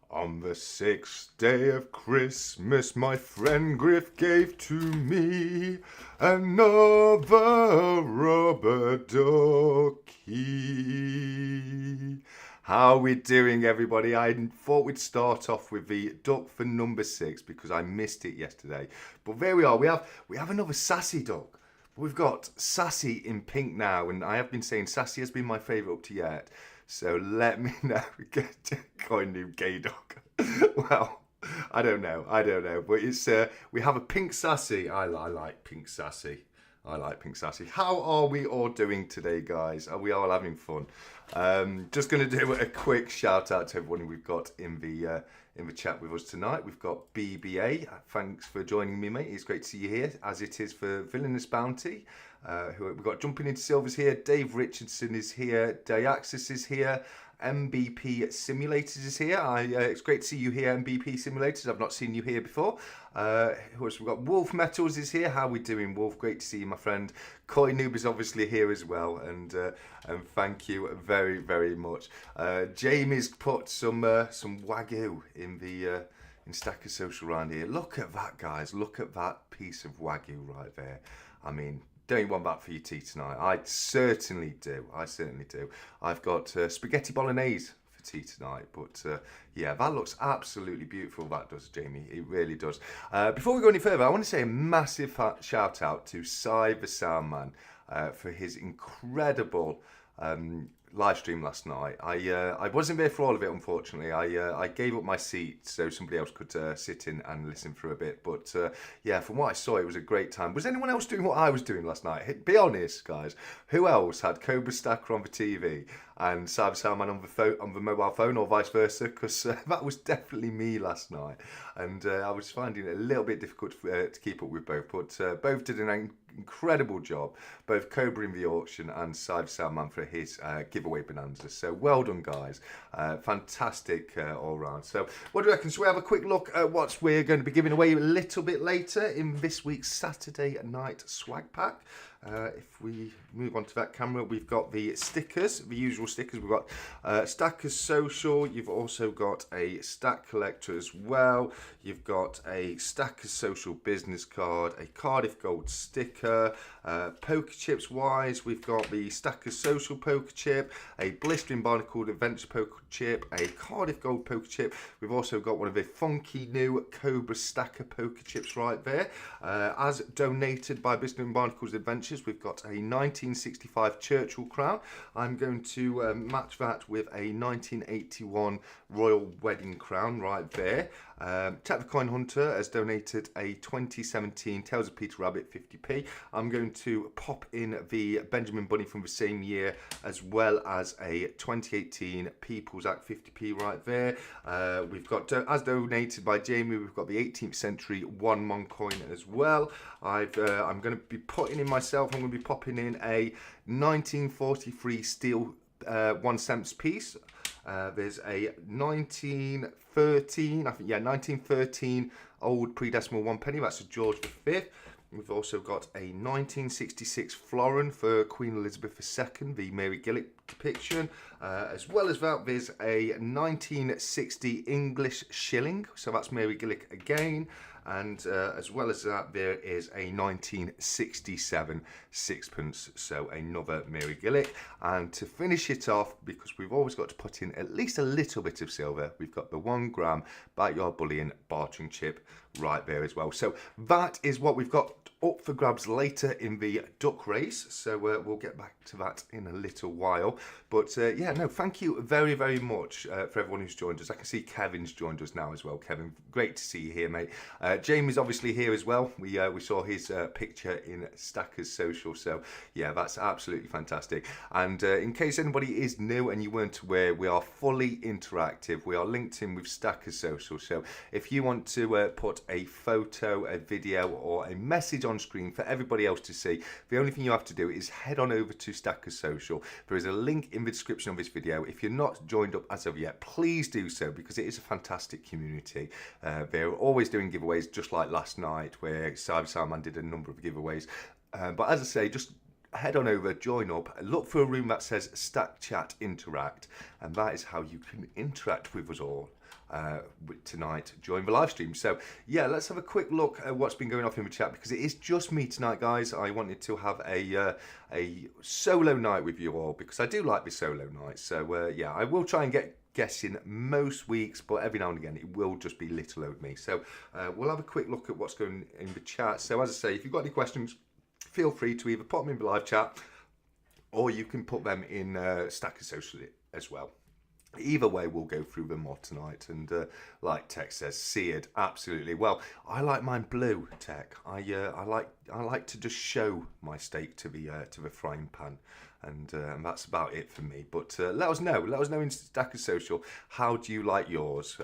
On the 6th day of Christmas, my friend Griff gave to me another rubber ducky. How we doing, everybody? I thought we'd start off with the duck for number 6 because I missed it yesterday. But there we are. We have another sassy duck. We've got Sassy in pink now, and I have been saying Sassy has been my favourite up to yet. So let me know. Coin new gay dog. Well, I don't know, but it's we have a pink Sassy. I like pink Sassy. How are we all doing today, guys? Are we all having fun? Just going to do a quick shout out to everyone we've got in the chat with us tonight. We've got BBA. Thanks for joining me, mate. It's great to see you here, as it is for Villainous Bounty. We've got Jumping into Silvers here. Dave Richardson is here. Diaxis is here. MBP Simulators is here. It's great to see you here, MBP Simulators. I've not seen you here before. Who else we've got? Wolf Metals is here. How are we doing, Wolf? Great to see you, my friend. Koi Noob is obviously here as well, and thank you very, very much. Jamie's put some wagyu in Stacker Social around here. Look at that, guys. Look at that piece of wagyu right there. I mean, don't you want that for your tea tonight? I certainly do. I've got spaghetti bolognese for tea tonight. But yeah, that looks absolutely beautiful. That does, Jamie. It really does. Before we go any further, I want to say a massive shout out to Cy the Soundman for his incredible live stream last night. I wasn't there for all of it, unfortunately. I gave up my seat so somebody else could sit in and listen for a bit. But yeah, from what I saw, it was a great time. Was anyone else doing what I was doing last night? Be honest, guys. Who else had Cobra Stacker on the TV and Cyber Soundman on the mobile phone, or vice versa? Because that was definitely me last night, and I was finding it a little bit difficult to keep up with both. But both did an incredible job, both Cobra in the auction and Cyber Soundman for his giveaway bonanza. So well done, guys. Fantastic all round. So what do you reckon? Shall we have a quick look at what we're going to be giving away a little bit later in this week's Saturday night swag pack? If we move on to that camera, we've got the stickers, the usual stickers. We've got Stackers Social. You've also got a Stack Collector as well. You've got a Stackers Social business card, a Cardiff Gold sticker. Poker chips wise, we've got the Stackers Social poker chip, a Blistering Barnacle Adventure poker chip, a Cardiff Gold poker chip. We've also got one of the funky new Cobra Stacker poker chips right there. As donated by Blistering Barnacles Adventures, we've got a 1965 Churchill crown. I'm going to match that with a 1981 Royal Wedding crown right there. Tap the Coin Hunter has donated a 2017 Tales of Peter Rabbit 50p. I'm going to pop in the Benjamin Bunny from the same year, as well as a 2018 People's Act 50p right there. We've got, as donated by Jamie, we've got the 18th century One Mon coin as well. I'm going to be putting in myself, I'm going to be popping in a 1943 steel 1 cents piece. There's a 1913, I think, yeah, 1913 old pre-decimal 1 penny. That's a George V. We've also got a 1966 florin for Queen Elizabeth II, the Mary Gillick depiction. As well as that, there's a 1960 English shilling, so that's Mary Gillick again. And as well as that, there is a 1967 sixpence, so another Mary Gillick. And to finish it off, because we've always got to put in at least a little bit of silver, we've got the 1 gram Backyard Bullion bartering chip right there as well. So that is what we've got up for grabs later in the duck race, so we'll get back to that in a little while. But yeah, no, thank you very, very much for everyone who's joined us. I can see Kevin's joined us now as well. Kevin, great to see you here, mate. Jamie's obviously here as well. We saw his picture in Stackers Social, so yeah, that's absolutely fantastic. And in case anybody is new and you weren't aware, we are fully interactive. We are linked in with Stackers Social, so if you want to put a photo, a video, or a message on screen for everybody else to see, the only thing you have to do is head on over to Stackers Social. There is a link in the description of this video. If you're not joined up as of yet, please do so, because it is a fantastic community. They're always doing giveaways, just like last night where Cyber Salman did a number of giveaways. But as I say, just head on over, join up, look for a room that says Stack Chat Interact, and that is how you can interact with us all. tonight during the live stream. So yeah, let's have a quick look at what's been going off in the chat, because it is just me tonight, guys. I wanted to have a solo night with you all, because I do like the solo nights. So yeah, I will try and get guests in most weeks, but every now and again it will just be little old me. So we'll have a quick look at what's going in the chat. So as I say, if you've got any questions, feel free to either pop them in the live chat, or you can put them in Stacker Social as well. Either way, we'll go through them more tonight. And like Tech says, seared, absolutely. Well, I like mine blue, Tech. I like to just show my steak to the frying pan, and that's about it for me. But let us know in Stacker Social, how do you like yours?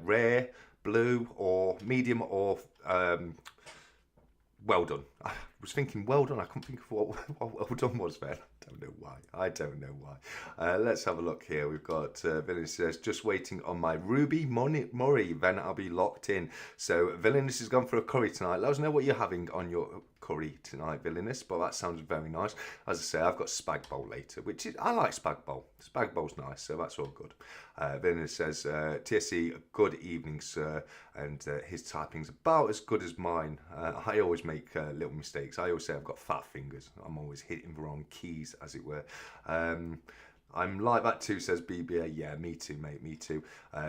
Rare, blue, or medium, or well done. I was thinking well done. I couldn't think of what well done was then. I don't know why. Let's have a look here. We've got Villainous says, just waiting on my Ruby Murray, then I'll be locked in. So Villainous has gone for a curry tonight. Let us know what you're having on your curry tonight, Villainous. But that sounds very nice. As I say, I've got spag bowl later, which is, I like spag bowl. Spag bowl's nice, so that's all good. Villainous says, TSC, good evening, sir. And his typing's about as good as mine. I always make little mistakes. I always say I've got fat fingers. I'm always hitting the wrong keys, as it were. I'm like that too, says BBA. Yeah, me too, mate, me too.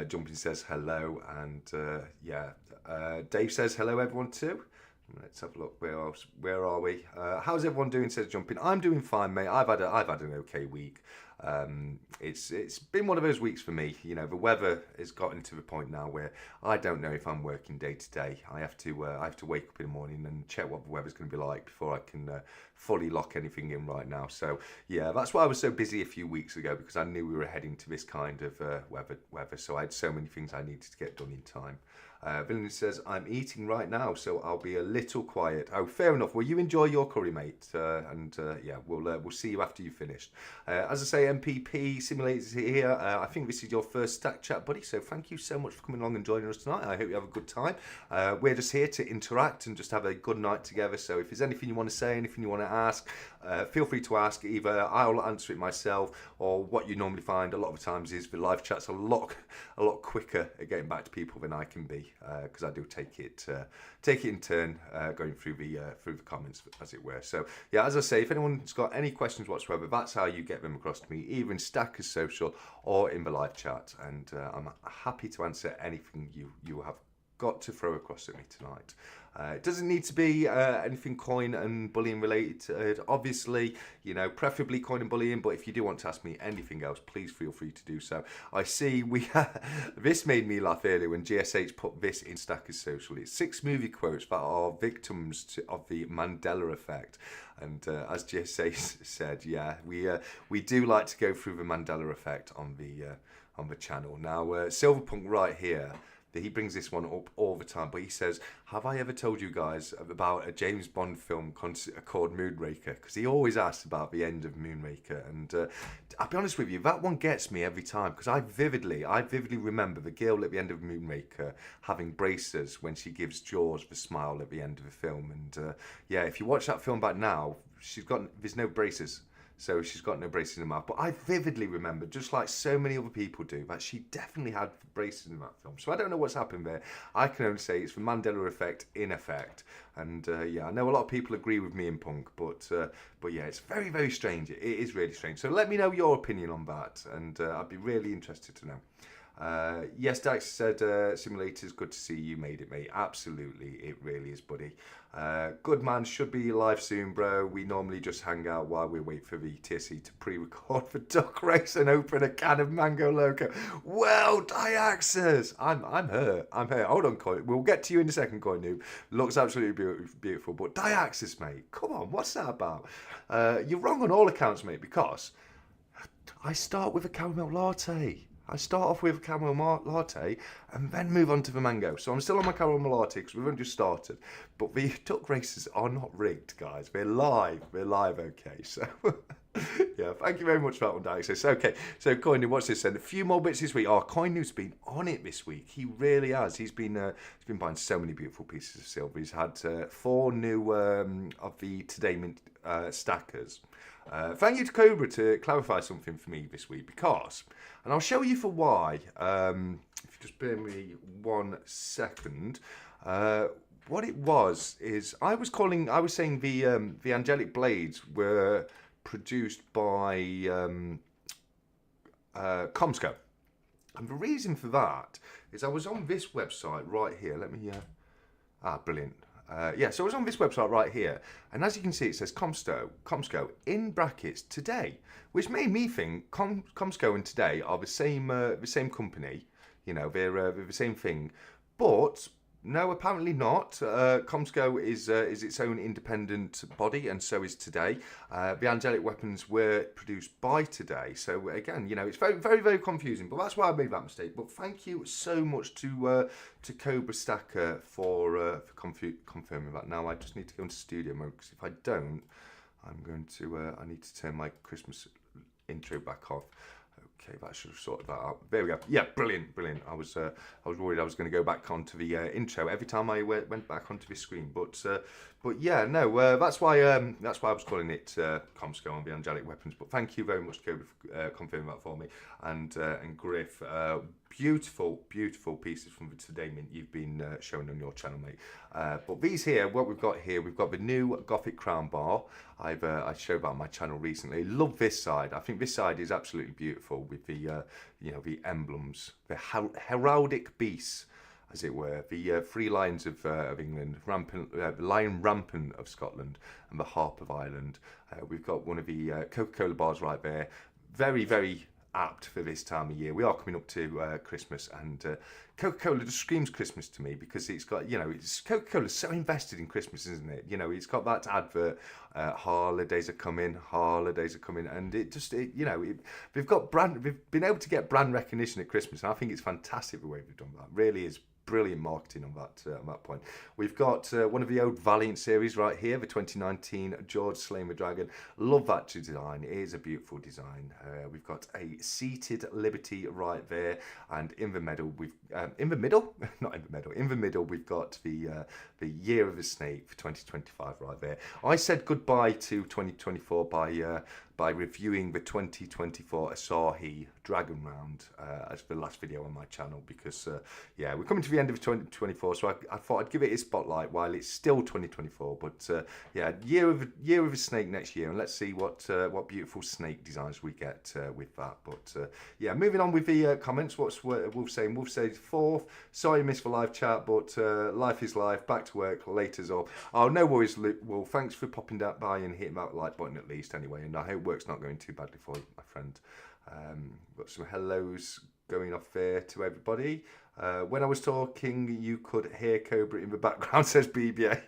Jumping says hello, and yeah. Dave says hello, everyone too. Let's have a look. Where are we? How's everyone doing? Says Jumping. I'm doing fine, mate. I've had an okay week. It's been one of those weeks for me. You know, the weather has gotten to the point now where I don't know if I'm working day to day. I have to wake up in the morning and check what the weather's going to be like before I can fully lock anything in right now. So yeah, that's why I was so busy a few weeks ago, because I knew we were heading to this kind of weather. So I had so many things I needed to get done in time. Villain says, I'm eating right now, so I'll be a little quiet. Oh, fair enough. Well, you enjoy your curry, mate. And yeah, we'll see you after you've finished. As I say, MPP Simulators here. I think this is your first Stack Chat, buddy. So thank you so much for coming along and joining us tonight. I hope you have a good time. We're just here to interact and just have a good night together. So if there's anything you want to say, anything you want to ask, feel free to ask. Either I'll answer it myself, or what you normally find a lot of times is the live chat's a lot quicker at getting back to people than I can be. Because I do take it in turn, going through the comments, as it were. So yeah, as I say, if anyone's got any questions whatsoever, that's how you get them across to me, either in Stackers Social or in the live chat, and I'm happy to answer anything you have got to throw across at me tonight. It doesn't need to be anything coin and bullying related, obviously, you know, preferably coin and bullying, but if you do want to ask me anything else, please feel free to do so. I see this made me laugh earlier when GSH put this in Stackers Social. It's 6 movie quotes that are victims of the Mandela effect. And as GSH said, yeah, we do like to go through the Mandela effect on the channel. Now, Silverpunk right here, he brings this one up all the time, but he says, have I ever told you guys about a James Bond film called Moonraker? Because he always asks about the end of Moonraker, and I'll be honest with you, that one gets me every time, because I vividly remember the girl at the end of Moonraker having braces when she gives Jaws the smile at the end of the film, and yeah, if you watch that film back now, there's no braces. So she's got no braces in her mouth. But I vividly remember, just like so many other people do, that she definitely had braces in that film. So I don't know what's happened there. I can only say it's the Mandela effect in effect. And yeah, I know a lot of people agree with me in Punk, but yeah, it's very, very strange. It is really strange. So let me know your opinion on that, and I'd be really interested to know. Yes, Dax said, Simulators, good to see you made it, mate. Absolutely, it really is, buddy. Good man, should be live soon, bro. We normally just hang out while we wait for the TSC to pre-record for Duck Race and open a can of Mango Loco. Well, Diaxis, I'm hurt. Hold on, Coin. We'll get to you in a second, Coin Noob. Looks absolutely beautiful, but Diaxis, mate, come on, what's that about? You're wrong on all accounts, mate, because I start with a caramel latte. I start off with a caramel latte and then move on to the mango. So I'm still on my caramel latte because we've only just started. But the duck races are not rigged, guys. We're live, okay. So Yeah, thank you very much for that one, Dax. Okay, so Coin, what's this then? A few more bits this week. Oh, Coin's been on it this week. He really has. He's been buying so many beautiful pieces of silver. He's had 4 new of the Today Mint stackers. Thank you to Cobra to clarify something for me this week because, and I'll show you for why. If you just bear me 1 second. What it was is I was saying the angelic blades were produced by Comsco, and the reason for that is I was on this website right here. Let me brilliant. So I was on this website right here, and as you can see, it says Comsco in brackets Today, which made me think Comsco and Today are the same company. You know, they're the same thing, but no, apparently not. Comsco is its own independent body, and so is Today. The angelic weapons were produced by Today, so again, you know, it's very, very, very confusing. But that's why I made that mistake. But thank you so much to Cobra Stacker for confirming that. Now I just need to go into studio mode because if I don't, I'm going to I need to turn my Christmas intro back off. Okay, that should have sorted that out. There we go. Yeah, brilliant. I was worried I was going to go back onto the intro every time I went back onto the screen, but yeah, no, that's why I was calling it Comsco on the angelic weapons. But thank you very much, Cobra, for confirming that for me, and Griff, beautiful pieces from the Today Mint you've been showing on your channel, mate. But these here, what we've got here, we've got the new Gothic Crown Bar. I showed that on my channel recently. Love this side. I think this side is absolutely beautiful with the the emblems, the heraldic beasts, as it were, the 3 lions of England, the lion rampant of Scotland, and the harp of Ireland. We've got one of the Coca-Cola bars right there. Very, very apt for this time of year. We are coming up to Christmas, and Coca-Cola just screams Christmas to me because it's got, Coca-Cola's so invested in Christmas, isn't it? You know, it's got that advert, holidays are coming, and they've been able to get brand recognition at Christmas, and I think it's fantastic the way they've done that. Really is brilliant marketing on that point. We've got one of the old Valiant series right here, the 2019 George Slaying the Dragon. Love that design. It is a beautiful design. We've got a seated Liberty right there, and in the middle we've in the middle we've got the Year of the Snake for 2025 right there. I said goodbye to 2024 by reviewing the 2024 Asahi Dragon Round as the last video on my channel because we're coming to the end of 2024, so I thought I'd give it a spotlight while it's still 2024. But year of a snake next year, and let's see what beautiful snake designs we get with that. But moving on with the comments. What's Wolf saying? Wolf says 4th. Sorry, missed the live chat, but life is life. Back to work. Later's all. Oh, no worries, Wolf. Thanks for popping that by and hitting that like button at least anyway. And I hope work's not going too badly for you, my friend. Got some hellos going off there to everybody. When I was talking, you could hear Cobra in the background, says BBA.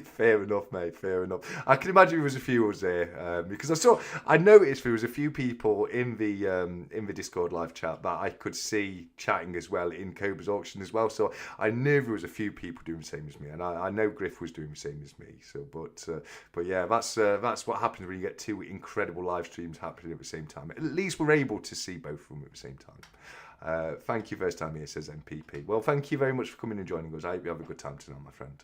Fair enough, mate, fair enough. I can imagine there was a few of us there because I noticed there was a few people in the Discord live chat that I could see chatting as well in Cobra's auction as well. So I knew there was a few people doing the same as me, and I know Griff was doing the same as me. So, but yeah, that's what happens when you get 2 incredible live streams happening at the same time. At least we're able to see both of them at the same time. Thank you, first time here, says MPP. Well, thank you very much for coming and joining us. I hope you have a good time tonight, my friend.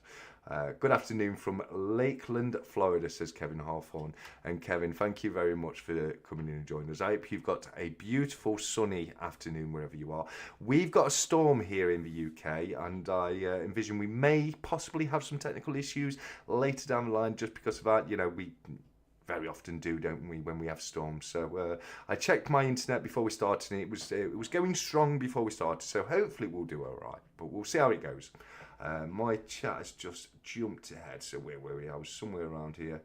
Good afternoon from Lakeland, Florida, says Kevin Hawthorne. And Kevin, thank you very much for coming in and joining us. I hope you've got a beautiful sunny afternoon wherever you are. We've got a storm here in the UK, and I envision we may possibly have some technical issues later down the line just because of that. You know, we very often do, don't we, when we have storms? So I checked my internet before we started, and it was going strong before we started. So hopefully we'll do all right, but we'll see how it goes. My chat has just jumped ahead, so where were we? I was somewhere around here.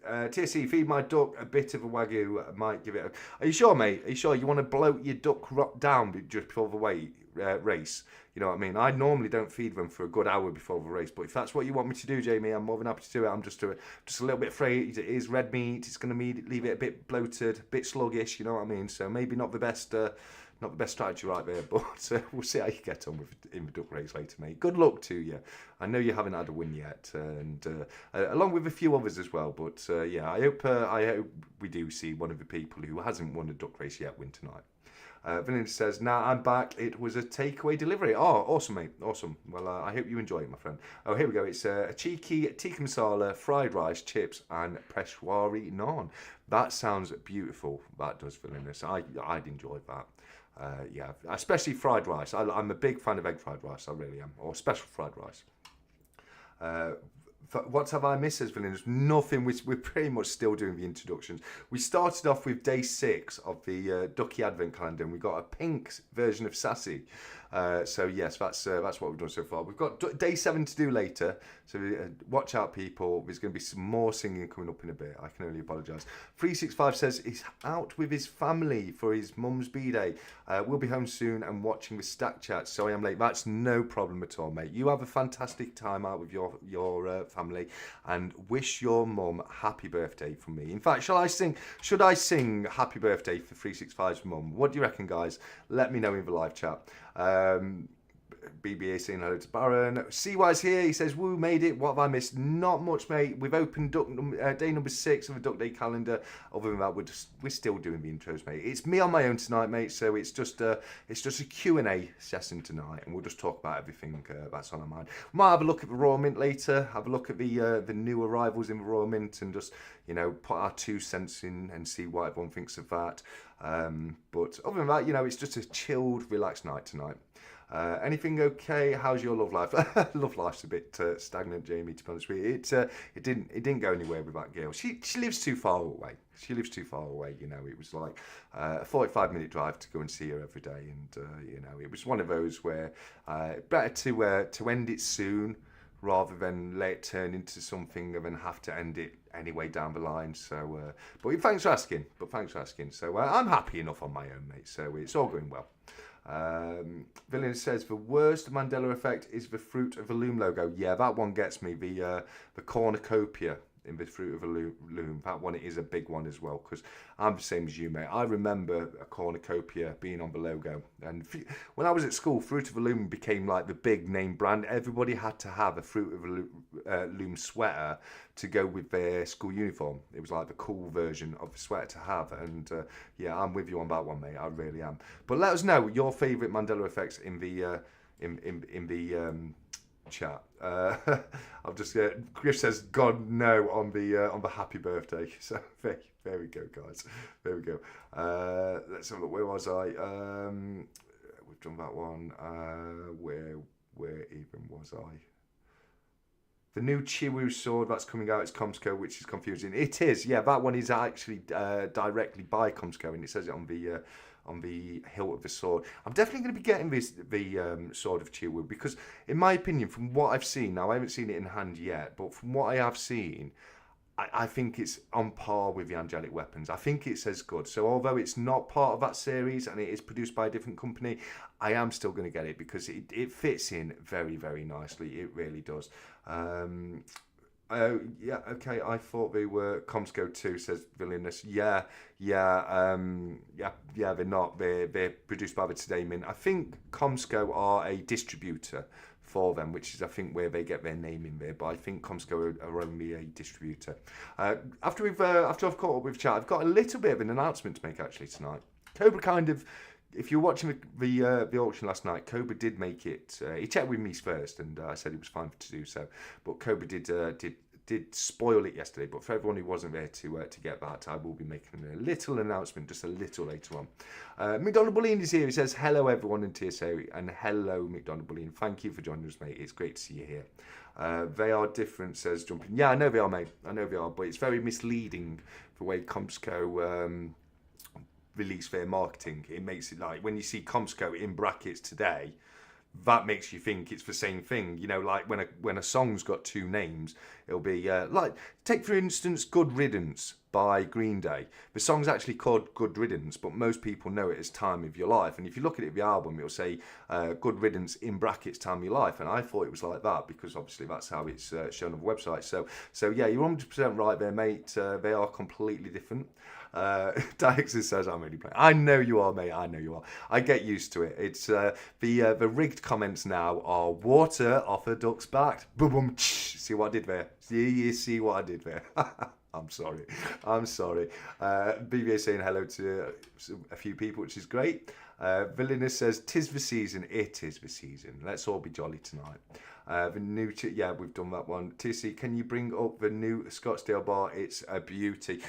TSC, feed my duck a bit of a wagyu. I might give it a... Are you sure, mate? Are you sure you want to bloat your duck down just before the race? You know what I mean? I normally don't feed them for a good hour before the race, but if that's what you want me to do, Jamie, I'm more than happy to do it. I'm just a little bit afraid. It is red meat. It's going to leave it a bit bloated, a bit sluggish. You know what I mean? So maybe not the best Not the best strategy right there, but we'll see how you get on with in the duck race later, mate. Good luck to you. I know you haven't had a win yet, and along with a few others as well. But yeah, I hope we do see one of the people who hasn't won a duck race yet win tonight. Vanilla says, "Now I'm back. It was a takeaway delivery." Oh, awesome, mate. Awesome. Well, I hope you enjoy it, my friend. Oh, here we go. It's a cheeky tikka masala, fried rice, chips, and peshwari naan. That sounds beautiful. That does, Vanilla. I'd enjoy that. Yeah, especially fried rice. I'm a big fan of egg fried rice. I really am. Or special fried rice. What have I missed, says Villeneuve? Nothing. We're pretty much still doing the introductions. We started off with day 6 of the Ducky Advent Calendar, and we got a pink version of Sassy. So yes, that's what we've done so far. We've got day 7 to do later, so watch out, people. There's going to be some more singing coming up in a bit. I can only apologise. 365 says he's out with his family for his mum's b-day. We'll be home soon and watching the Stack Chat. So I am late. That's no problem at all, mate. You have a fantastic time out with your family, and wish your mum happy birthday from me. In fact, should I sing happy birthday for 365's mum? What do you reckon, guys? Let me know in the live chat. BBA saying hello to Baron. CY's here. He says, "Woo, made it. What have I missed?" Not much, mate. We've opened day number 6 of the Duck Day calendar. Other than that, we're still doing the intros, mate. It's me on my own tonight, mate. So it's just a Q&A session tonight, and we'll just talk about everything that's on our mind. We might have a look at the Royal Mint later. Have a look at the new arrivals in the Royal Mint, and just put our 2 cents in and see what everyone thinks of that. But other than that, it's just a chilled, relaxed night tonight. Anything okay? How's your love life? Love life's a bit stagnant, Jamie, to be honest with you. It didn't go anywhere with that girl. She lives too far away. It was like a 45-minute drive to go and see her every day, and it was one of those where better to end it soon rather than let it turn into something and then have to end it anyway down the line. So, but thanks for asking. So I'm happy enough on my own, mate. So it's all going well. Villain says the worst Mandela effect is the Fruit of the Loom logo. Yeah, that one gets me. The cornucopia in the Fruit of the Loom. That one is a big one as well, because I'm the same as you, mate. I remember a cornucopia being on the logo, and when I was at school, Fruit of the Loom became like the big name brand. Everybody had to have a Fruit of the Loom sweater to go with their school uniform. It was like the cool version of the sweater to have, and yeah, I'm with you on that one, mate. I really am. But let us know your favourite Mandela effects in the chat. I've just Griff says God no on the happy birthday. So there we go, guys. There we go. Let's have a look. Where was I? We've done that one. Where even was I? The new Chiwu sword that's coming out is Comsco, which is confusing. It is, yeah. That one is actually directly by Comsco, and it says it on the hilt of the sword. I'm definitely going to be getting the sword of Chiwu, because, in my opinion, from what I've seen, now I haven't seen it in hand yet, but from what I have seen, I think it's on par with the angelic weapons. I think it's as good. So although it's not part of that series and it is produced by a different company, I am still going to get it because it fits in very, very nicely. It really does. Yeah, okay. I thought they were Comsco too, says Villainous. Yeah. They're not. They're produced by the Today Mint. I think Comsco are a distributor for them, which is I think where they get their name in there. But I think Comsco are only a distributor. After I've caught up with chat, I've got a little bit of an announcement to make actually tonight. Cobra kind of. If you were watching the auction last night, Cobra did make it. He checked with me first, and I said it was fine to do so. But Cobra did spoil it yesterday. But for everyone who wasn't there to get that, I will be making a little announcement just a little later on. McDonald Bullion is here. He says hello everyone in TSA, and hello McDonald Bullion. Thank you for joining us, mate. It's great to see you here. They are different, says Jumping. Yeah, I know they are, mate. I know they are, but it's very misleading the way Comsco release their marketing. It makes it like when you see Comsco in brackets today, that makes you think it's the same thing. You know, like when a song's got 2 names, it'll be like, take for instance Good Riddance. by Green Day. The song's actually called Good Riddance, but most people know it as Time of Your Life. And if you look at it, the album, it'll say Good Riddance in brackets Time of Your Life. And I thought it was like that because obviously that's how it's shown on the website. So yeah, you're 100% right there, mate. They are completely different. Dixon says I'm only playing. I know you are, mate. I know you are. I get used to it. It's the rigged comments now are water off a duck's back. Boom, boom. See what I did there? You see what I did there? I'm sorry. BBA saying hello to a few people, which is great. Villainous says, "'Tis the season." It is the season. Let's all be jolly tonight. The new, yeah, we've done that one. TC, can you bring up the new Scottsdale bar? It's a beauty.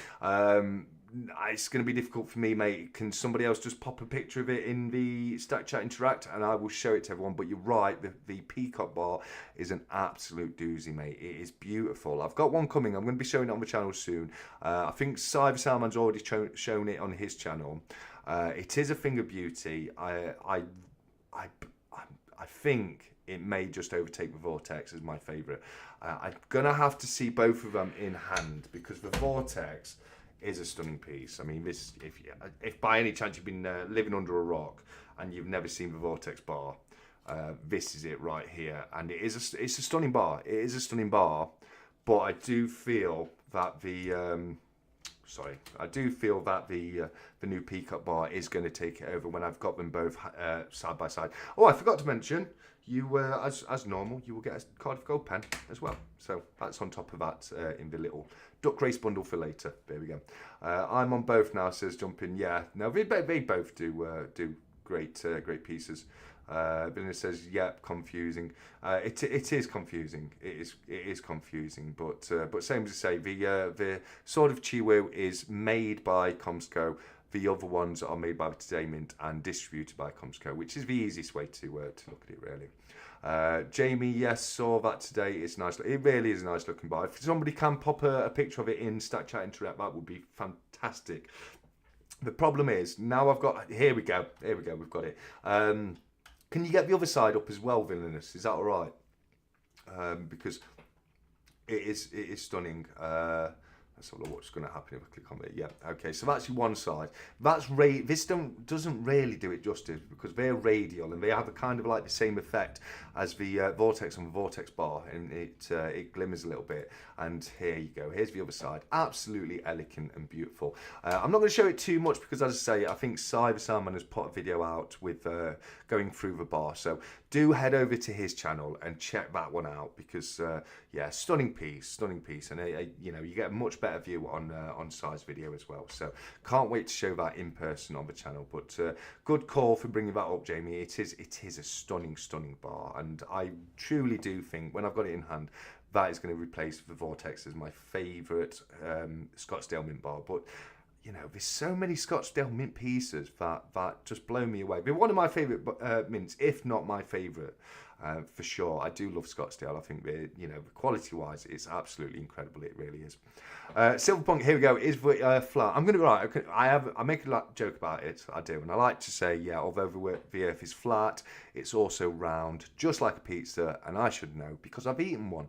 It's going to be difficult for me, mate. Can somebody else just pop a picture of it in the Stack Chat Interact and I will show it to everyone? But you're right, the Peacock bar is an absolute doozy, mate. It is beautiful. I've got one coming. I'm going to be showing it on the channel soon. I think Cyber Salman's already shown it on his channel. It is a thing of beauty. I think it may just overtake the Vortex as my favourite. I'm going to have to see both of them in hand because the Vortex is a stunning piece. I mean, this if by any chance you've been living under a rock and you've never seen the Vortex bar, this is it right here, and it's a stunning bar. It is a stunning bar, but I do feel that the new Peacock bar is going to take it over when I've got them both side by side. Oh, I forgot to mention, you as normal, you will get a Cardiff Gold pen as well. So that's on top of that in the little Duck Race bundle for later. There we go. I'm on both now, says Jumping. Yeah, no, they both do great pieces. Vinny says, yep, confusing. It is confusing. It is confusing. But same as I say, the Sword of Chiwu is made by Comsco. The other ones are made by Entertainment and distributed by Comsco, which is the easiest way to look at it, really. Jamie, yes, saw that today. It's nice. It really is a nice looking bar. If somebody can pop a picture of it in Stack Chat Interact, that would be fantastic. The problem is, now I've got... Here we go, we've got it. Can you get the other side up as well, Villainous? Is that all right? Because it is stunning. Let's have a look what's going to happen if I click on it. Yeah, okay, so that's one side. That's this doesn't really do it justice because they're radial and they have a kind of like the same effect as the Vortex on the Vortex bar, and it glimmers a little bit. And here you go. Here's the other side. Absolutely elegant and beautiful. I'm not going to show it too much because, as I say, I think Cyber Salman has put a video out with going through the bar. So do head over to his channel and check that one out because, yeah, stunning piece, and you get a much better view on Cy's video as well. So can't wait to show that in person on the channel. But good call for bringing that up, Jamie. It is a stunning bar, and I truly do think when I've got it in hand, that is going to replace the Vortex as my favourite Scottsdale Mint bar. But you know, there's so many Scottsdale Mint pieces that just blow me away. They're one of my favourite mints, if not my favourite, for sure. I do love Scottsdale. I think they're, quality-wise, it's absolutely incredible. It really is. Silverpunk, here we go. Is flat? I'm going to be right. I make a joke about it. I do, and I like to say, yeah, although the Earth is flat, it's also round, just like a pizza. And I should know because I've eaten one.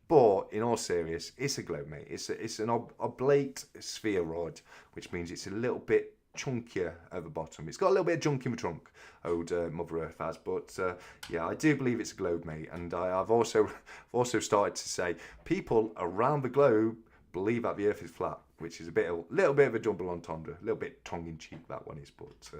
But in all seriousness, it's a globe, mate. It's an oblate spheroid, which means it's a little bit chunkier at the bottom. It's got a little bit of junk in the trunk, old Mother Earth has. But yeah, I do believe it's a globe, mate. And I've also started to say people around the globe believe that the Earth is flat, which is a little bit of a double entendre, a little bit tongue-in-cheek that one is. But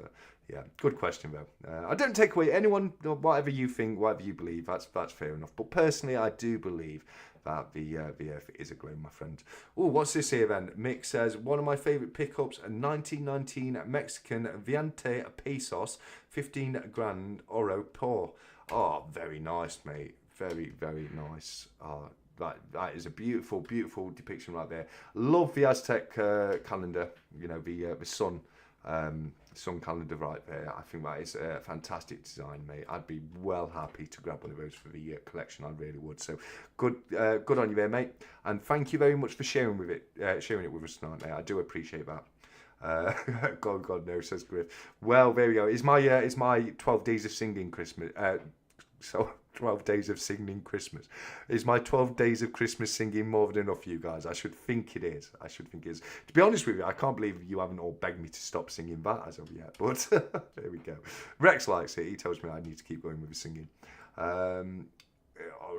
yeah, good question though. I don't take away anyone, whatever you think, whatever you believe. That's fair enough. But personally, I do believe that the Earth is a globe, my friend. Oh, what's this here then? Mick says, one of my favourite pickups, a 1919 Mexican Viante Pesos, 15 grand oro por. Oh, very nice, mate. Very, very nice. That is a beautiful, beautiful depiction right there. Love the Aztec calendar, the sun calendar right there. I think that is a fantastic design, mate. I'd be well happy to grab one of those for the collection. I really would. So good on you there, mate. And thank you very much for sharing it with us tonight, mate. I do appreciate that. God no, says Griff. Well, there we go. It's my 12 days of singing Christmas. So 12 days of singing Christmas. Is my 12 days of Christmas singing more than enough for you guys? I should think it is. I should think it is. To be honest with you, I can't believe you haven't all begged me to stop singing that as of yet. But there we go. Rex likes it. He tells me I need to keep going with the singing.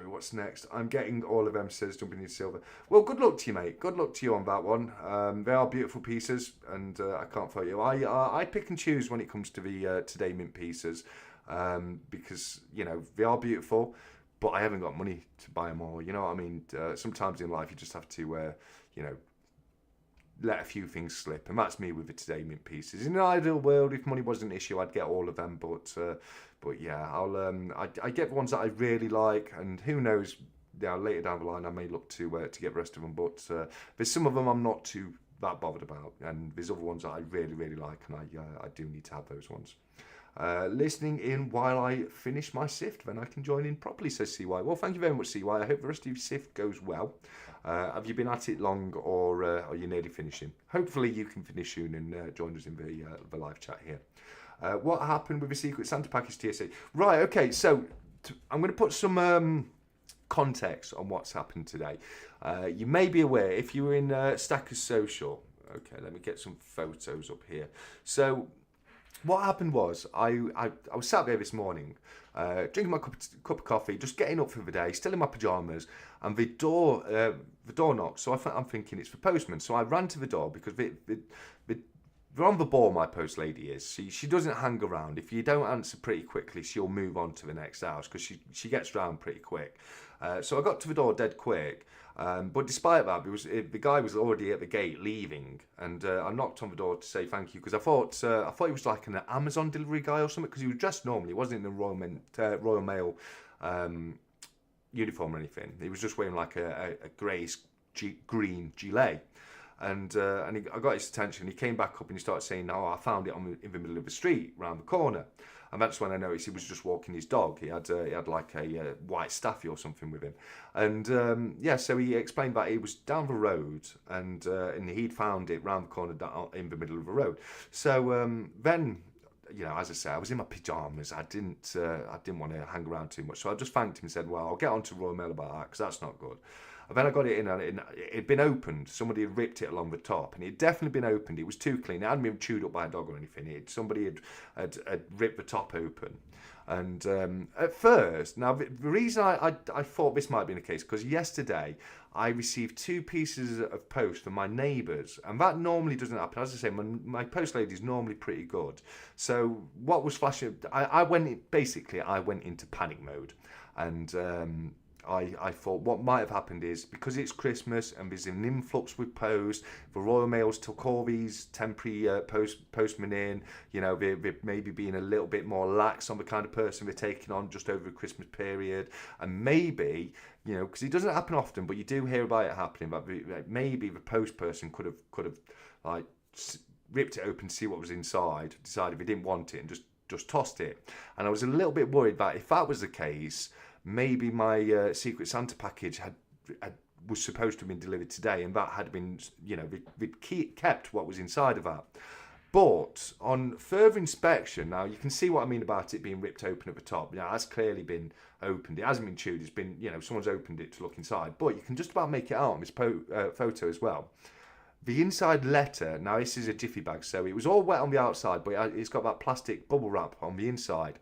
What's next? I'm getting all of them, says Jumping into Silver. Well, good luck to you, mate. Good luck to you on that one. They are beautiful pieces, and I can't fault you. I pick and choose when it comes to the Today Mint pieces. Because, you know, they are beautiful, but I haven't got money to buy them all. You know what I mean? Sometimes in life you just have to, you know, let a few things slip. And that's me with the Today Mint pieces. In an ideal world, if money wasn't an issue, I'd get all of them. But yeah, I get the ones that I really like. And who knows, yeah, later down the line, I may look to get the rest of them. But there's some of them I'm not too that bothered about. And there's other ones that I really, really like. And I do need to have those ones. Listening in while I finish my sift, then I can join in properly, says CY. Well, thank you very much, CY. I hope the rest of your sift goes well. Have you been at it long, or are you nearly finishing? Hopefully you can finish soon and join us in the live chat here. What happened with the Secret Santa package TSA? Right, okay, so I'm going to put some context on what's happened today. You may be aware, if you were in Stackers Social, okay, let me get some photos up here. So what happened was, I was sat there this morning, drinking my cup of coffee, just getting up for the day, still in my pyjamas, and the door knocked. So I'm thinking it's the postman. So I ran to the door because they're on the ball, my post lady is. She doesn't hang around. If you don't answer pretty quickly, she'll move on to the next house because she gets round pretty quick. So I got to the door dead quick. But despite that, the guy was already at the gate leaving, and I knocked on the door to say thank you because I thought he was like an Amazon delivery guy or something, because he was dressed normally. He wasn't in the Royal Mail uniform or anything. He was just wearing like a greyish green gilet. And I got his attention. He came back up and he started saying, "Oh, I found it in the middle of the street, round the corner." And that's when I noticed he was just walking his dog. He had like a white staffy or something with him. And yeah, so he explained that he was down the road and he'd found it round the corner in the middle of the road. So then, you know, as I say, I was in my pyjamas. I didn't want to hang around too much. So I just thanked him and said, "Well, I'll get on to Royal Mail about that because that's not good." And then I got it in and it had been opened. Somebody had ripped it along the top, and it had definitely been opened. It was too clean. It hadn't been chewed up by a dog or anything. Somebody had ripped the top open. And at first, now the reason I thought this might be the case, because yesterday I received 2 pieces of post from my neighbours, and that normally doesn't happen. As I say, my post lady is normally pretty good. So what was flashing, I went into panic mode, and I thought what might have happened is, because it's Christmas and there's an influx with post, the Royal Mails took all these temporary postmen in, you know, they're maybe being a little bit more lax on the kind of person they're taking on just over the Christmas period, and maybe, you know, because it doesn't happen often, but you do hear about it happening, but maybe the post person could have like ripped it open to see what was inside, decided he didn't want it, and just tossed it. And I was a little bit worried that if that was the case, maybe my Secret Santa package was supposed to have been delivered today, and that had been, you know, we'd kept what was inside of that. But on further inspection, now you can see what I mean about it being ripped open at the top. Now, that's clearly been opened. It hasn't been chewed. It's been, you know, someone's opened it to look inside. But you can just about make it out on this photo as well. The inside letter, now this is a jiffy bag, so it was all wet on the outside, but it's got that plastic bubble wrap on the inside.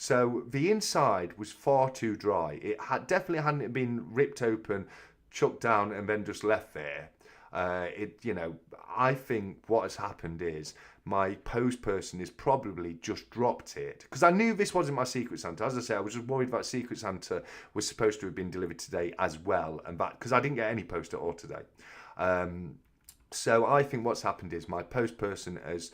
So the inside was far too dry. It definitely hadn't been ripped open, chucked down, and then just left there. You know, I think what has happened is my post person has probably just dropped it, because I knew this wasn't my Secret Santa. As I say, I was just worried that Secret Santa was supposed to have been delivered today as well, and that because I didn't get any post at all today. So I think what's happened is my post person has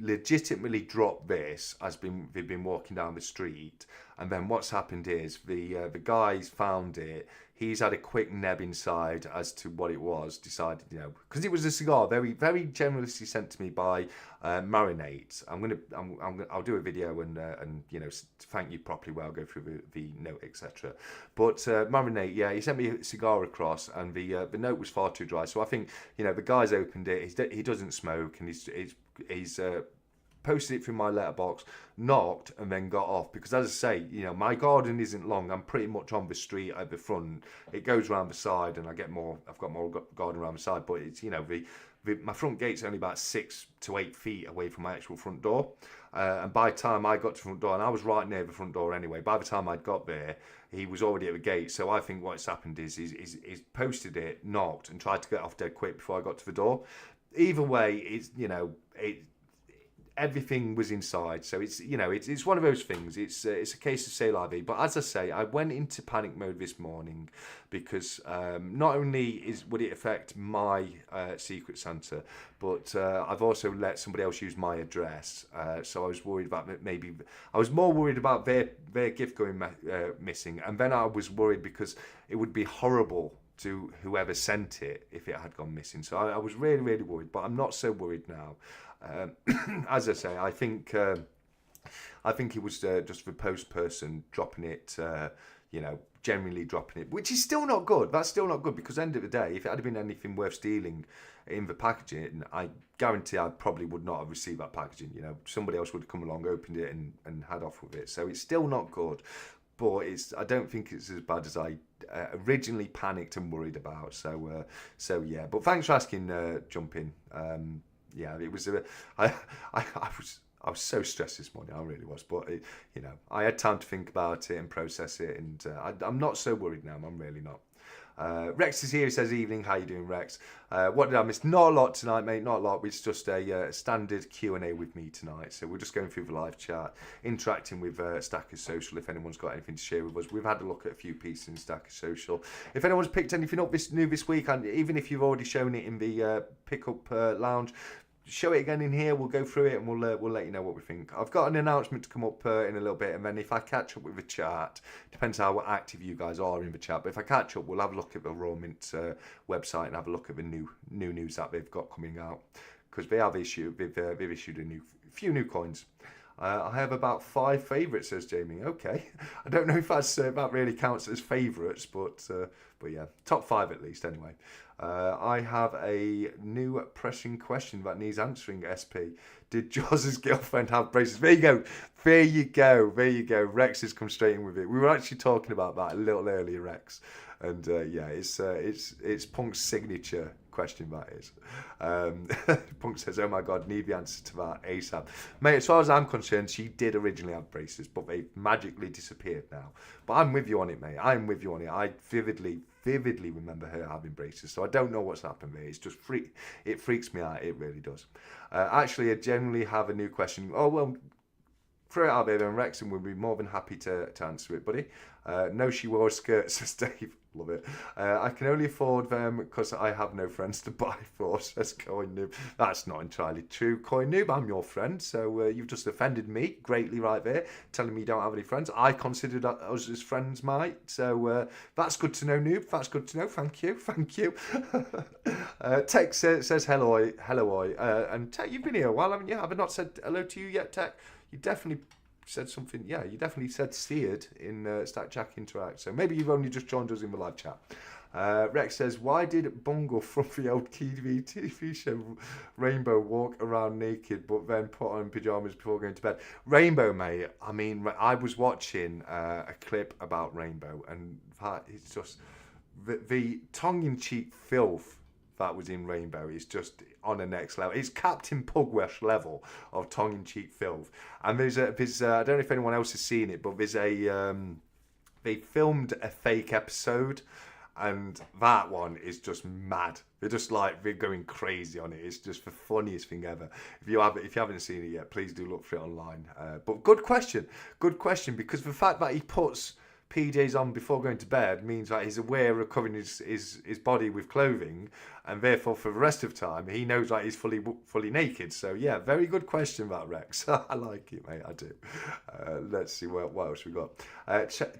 legitimately dropped this as they've been walking down the street, and then what's happened is the guys found it. He's had a quick neb inside as to what it was. Decided, you know, because it was a cigar, very very generously sent to me by Marinate. I'll do a video and you know, thank you properly where I'll go through the note, etc. But Marinate, yeah, he sent me a cigar across, and the note was far too dry. So I think, you know, the guy's opened it. He doesn't smoke, and he's posted it through my letterbox, knocked, and then got off. Because as I say, my garden isn't long. I'm pretty much on the street at the front. It goes around the side, and I've got more garden around the side. But it's, my front gate's only about 6 to 8 feet away from my actual front door. And by the time I got to the front door, and I was right near the front door anyway, by the time I'd got there, he was already at the gate. So I think what's happened is he's posted it, knocked, and tried to get off dead quick before I got to the door. Either way, everything was inside, so it's one of those things. It's a case of say la vie. But as I say, I went into panic mode this morning because not only would it affect my Secret Santa, but I've also let somebody else use my address. So I was worried about I was more worried about their gift going missing, and then I was worried because it would be horrible to whoever sent it if it had gone missing. So I was really, really worried, but I'm not so worried now. As I say, I think it was just the post person dropping it, generally dropping it, which is still not good. That's still not good, because at the end of the day, if it had been anything worth stealing in the packaging, I guarantee I probably would not have received that packaging. Somebody else would have come along, opened it, and had off with it. So it's still not good. But I don't think it's as bad as I originally panicked and worried about. So yeah. But thanks for asking, Jumping. Yeah, it was. I was so stressed this morning. I really was. But I had time to think about it and process it, and I'm not so worried now. I'm really not. Rex is here. He says, "Evening. How you doing, Rex? What did I miss? Not a lot tonight, mate. Not a lot. It's just a standard Q&A with me tonight. So we're just going through the live chat, interacting with Stackers Social. If anyone's got anything to share with us, we've had a look at a few pieces in Stackers Social. If anyone's picked anything up new this week, and even if you've already shown it in the pickup lounge, show it again in here. We'll go through it, and we'll let you know what we think. I've got an announcement to come up in a little bit, and then if I catch up with the chat, depends how active you guys are in the chat, but if I catch up, we'll have a look at the Raw Mint website and have a look at the new news that they've got coming out, because they've issued a few new coins. I have about 5 favourites, says Jamie. Okay, I don't know if that really counts as favourites, but yeah, top 5 at least anyway. I have a new pressing question that needs answering, SP. Did Joz's girlfriend have braces? There you go. Rex has come straight in with it. We were actually talking about that a little earlier, Rex. And yeah, it's Punk's signature question, that is. Punk says, "Oh my God, need the answer to that ASAP." Mate, as far as I'm concerned, she did originally have braces, but they've magically disappeared now. But I'm with you on it, mate. I'm with you on it. I vividly remember her having braces, so I don't know what's happened there. It's just it freaks me out. It really does. Actually, I generally have a new question. Oh, well, throw it out there then, Rex, and we'll be more than happy to answer it, buddy. No, she wore skirts, says Dave. Love it. I can only afford them because I have no friends to buy for, says Coin Noob. That's not entirely true, Coin Noob. I'm your friend, so you've just offended me greatly right there, telling me you don't have any friends. I considered us as friends, mate. So that's good to know, Noob. That's good to know. Thank you. Tech says hello, and Tech, you've been here a while, haven't you? Have I not said hello to you yet, Tech? You definitely said something. Yeah, you definitely said seared in Stack Jack Interact. So maybe you've only just joined us in the live chat. Rex says, "Why did Bungle from the old TV show Rainbow walk around naked but then put on pyjamas before going to bed?" Rainbow, mate. I mean, I was watching a clip about Rainbow, and that it's just the tongue-in-cheek filth that was in Rainbow is just on the next level. It's Captain Pugwash level of tongue-in-cheek filth. And there's I don't know if anyone else has seen it, but there's they filmed a fake episode, and that one is just mad. They're going crazy on it. It's just the funniest thing ever. If you haven't seen it yet, please do look for it online. But good question, because the fact that he puts PJs on before going to bed means that he's aware of covering his body with clothing, and therefore for the rest of the time he knows that he's fully naked. So yeah, very good question, that, Rex. I like it, mate. I do. Let's see what else we got.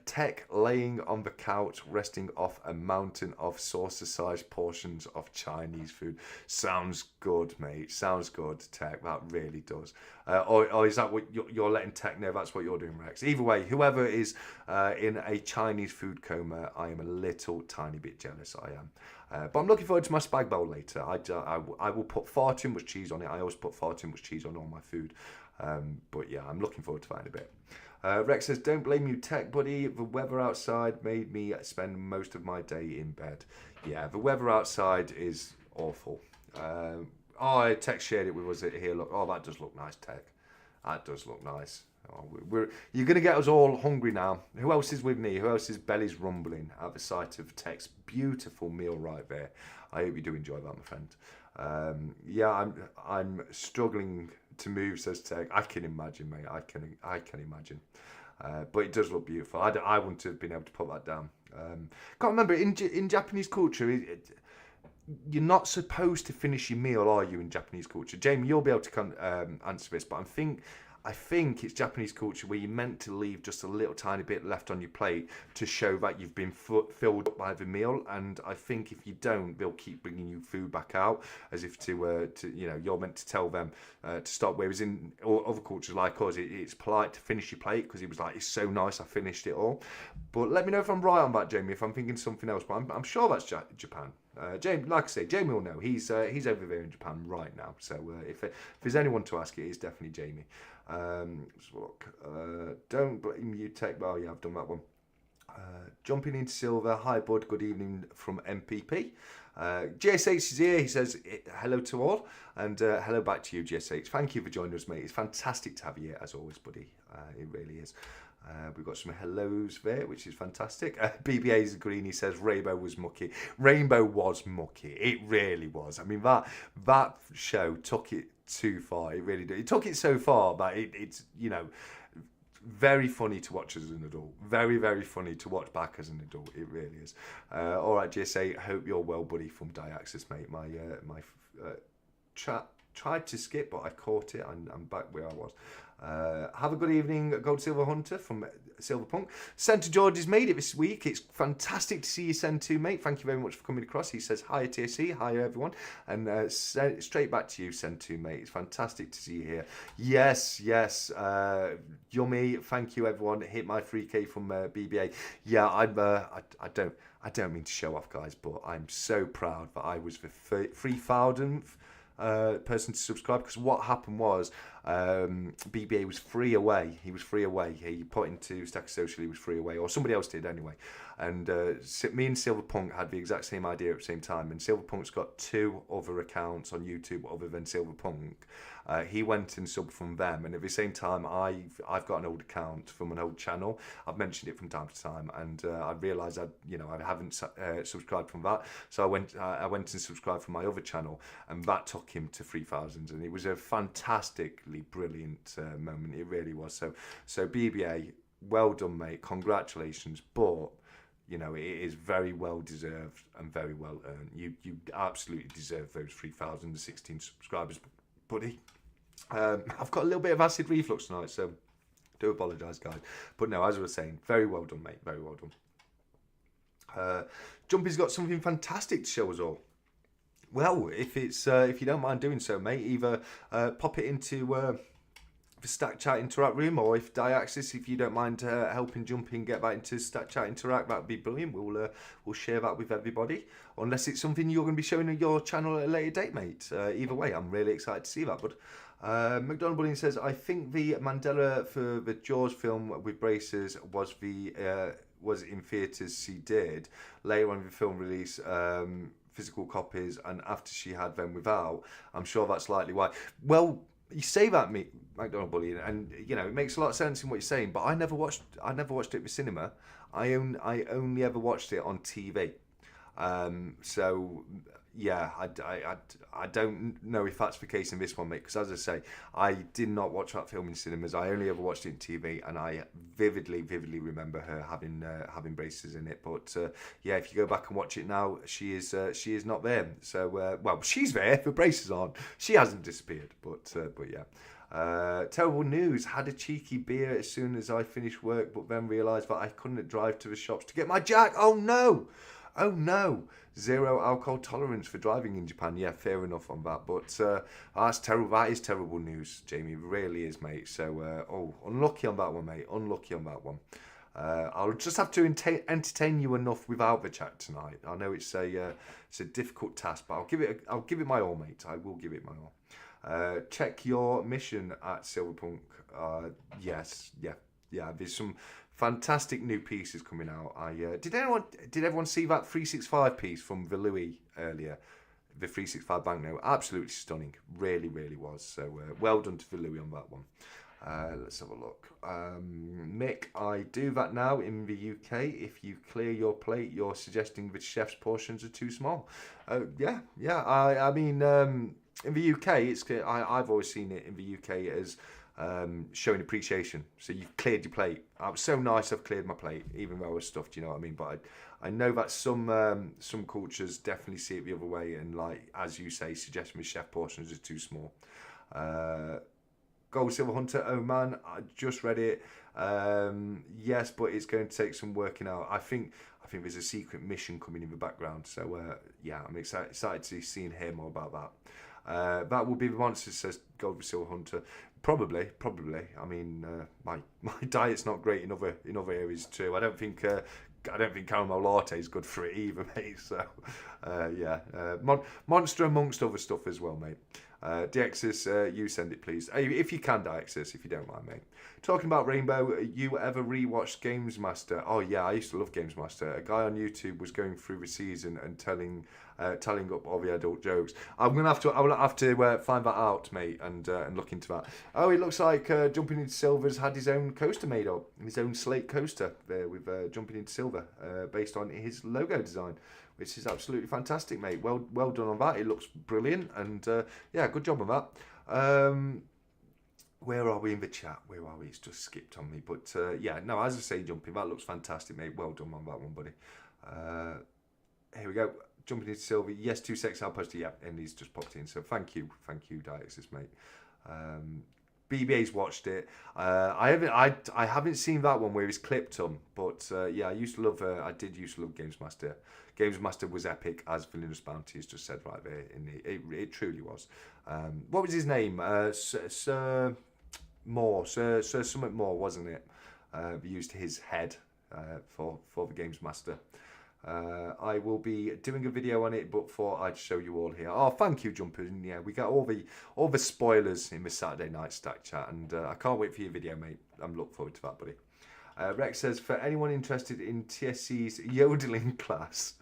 Tech laying on the couch, resting off a mountain of saucer-sized portions of Chinese food. Sounds good, mate. Sounds good, Tech. That really does. Or is that what you're letting Tech know? That's what you're doing, Rex. Either way, whoever is in a Chinese food coma, I am a little tiny bit jealous. I am. But I'm looking forward to my spag bowl later. I will put far too much cheese on it. I always put far too much cheese on all my food. But yeah, I'm looking forward to finding a bit. Rex says, don't blame you, tech buddy. The weather outside made me spend most of my day in bed. Yeah, the weather outside is awful. Tech shared it with us here. Look, that does look nice, Tech. That does look nice. You're going to get us all hungry now. Who else is with me? Who else's belly's rumbling at the sight of Tech's beautiful meal right there? I hope you do enjoy that, my friend. I'm struggling to move, says Tech. I can imagine, mate. I can imagine. But it does look beautiful. I wouldn't have been able to put that down. Can't remember in Japanese culture. You're not supposed to finish your meal, are you? In Japanese culture, Jamie, you'll be able to answer this. But I think it's Japanese culture where you're meant to leave just a little tiny bit left on your plate to show that you've been filled up by the meal. And I think if you don't, they'll keep bringing you food back out as if to you're meant to tell them to stop. Whereas in other cultures like us, it's polite to finish your plate because it was like, it's so nice, I finished it all. But let me know if I'm right on that, Jamie, if I'm thinking something else. But I'm sure that's Japan. Jamie, like I say, Jamie will know. He's over there in Japan right now. So if there's anyone to ask, it is definitely Jamie. Let's look. Don't blame you, Tech. Well, yeah, I've done that one. Jumping into silver. Hi, bud. Good evening from MPP. GSH is here. He says hello to all, and hello back to you, GSH. Thank you for joining us, mate. It's fantastic to have you here as always, buddy. It really is. We've got some hellos there, which is fantastic. BBA's green. He says Rainbow was mucky. Rainbow was mucky. It really was. I mean, that show took it too far. It really did. It took it so far that it's very funny to watch as an adult. Very, very funny to watch back as an adult. It really is. All right, GSA. Hope you're well, buddy. From Diaxis, mate. My chat tried to skip, but I caught it. I'm back where I was. Have a good evening, Gold Silver Hunter from Silverpunk. Centre George has made it this week. It's fantastic to see you, Send 2, mate. Thank you very much for coming across. He says, hi, TSC. Hi, everyone. And straight back to you, Send 2, mate. It's fantastic to see you here. Yes. Yummy. Thank you, everyone. Hit my 3K from BBA. Yeah, I don't mean to show off, guys, but I'm so proud that I was the 3,000th person to subscribe, because what happened was BBA was free away. He was free away. He put into Stack Social, he was free away, or somebody else did anyway. And me and Silverpunk had the exact same idea at the same time. And Silverpunk's got 2 other accounts on YouTube other than Silverpunk. He went and subbed from them, and at the same time, I've got an old account from an old channel. I've mentioned it from time to time, and I realised I haven't subscribed from that, so I went and subscribed from my other channel, and that took him to 3,000, and it was a fantastically brilliant moment. It really was. So BBA, well done, mate. Congratulations, but it is very well deserved and very well earned. You absolutely deserve those 3,016 subscribers, buddy. I've got a little bit of acid reflux tonight, so do apologise, guys. But no, as I was saying, very well done, mate. Very well done. Jumpy's got something fantastic to show us all. Well, if you don't mind doing so, mate, either pop it into the Stack Chat Interact room, or if Diaxis, if you don't mind helping Jumpy get that into Stack Chat Interact, that'd be brilliant. We'll share that with everybody, unless it's something you're going to be showing on your channel at a later date, mate. Either way, I'm really excited to see that. But McDonald Bullion says, I think the Mandela for the Jaws film with braces was in theatres. She did later on in the film release. Physical copies, and after she had them without. I'm sure that's likely why. Well, you say that, McDonald Bullion, and it makes a lot of sense in what you're saying. But I never watched it in the cinema. I only ever watched it on TV. So yeah, I don't know if that's the case in this one, mate. Because as I say, I did not watch that film in cinemas. I only ever watched it on TV, and I vividly remember her having braces in it. But yeah, if you go back and watch it now, she is not there. So well, she's there. The braces aren't. She hasn't disappeared. But yeah. Terrible news. Had a cheeky beer as soon as I finished work, but then realised that I couldn't drive to the shops to get my jack. Oh no! 0 alcohol tolerance for driving in Japan. Yeah, fair enough on that. But that's terrible. That is terrible news, Jamie. It really is, mate. So, unlucky on that one, mate. Unlucky on that one. I'll just have to entertain you enough without the chat tonight. I know it's a difficult task, but I'll give it my all, mate. I will give it my all. Check your mission at Silverpunk. Yes, yeah, yeah. There's some fantastic new pieces coming out. Did everyone see that 365 piece from Vilui earlier? The 365 banknote, absolutely stunning. Really, really was. So well done to Vilui on that one. Let's have a look. Mick, I do that now in the UK. If you clear your plate, you're suggesting the chef's portions are too small. Yeah. I mean, in the UK, I've always seen it in the UK as showing appreciation. So you've cleared your plate. It was so nice I've cleared my plate, even though I was stuffed, you know what I mean? But I know that some cultures definitely see it the other way and, like, as you say, suggesting the chef portions are too small. Gold Silver Hunter, oh man, I just read it. Yes, but it's going to take some working out. I think there's a secret mission coming in the background. So yeah, I'm excited to see and hear more about that. That will be the monster, says Gold Silver Hunter. Probably. I mean, my diet's not great in other areas too. I don't think caramel latte is good for it either, mate. So yeah, monster amongst other stuff as well, mate. Dexis, you send it, please. If you can, Dexis, if you don't mind, mate. Talking about Rainbow, you ever rewatched Games Master? Oh yeah, I used to love Games Master. A guy on YouTube was going through the season and tallying up all the adult jokes. I will have to find that out, mate, and look into that. Oh, it looks like Jumping into Silver's had his own coaster made up, his own slate coaster there with Jumping into Silver, based on his logo design, which is absolutely fantastic, mate. Well done on that. It looks brilliant, and yeah, good job on that. Where are we in the chat? Where are we? It's just skipped on me. But yeah, no, as I say, Jumping, that looks fantastic, mate. Well done on that one, buddy. Here we go. Jumping into Silver. Yes, 2 seconds. I'll post it. Yeah, and he's just popped in. So thank you, Diaxis, mate. BBA's watched it. I haven't seen that one where he's clipped them, but yeah, I did used to love Games Master. Games Master was epic, as Villainous Bounty has just said right there. It truly was. What was his name? Sir Moore, Sir Summit Moore, wasn't it? Used his head for the Games Master. I will be doing a video on it, but thought I'd show you all here. Oh, thank you, Jumper. And yeah, we got all the spoilers in the Saturday night stack chat, and I can't wait for your video, mate. I'm looking forward to that, buddy. Rex says, for anyone interested in TSC's yodeling class,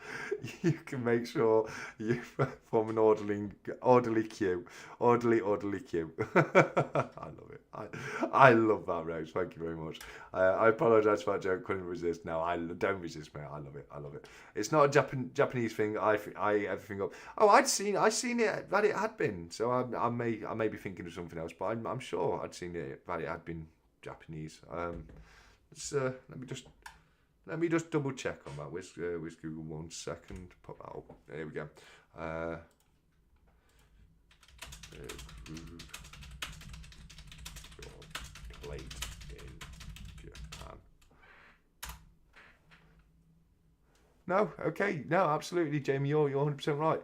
you can make sure you form an orderly queue. Orderly queue. I love it. I love that, Rose. Thank you very much. I apologise for that joke. Couldn't resist. No, I don't resist, mate. I love it. It's not a Japanese thing. I ever think of. Oh, I seen it that it had been. So I may be thinking of something else, but I'm sure I'd seen it that it had been Japanese. Let me just double check on that. Where's Google? 1 second. Pop that up. There we go. Your plate in Japan. No, okay, no, absolutely, Jamie. You're 100% right.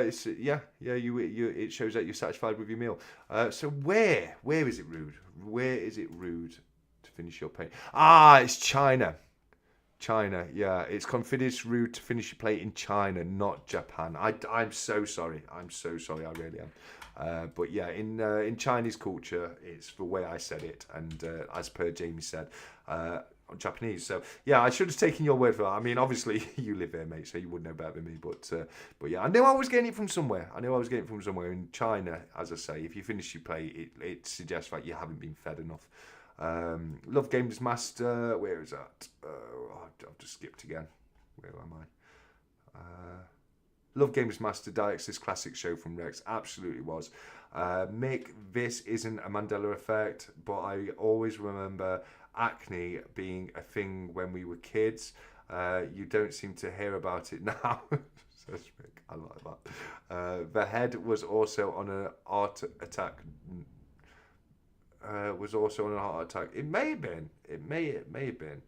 It shows that you're satisfied with your meal. So where is it rude? Where is it rude to finish your plate? It's China. Yeah, it's considered rude to finish your plate in China, not Japan. I'm so sorry. I really am. But yeah, in Chinese culture, it's the way I said it, and as per Jamie said, Japanese. So yeah, I should have taken your word for that. I mean, obviously you live there, mate, so you would know better than me. But yeah, I knew I was getting it from somewhere. In China, as I say, if you finish your plate, it suggests that you haven't been fed enough. Love Games Master. Where is that? I've just skipped again. Where am I? Love Games Master. Dix's classic show from Rex. Absolutely was. Mick, this isn't a Mandela effect, but I always remember acne being a thing when we were kids. You don't seem to hear about it now. Says Mick. I like that. The head was also on an heart attack. It may have been. It may have been.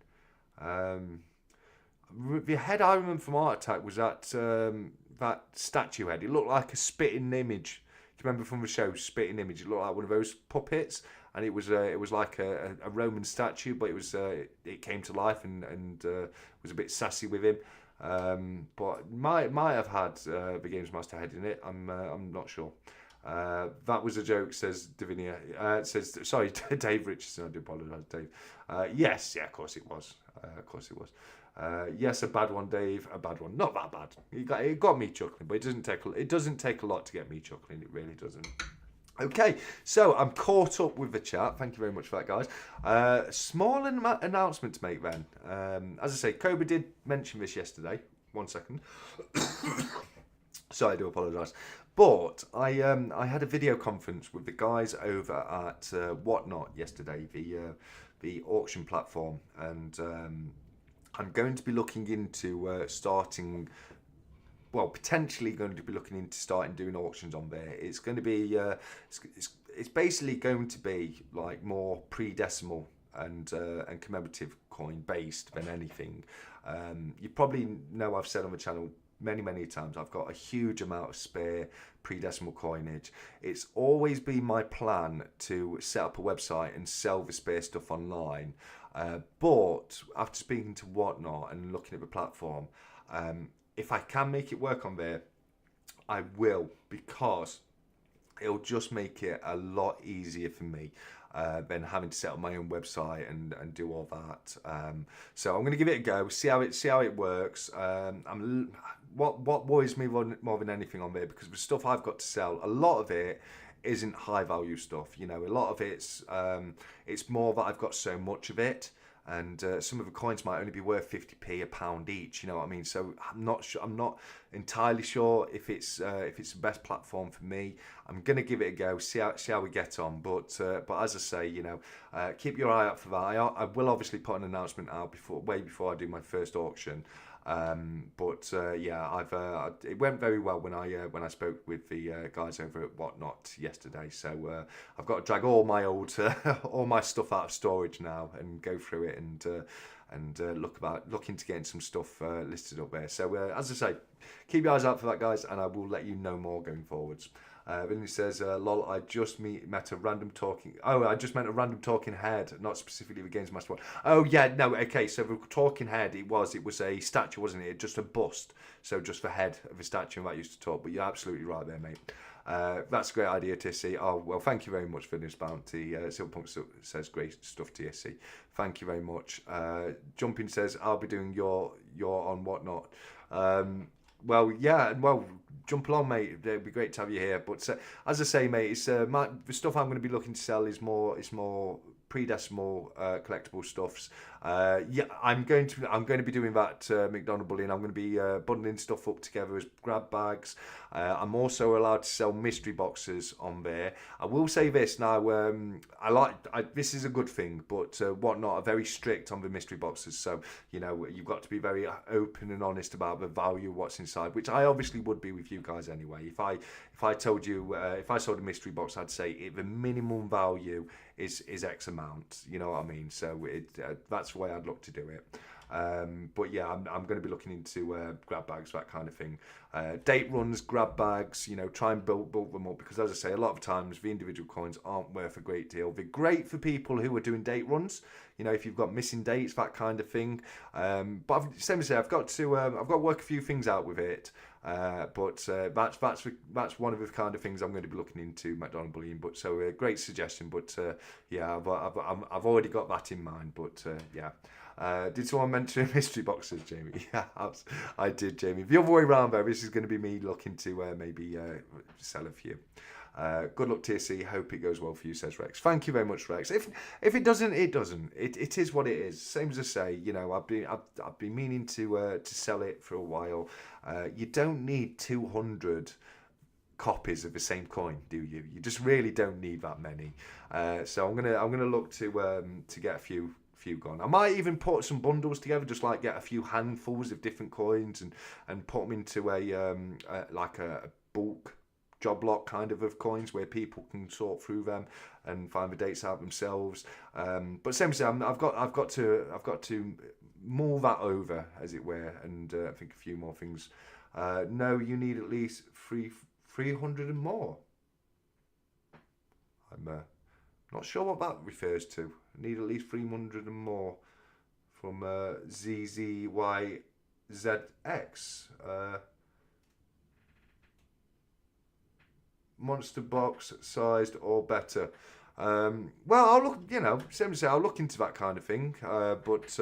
The head I remember from Heart Attack was that statue head. It looked like a spitting image. Do you remember from the show Spitting Image? It looked like one of those puppets, and it was like a Roman statue, but it came to life and was a bit sassy with him. But might have had the Games Master head in it. I'm not sure. That was a joke, says Davinia. Says sorry, Dave Richardson. I do apologise, Dave. Yes, yeah, of course it was. Of course it was. Yes, a bad one, Dave. A bad one. Not that bad. It got me chuckling, but it doesn't take a lot to get me chuckling. It really doesn't. Okay, so I'm caught up with the chat. Thank you very much for that, guys. Small announcement to make then. As I say, Cobra did mention this yesterday. 1 second. So I do apologise. But I had a video conference with the guys over at Whatnot yesterday, the auction platform, and I'm going to be looking into starting. Well, potentially going to be looking into starting doing auctions on there. It's going to be, it's basically going to be like more pre-decimal and commemorative coin based than anything. You probably know I've said on the channel many times I've got a huge amount of spare pre-decimal coinage. It's always been my plan to set up a website and sell the spare stuff online. But after speaking to Whatnot and looking at the platform, if I can make it work on there, I will, because it'll just make it a lot easier for me than having to set up my own website and do all that. So I'm going to give it a go, see how it works. What worries me more than anything on there, because the stuff I've got to sell, a lot of it isn't high value stuff. You know, a lot of it's more that I've got so much of it. And some of the coins might only be worth 50p a pound each. You know what I mean? So I'm not sure. I'm not entirely sure if it's the best platform for me. I'm gonna give it a go. See how we get on. But as I say, you know, keep your eye out for that. I will obviously put an announcement out way before I do my first auction. Yeah, it went very well when I spoke with the guys over at Whatnot yesterday. So I've got to drag all my old all my stuff out of storage now and go through it and look into getting some stuff listed up there. So as I say, keep your eyes out for that, guys, and I will let you know more going forwards. Then he says, lol, I just met a random talking... Oh, I just meant a random talking head, not specifically the Games Master one. Oh, yeah, no, okay, so the talking head, it was a statue, wasn't it? Just a bust, so just the head of a statue, and that used to talk, but you're absolutely right there, mate. That's a great idea, TSC. Oh, well, thank you very much for this bounty. Silpunk says great stuff, TSC. Thank you very much. Jumping says, I'll be doing your on Whatnot. Well, yeah, well, jump along, mate. It'd be great to have you here. But as I say, mate, it's the stuff I'm going to be looking to sell is more pre-decimal collectible stuffs. Yeah, I'm going to be doing that McDonald bullion. I'm going to be bundling stuff up together as grab bags. I'm also allowed to sell mystery boxes on there. I will say this now. This is a good thing, but Whatnot are very strict on the mystery boxes. So you know you've got to be very open and honest about the value of what's inside, which I obviously would be with you guys anyway. If I told you if I sold a mystery box, I'd say the minimum value is X amount. You know what I mean? So that's the way I'd look to do it. But yeah, I'm going to be looking into grab bags, that kind of thing. Date runs, grab bags, you know, try and build them up, because as I say, a lot of times the individual coins aren't worth a great deal. They're great for people who are doing date runs, you know, if you've got missing dates, that kind of thing. But same as I say, I've got to work a few things out with it. But that's one of the kind of things I'm going to be looking into, McDonald bullion. But so great suggestion. But yeah, I've already got that in mind. But yeah. Did someone mention mystery boxes, Jamie? Yeah, I did, Jamie. The other way around, though, this is going to be me looking to maybe sell a few. Good luck, TSC. Hope it goes well for you, says Rex. Thank you very much, Rex. If it doesn't, it doesn't. It is what it is. Same as I say, you know, I've been meaning to sell it for a while. You don't need 200 copies of the same coin, do you? You just really don't need that many. So I'm gonna look to get a few gone. I might even put some bundles together, just like get a few handfuls of different coins and put them into a bulk job lot kind of coins where people can sort through them and find the dates out themselves. But same as I've got to mull that over, as it were, and I think a few more things. No, you need at least 300 and more. I'm not sure what that refers to. I need at least 300 and more from ZZYZX. monster box sized or better. Well, I'll look. Same as say, I'll look into that kind of thing. But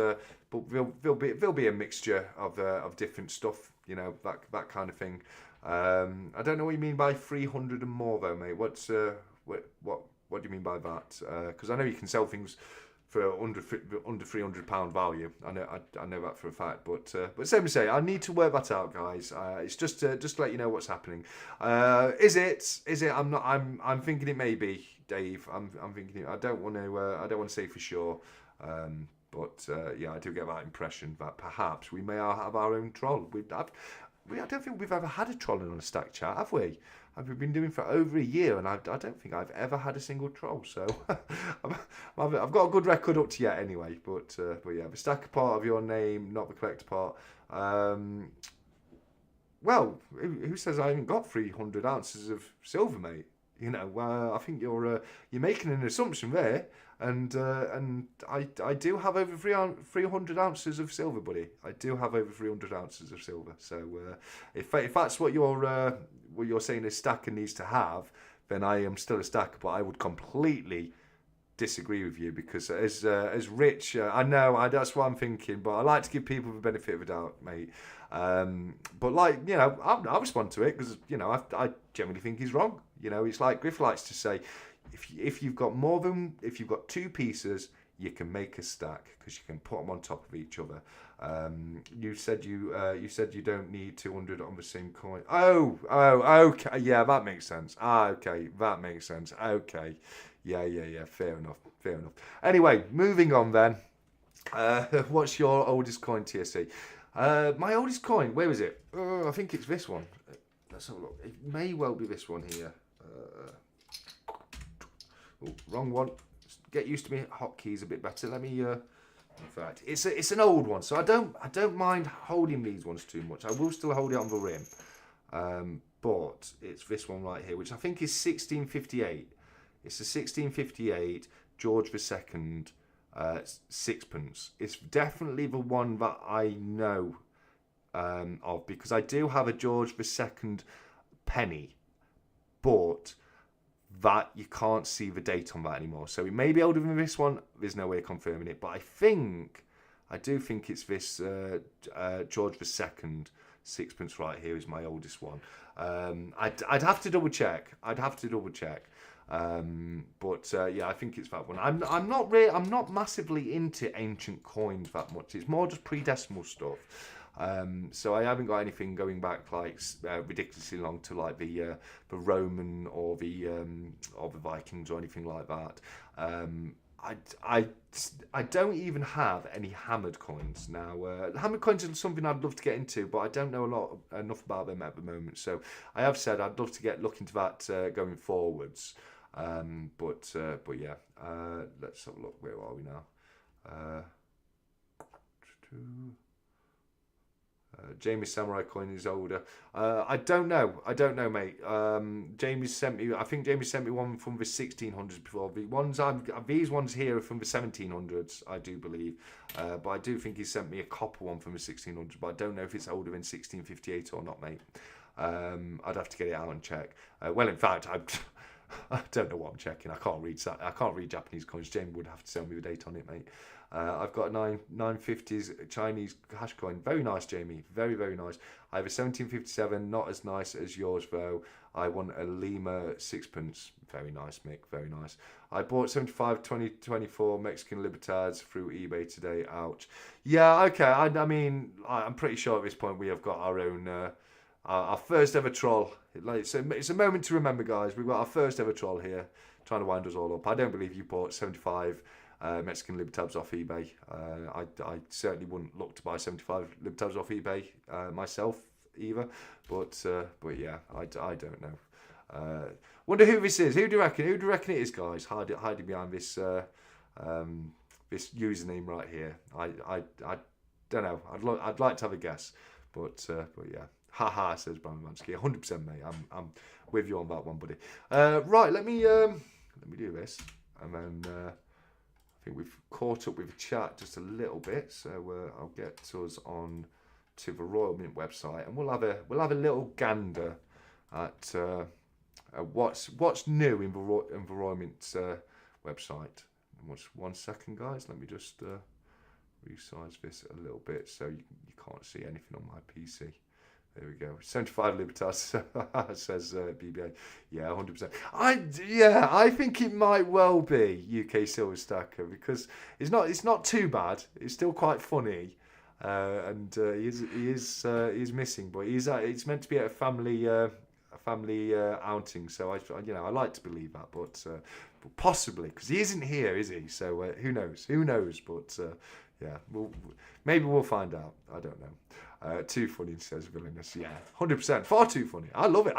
there'll be a mixture of different stuff. That kind of thing. I don't know what you mean by 300 and more, though, mate. What do you mean by that? Because I know you can sell things for under £300 value. I know that for a fact. But same as say, I need to work that out, guys. It's just to let you know what's happening. Is it? I'm thinking it may be, Dave. I'm thinking it. I don't want to say for sure. But I do get that impression that perhaps we may have our own troll. I don't think we've ever had a trolling on a stack chat, have we? We've been doing for over a year, and I don't think I've ever had a single troll. So I've got a good record up to yet, anyway. But yeah, the stacker part of your name, not the collector part. Well, who says I haven't got 300 ounces of silver, mate? I think you're making an assumption there, and I do have over 300 ounces of silver, buddy. I do have over 300 ounces of silver. So if that's what you're saying a stacker needs to have, then I am still a stacker. But I would completely disagree with you, because as Rich, I know that's what I'm thinking, but I like to give people the benefit of the doubt, mate. But I'll respond to it, because I generally think he's wrong. It's like Griff likes to say, if you've got two pieces, you can make a stack, because you can put them on top of each other. You said you don't need 200 on the same coin. Oh, okay, yeah, that makes sense. Okay, that makes sense. Okay, yeah. Fair enough. Anyway, moving on then. What's your oldest coin, TSC? My oldest coin, where is it? I think it's this one. Let's have a look. It may well be this one here. Wrong one. Get used to me hotkeys a bit better. Let me. In fact, it's an old one, so I don't mind holding these ones too much. I will still hold it on the rim, but it's this one right here, which I think is 1658. It's a 1658 George II sixpence. It's definitely the one that I know of, because I do have a George II penny, but that you can't see the date on that anymore. So it may be older than this one. There's no way of confirming it, but I do think it's this George II sixpence right here is my oldest one. I'd have to double check. Yeah, I think it's that one. I'm not massively into ancient coins that much. It's more just pre-decimal stuff. So I haven't got anything going back like ridiculously long to like the Roman or the Vikings or anything like that. I don't even have any hammered coins now. Hammered coins are something I'd love to get into, but I don't know enough about them at the moment. So I have said I'd love to look into that going forwards. But yeah, let's have a look. Where are we now? Jamie's samurai coin is older. I don't know, mate. Jamie sent me one from the 1600s before. These ones here are from the 1700s, I do believe. But I do think he sent me a copper one from the 1600s. But I don't know if it's older than 1658 or not, mate. I'd have to get it out and check. Well, in fact, I don't know what I'm checking. I can't read Japanese coins. Jamie would have to tell me the date on it, mate. I've got 950s Chinese hash coin. Very nice, Jamie. Very, very nice. I have a 1757. Not as nice as yours, though. I want a Lima sixpence. Very nice, Mick. Very nice. I bought 75 2024 Mexican Libertads through eBay today. Ouch. Yeah, okay. I mean, I'm pretty sure at this point we have got our own... our first ever troll. It's a moment to remember, guys. We've got our first ever troll here, trying to wind us all up. I don't believe you bought 75 Mexican Libertabs off eBay. I certainly wouldn't look to buy 75 Libertabs off eBay myself either. But yeah, I don't know. Wonder who this is. Who do you reckon? Who do you reckon it is, guys? Hiding behind this this username right here. I don't know. I'd like to have a guess. But yeah. Haha, says Brian Mansky. 100%, mate. I'm with you on that one, buddy. Right, let me do this, and then I think we've caught up with the chat just a little bit, so I'll get us on to the Royal Mint website, and we'll have a little gander at what's new in the environment website. One second, guys. Let me just resize this a little bit so you can't see anything on my PC. There we go. 75 Libertas says BBA. Yeah, 100%. I think it might well be UK Silver Stacker because it's not too bad. It's still quite funny, and he is missing, but it's meant to be at a family outing. So I like to believe that, but possibly because he isn't here, is he? So who knows? Who knows? But yeah, maybe we'll find out. I don't know. Too funny, says Villainous. Yeah, 100%. Far too funny. I love it.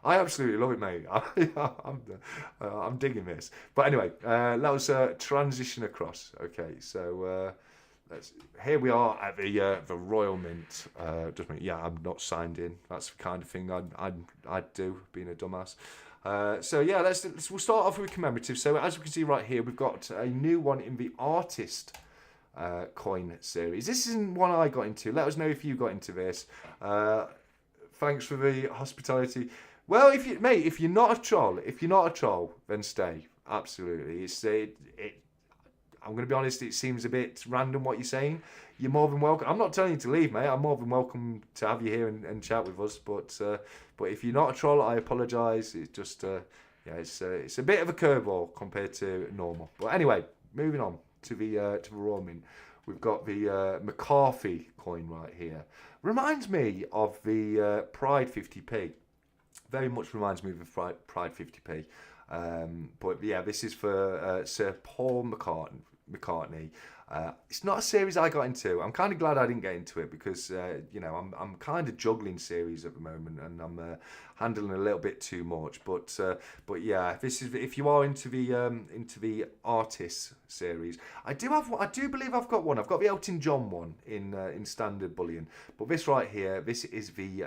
I absolutely love it, mate. I'm digging this. But anyway, let us transition across. Okay, so here we are at the Royal Mint. I'm not signed in. That's the kind of thing I'd do, being a dumbass. So yeah, we'll start off with commemorative. So as we can see right here, we've got a new one in the artist coin series. This isn't one I got into. Let us know if you got into this. Thanks for the hospitality. Well, if you're not a troll, then stay. Absolutely. I'm going to be honest, it seems a bit random what you're saying. You're more than welcome. I'm not telling you to leave, mate. I'm more than welcome to have you here and chat with us. But if you're not a troll, I apologise. It's just it's a bit of a curveball compared to normal. But anyway, moving on to the Royal Mint. We've got the McCarthy coin right here. Reminds me of the Pride 50p. Very much reminds me of the Pride 50p. But yeah, this is for Sir Paul McCartney. It's not a series I got into. I'm kind of glad I didn't get into it because I'm kind of juggling series at the moment and I'm handling a little bit too much. But yeah, this is if you are into the artists series. I do believe I've got one. I've got the Elton John one in standard bullion. But this right here, this is the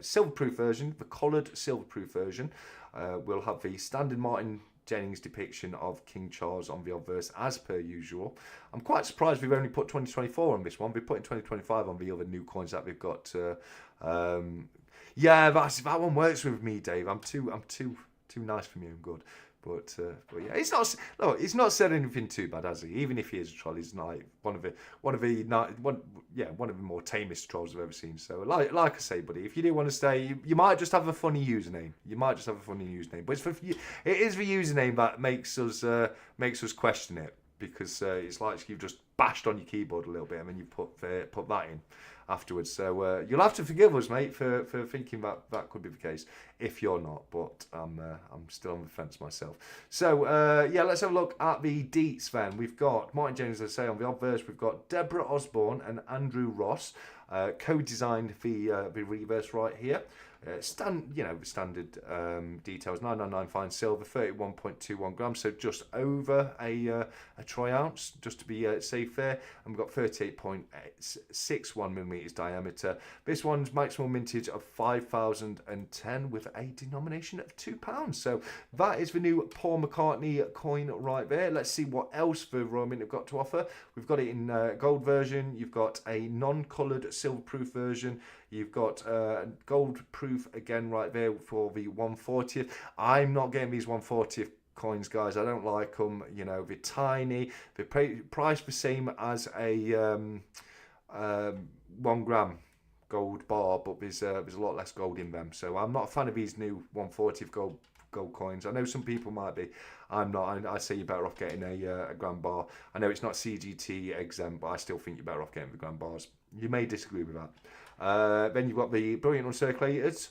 silverproof version, the coloured silverproof version. We'll have the standard Martin Jennings depiction of King Charles on the obverse as per usual. I'm quite surprised we've only put 2024 on this one. We're putting 2025 on the other new coins that we've got. Yeah, that one works with me, Dave. I'm too nice for me and good. But yeah, it's not said anything too bad, has he? Even if he is a troll, he's not one of the more tamest trolls I've ever seen. So like I say, buddy, if you do want to stay, you might just have a funny username. But it is the username that makes us question it because it's like you've just bashed on your keyboard a little bit and then you put that in afterwards. So you'll have to forgive us, mate, for thinking that could be the case. If you're not, but I'm still on the fence myself. So yeah, let's have a look at the deets then. We've got Martin Jennings, as I say, on the obverse. We've got Deborah Osborne and Andrew Ross co-designed the reverse right here. Standard details, 999 fine silver, 31.21 grams, so just over a troy ounce, just to be safe there. And we've got 38.61 millimeters diameter. This one's maximum mintage of 5,010 with a denomination of £2. So that is the new Paul McCartney coin right there. Let's see what else the Royal Mint have got to offer. We've got it in gold version. You've got a non-coloured silver-proof version. You've got gold proof again right there for the 140th. I'm not getting these 140th coins, guys. I don't like them. They're tiny. They're priced the same as a 1 gram gold bar, but there's a lot less gold in them. So I'm not a fan of these new 140th gold coins. I know some people might be. I'm not. I say you're better off getting a gram bar. I know it's not CGT exempt, but I still think you're better off getting the gram bars. You may disagree with that. Then you've got the brilliant uncirculated.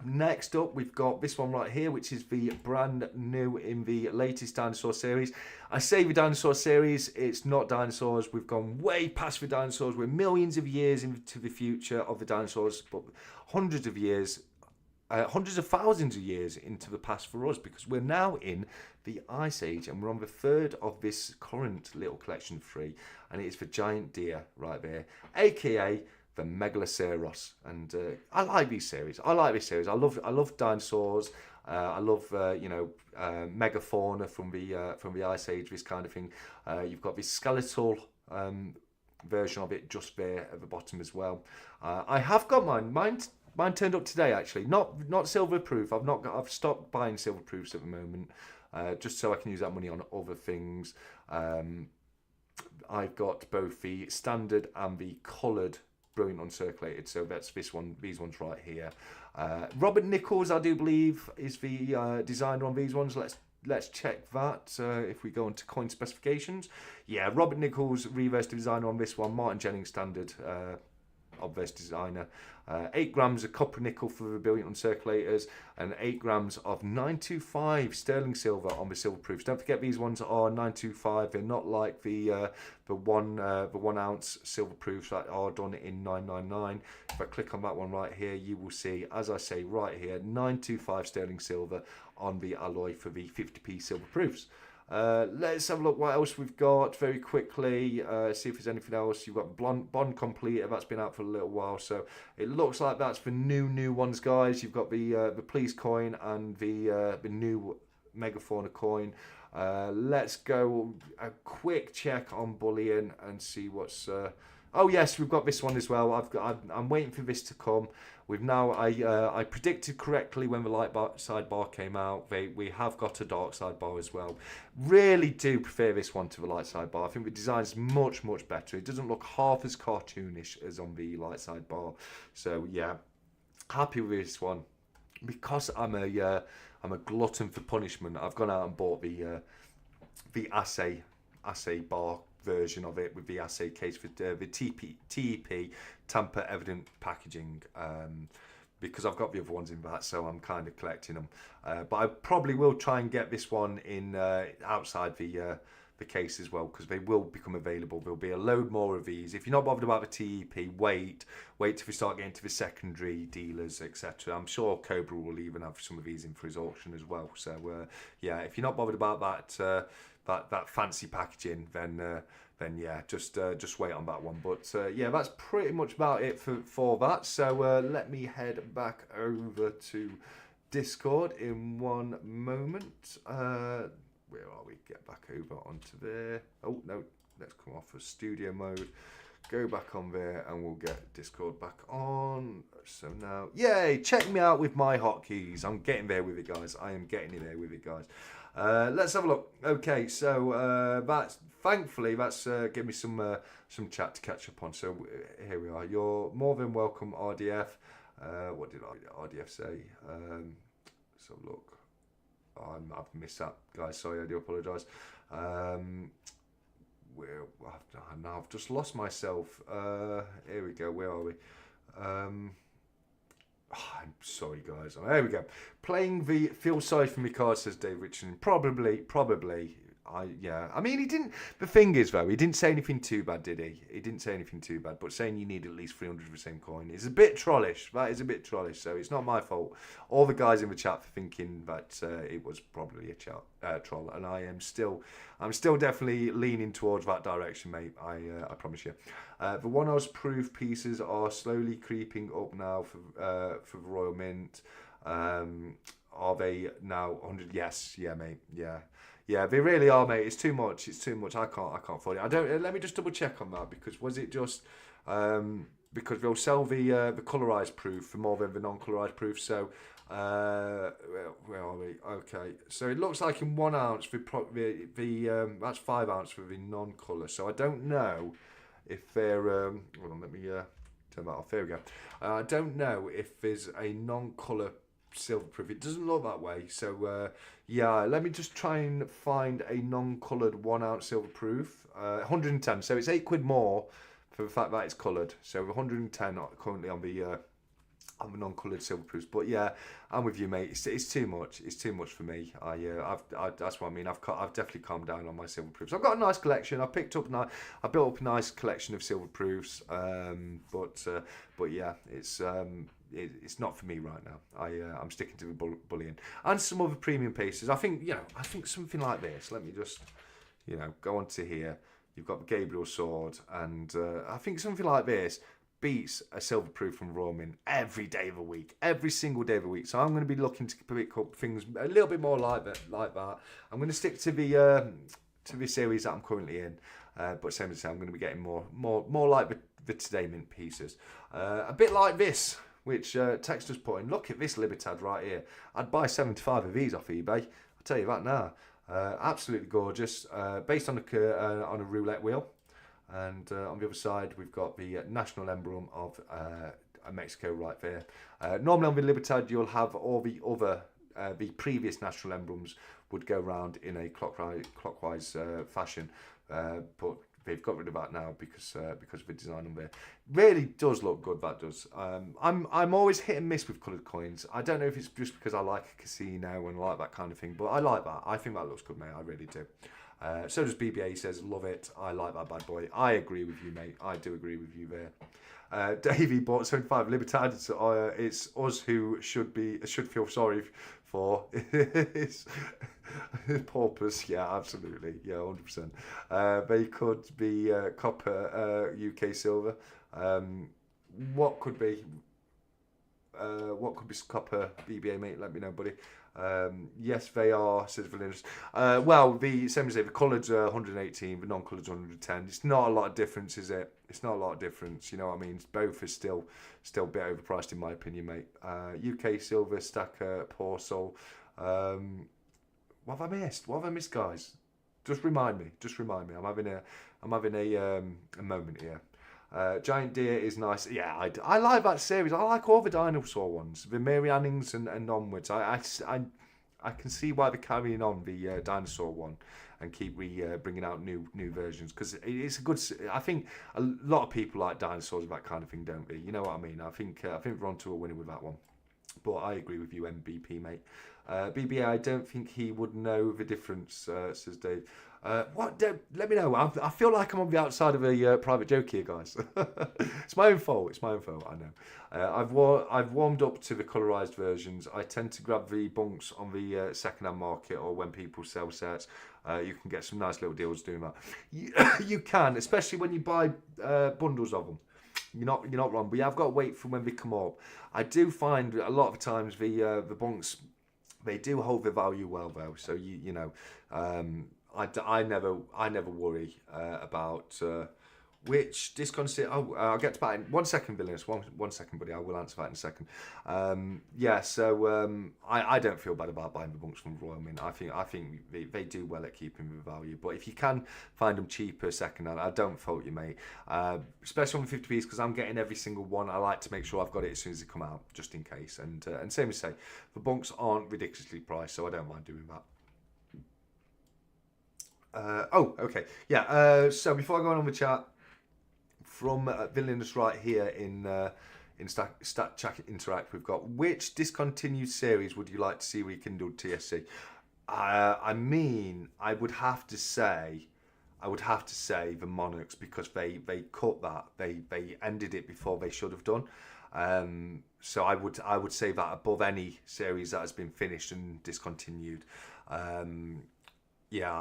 Next up, we've got this one right here, which is the brand new in the latest dinosaur series. I say the dinosaur series, it's not dinosaurs. We've gone way past the dinosaurs. We're millions of years into the future of the dinosaurs, but hundreds of thousands of years into the past for us, because we're now in the Ice Age and we're on the third of this current little collection of 3, and it is the giant deer right there, aka the Megaloceros. And I like these series. I love dinosaurs. I love megafauna from the Ice Age, this kind of thing. You've got this skeletal version of it just there at the bottom as well. I have got mine. Mine turned up today actually. Not silver proof. I've stopped buying silver proofs at the moment, just so I can use that money on other things. I've got both the standard and the coloured brilliant uncirculated. So that's this one. These ones right here. Robert Nichols, I do believe, is the designer on these ones. Let's check that. If we go into coin specifications, yeah, Robert Nichols, reverse designer on this one. Martin Jennings, standard. Obverse designer. 8 grams of copper nickel for the brilliant uncirculators, and 8 grams of 925 sterling silver on the silver proofs. Don't forget these ones are 925. They're not like the 1 ounce silver proofs that are done in 999. If I click on that one right here, you will see, as I say right here, 925 sterling silver on the alloy for the 50p silver proofs. Let's have a look what else we've got very quickly, see if there's anything else. You've got Bond Completer, that's been out for a little while, so it looks like that's for new ones, guys. You've got the Please coin and the new Megafauna coin. Let's go a quick check on Bullion and see what's... Oh yes, we've got this one as well. I'm waiting for this to come. I predicted correctly when the light sidebar came out. We have got a dark sidebar as well. Really do prefer this one to the light sidebar. I think the design's much better. It doesn't look half as cartoonish as on the light sidebar. So yeah, happy with this one. Because I'm a glutton for punishment, I've gone out and bought the assay bar version of it with the assay case for the TEP tamper evident packaging, because I've got the other ones in that, so I'm kind of collecting them. But I probably will try and get this one in outside the case as well, because they will become available. There'll be a load more of these. If you're not bothered about the TEP, wait till we start getting to the secondary dealers, etc. I'm sure Cobra will even have some of these in for his auction as well. So yeah, if you're not bothered about that fancy packaging, then yeah, just wait on that one. But yeah, that's pretty much about it for that. So let me head back over to Discord in one moment. Where are we? Get back over onto there. Oh no, let's come off of studio mode, go back on there, and we'll get Discord back on. So now, yay, check me out with my hotkeys. I'm getting there with it, guys. I am getting there with it, guys. Let's have a look. Okay, so that's thankfully give me some chat to catch up on. So here we are. You're more than welcome, RDF. What did RDF say? Let's have a look. I've missed that, guys. Sorry, I do apologise. Now I've just lost myself. Here we go. Where are we? I'm sorry, guys. There we go. Playing the feel sorry for me card, says Dave Richardson. Probably. Yeah. I mean, he didn't. The thing is, though, he didn't say anything too bad, did he? He didn't say anything too bad. But saying you need at least 300 of the same coin is a bit trollish. That is a bit trollish. So it's not my fault. All the guys in the chat for thinking that it was probably a troll, and I'm still definitely leaning towards that direction, mate. I promise you. The 1 ounce proof pieces are slowly creeping up now for the Royal Mint. Are they now 100? Yes, yeah, mate. Yeah, they really are, mate. It's too much. I can't afford it. I don't. Let me just double check on that, because was it just because they'll sell the colorized proof for more than the non-colorized proof. So where are we? Okay, so it looks like in 1 ounce that's 5 ounce for the non-color. So I don't know if they're hold on, let me turn that off. There we go. I don't know if there's a non-color silver proof. It doesn't look that way. So yeah, let me just try and find a non-coloured 1 ounce silver proof. 110. So it's £8 more for the fact that it's coloured. So 110 currently on the non-coloured silver proofs. But yeah, I'm with you, mate. It's too much. It's too much for me. That's what I mean. I've definitely calmed down on my silver proofs. I've got a nice collection. I built up a nice collection of silver proofs. But yeah, it's not for me right now. I'm sticking to the bullion and some other premium pieces. I think something like this. Let me just go on to here. You've got the Gabriel sword, and I think something like this beats a silver proof from Royal Mint every day of the week, every single day of the week. So I'm going to be looking to pick up things a little bit more like that. I'm going to stick to the series that I'm currently in, but same as I say, I'm going to be getting more like the Today Mint pieces, a bit like this. which Tex just put in. Look at this Libertad right here. I'd buy 75 of these off eBay. I'll tell you that now. Absolutely gorgeous. Based on a roulette wheel. And on the other side, we've got the national emblem of Mexico right there. Normally on the Libertad, you'll have all the other, the previous national emblems would go round in a clockwise fashion. But they've got rid of that now because of the design on there. Really does look good, that does. I'm always hit and miss with coloured coins. I don't know if it's just because I like a casino and like that kind of thing, but I like that. I think that looks good, mate. I really do. So does BBA. He says, love it. I like that bad boy. I agree with you, mate. I do agree with you there. Davey bought 75 Libertad. It's us who should feel sorry for. It's paupers. Yeah, absolutely. Yeah, 100%. They could be copper, UK silver. What could be? What could be copper, BBA, mate? Let me know, buddy. Yes, they are, says Valinus. Well, the same as the coloured 118, the non-coloured 110. It's not a lot of difference, is it? It's not a lot of difference. You know what I mean? Both are still a bit overpriced in my opinion, mate. UK silver, stacker, Porcel. What have I missed? What have I missed, guys? Just remind me. I'm having a moment here. Giant Deer is nice. Yeah, I like that series. I like all the dinosaur ones, the Mary Annings and onwards. I can see why they're carrying on the dinosaur one and keep bringing out new versions, because it's a good. I think a lot of people like dinosaurs and that kind of thing, don't they? You know what I mean? I think we're on to a winner with that one. But I agree with you, MBP, mate. BBA, I don't think he would know the difference, says Dave. What? Let me know. I feel like I'm on the outside of a private joke here, guys. It's my own fault. I know. I've warmed up to the colorized versions. I tend to grab the bunks on the second-hand market, or when people sell sets. You can get some nice little deals doing that. You can, especially when you buy bundles of them. You're not wrong, but you have got to wait for when they come up. I do find a lot of times the bunks, they do hold their value well though. So you know. I never worry about which discount. I'll get to that in 1 second, Vilnius. One second, buddy. I will answer that in a second. I don't feel bad about buying the bunks from Royal Mint. I think they do well at keeping the value. But if you can find them cheaper second hand, I don't fault you, mate. Especially on the 50p's, because I'm getting every single one. I like to make sure I've got it as soon as they come out, just in case. And same as say, the bunks aren't ridiculously priced, so I don't mind doing that. Okay. Yeah. So before I go on with chat, from Villainous right here in Stat Chat Interact, we've got, which discontinued series would you like to see rekindled TSC? I mean, I would have to say the Monarchs, because they cut that. They ended it before they should have done. So I would say that above any series that has been finished and discontinued. Yeah,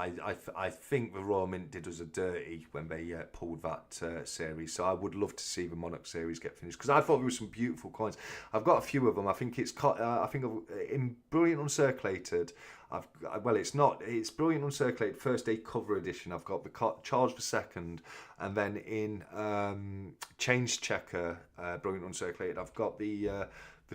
I think the Royal Mint did us a dirty when they pulled that series. So I would love to see the Monarch series get finished, because I thought there were some beautiful coins. I've got a few of them. I think it's in Brilliant Uncirculated. It's Brilliant Uncirculated First Day Cover Edition. I've got the Charles II, and then in Change Checker Brilliant Uncirculated, I've got the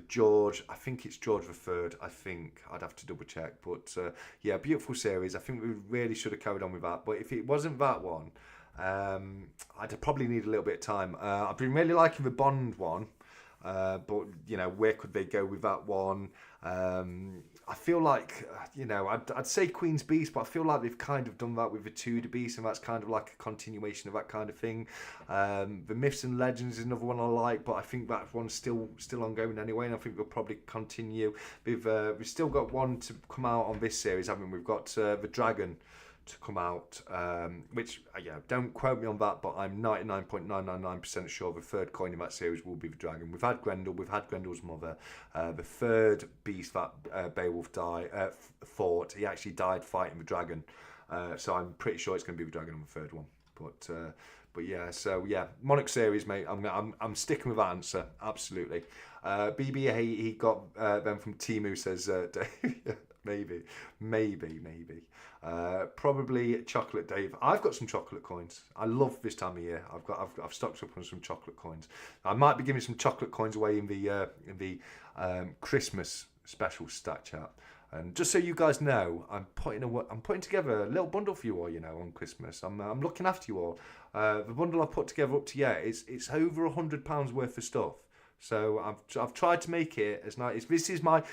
George, I think it's George III, I think. I'd have to double check. But yeah, beautiful series. I think we really should have carried on with that. But if it wasn't that one, I'd probably need a little bit of time. I've been really liking the Bond one. But, you know, where could they go with that one? I feel like, you know, I'd say Queen's Beast, but I feel like they've kind of done that with the Tudor Beast, and that's kind of like a continuation of that kind of thing. The Myths and Legends is another one I like, but I think that one's still ongoing anyway, and I think we'll probably continue. We've still got one to come out on this series, haven't we? We've got the Dragon to come out, which, yeah, don't quote me on that, but I'm 99.999% sure the third coin in that series will be the Dragon. We've had Grendel, we've had Grendel's mother. The third beast that Beowulf fought, he actually died fighting the Dragon. So I'm pretty sure it's going to be the Dragon on the third one. But yeah, so yeah, Monarch series, mate. I'm sticking with that answer, absolutely. BB, he got them from Timu, says Dave. maybe. Probably chocolate, Dave. I've got some chocolate coins. I love this time of year. I've stocked up on some chocolate coins. I might be giving some chocolate coins away in the Christmas special stat chat. And just so you guys know, I'm putting together a little bundle for you all. On Christmas, I'm looking after you all. The bundle I've put together up to it's over £100 worth of stuff. So I've tried to make it as nice. This is my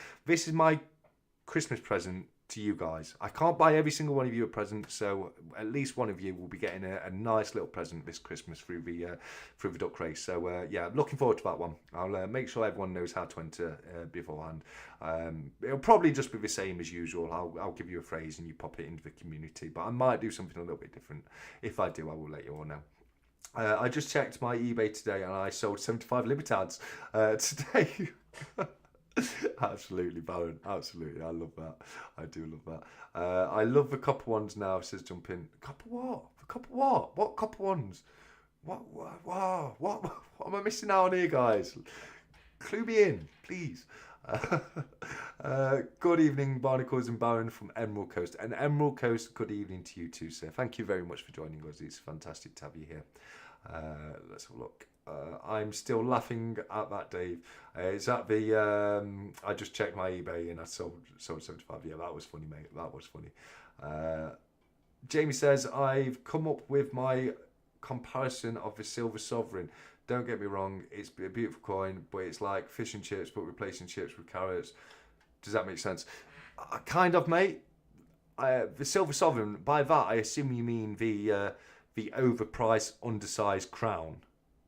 Christmas present to you guys. I can't buy every single one of you a present, so at least one of you will be getting a nice little present this Christmas through the duck race. So looking forward to that one. I'll make sure everyone knows how to enter beforehand. It'll probably just be the same as usual. I'll give you a phrase and you pop it into the community, but I might do something a little bit different. If I do, I will let you all know. I just checked my eBay today and I sold 75 Libertads today. Absolutely, Baron. Absolutely. I love that. I do love that. I love the copper ones now, says Jump In. Copper what? The copper what? What copper ones? What am I missing out on here, guys? Clue me in, please. Good evening, Barnacles and Baron from Emerald Coast. And Emerald Coast, good evening to you too, sir. Thank you very much for joining us. It's fantastic to have you here. Let's have a look. I'm still laughing at that, Dave. Is that the... I just checked my eBay and I sold 75. Yeah, that was funny, mate. That was funny. Jamie says, I've come up with my comparison of the Silver Sovereign. Don't get me wrong, it's a beautiful coin, but it's like fish and chips, but replacing chips with carrots. Does that make sense? Kind of, mate. The Silver Sovereign, by that, I assume you mean the overpriced, undersized crown.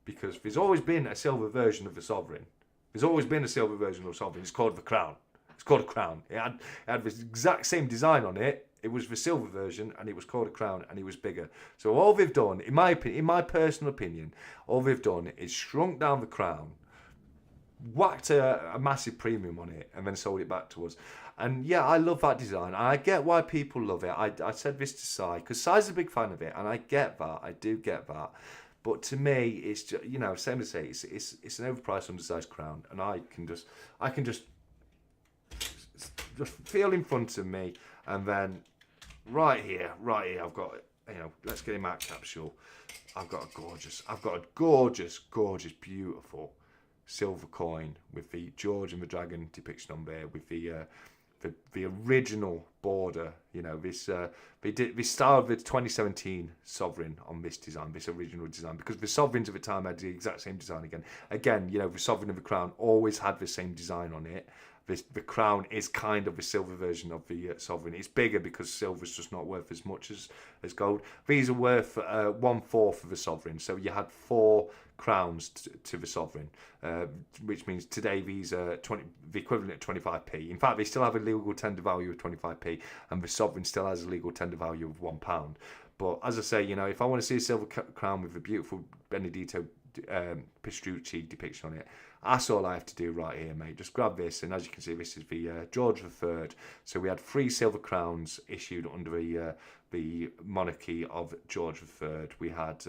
Because there's always been a silver version of the Sovereign. There's always been a silver version of the Sovereign. It's called the Crown. It's called a Crown. It had the exact same design on it. It was the silver version, and it was called a Crown, and it was bigger. So all they've done, in my personal opinion, all they've done is shrunk down the Crown, whacked a massive premium on it, and then sold it back to us. And yeah, I love that design. I get why people love it. I said this to Si, because Si's a big fan of it, and I get that. I do get that. But to me, it's just, same as say, it's an overpriced, undersized crown, and I can just feel in front of me, and then right here, I've got, let's get him out capsule. I've got a gorgeous, beautiful silver coin with the George and the Dragon depiction on there, with the original border. They started with 2017 Sovereign on this design, this original design, because the Sovereigns at the time had the exact same design again. The Sovereign of the Crown always had the same design on it. The Crown is kind of the silver version of the Sovereign. It's bigger because silver's just not worth as much as gold. These are worth 1/4 of the Sovereign. So you had 4 crowns to the Sovereign, which means today these are the equivalent of 25p. In fact, they still have a legal tender value of 25p, and the Sovereign still has a legal tender value of £1. But as I say, if I want to see a silver crown with a beautiful Benedetto Pistrucci depiction on it, that's all I have to do right here, mate. Just grab this, and as you can see, this is the George III. So we had 3 silver crowns issued under the monarchy of George III. We had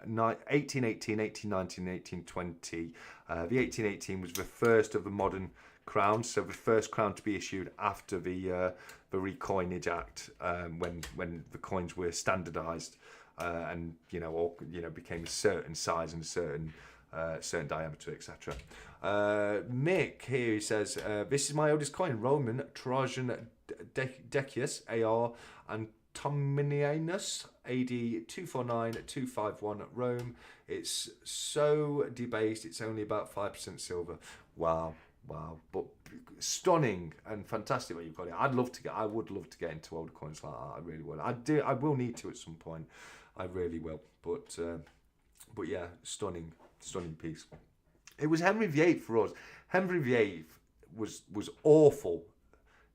1818, 1819, 1820. The 1818 was the first of the modern crowns, so the first crown to be issued after the Recoinage Act, when the coins were standardised and became a certain size and a certain diameter, etc. Mick here, he says, this is my oldest coin, Roman Trajan Decius AR and Tominianus AD 249-251 Rome. It's so debased, it's only about 5% silver. Wow, but stunning and fantastic what you've got it. I would love to get into older coins like that. I really will. I will need to at some point. I really will. But yeah, stunning piece. It was Henry VIII for us. Henry VIII was awful.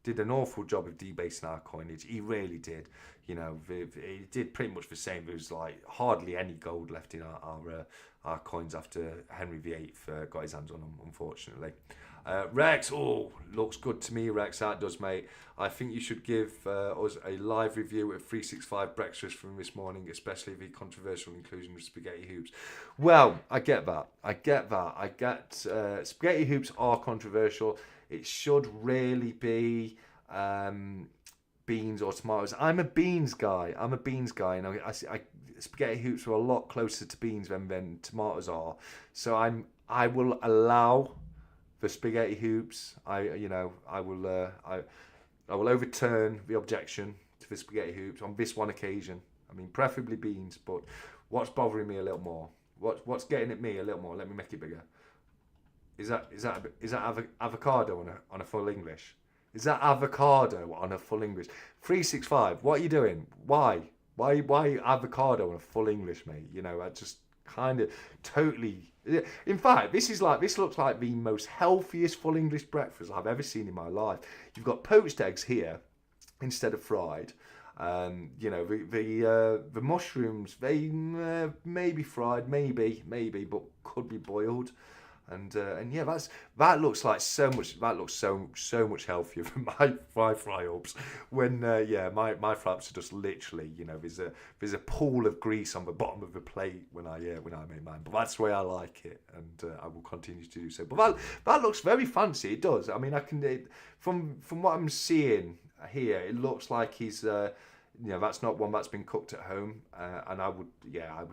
Did an awful job of debasing our coinage. He really did. He did pretty much the same. There was like hardly any gold left in our coins after Henry VIII got his hands on them, unfortunately. Rex, looks good to me, Rex. That does, mate. I think you should give us a live review of 365 breakfast from this morning, especially the controversial inclusion of spaghetti hoops. Well, I get that. I get spaghetti hoops are controversial. it should really be beans or tomatoes. I'm a beans guy. And spaghetti hoops are a lot closer to beans than tomatoes are. So I will allow the spaghetti hoops. I will overturn the objection to the spaghetti hoops on this one occasion. I mean, preferably beans, but what's bothering me a little more? What's getting at me a little more? Let me make it bigger. Is that avocado on a full English? Is that avocado on a full English? 365. What are you doing? Why? Why avocado on a full English, mate? You know, I just kind of totally. In fact, this looks like the most healthiest full English breakfast I've ever seen in my life. You've got poached eggs here instead of fried. You know, the mushrooms, they may be fried, maybe, but could be boiled. And yeah, that looks like so much. That looks so much healthier than my fry ups. When my fry ups are just literally, you know, there's a pool of grease on the bottom of the plate when I make mine. But that's the way I like it, and I will continue to do so. But that looks very fancy. It does. I mean, from what I'm seeing here, it looks like he's. You know, that's not one that's been cooked at home, and I would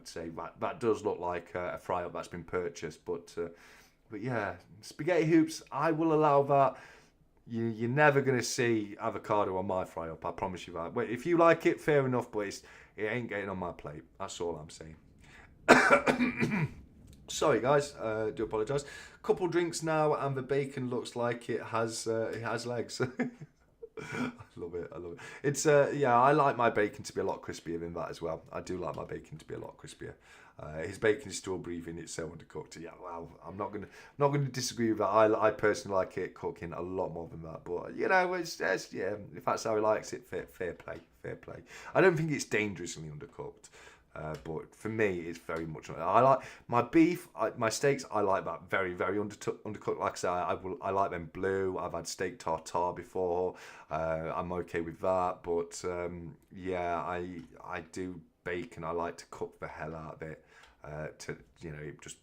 say that does look like a fry up that's been purchased, but yeah, spaghetti hoops, I will allow that. You're never going to see avocado on my fry up, I promise you that. But if you like it, fair enough, but it ain't getting on my plate. That's all I'm saying. Sorry guys, do apologise. Couple drinks now, and the bacon looks like it has legs. I love it. It's I like my bacon to be a lot crispier than that as well. I do like my bacon to be a lot crispier. His bacon is still breathing. It's so undercooked. Yeah, well, I'm not gonna disagree with that. I personally like it cooking a lot more than that. But you know, it's if that's how he likes it, fair play. I don't think it's dangerously undercooked. But for me, it's very much. I like my beef, my steaks. I like that very, very undercooked. Like I say, I like them blue. I've had steak tartare before. I'm okay with that. But I do bacon. I like to cook the hell out of it. It just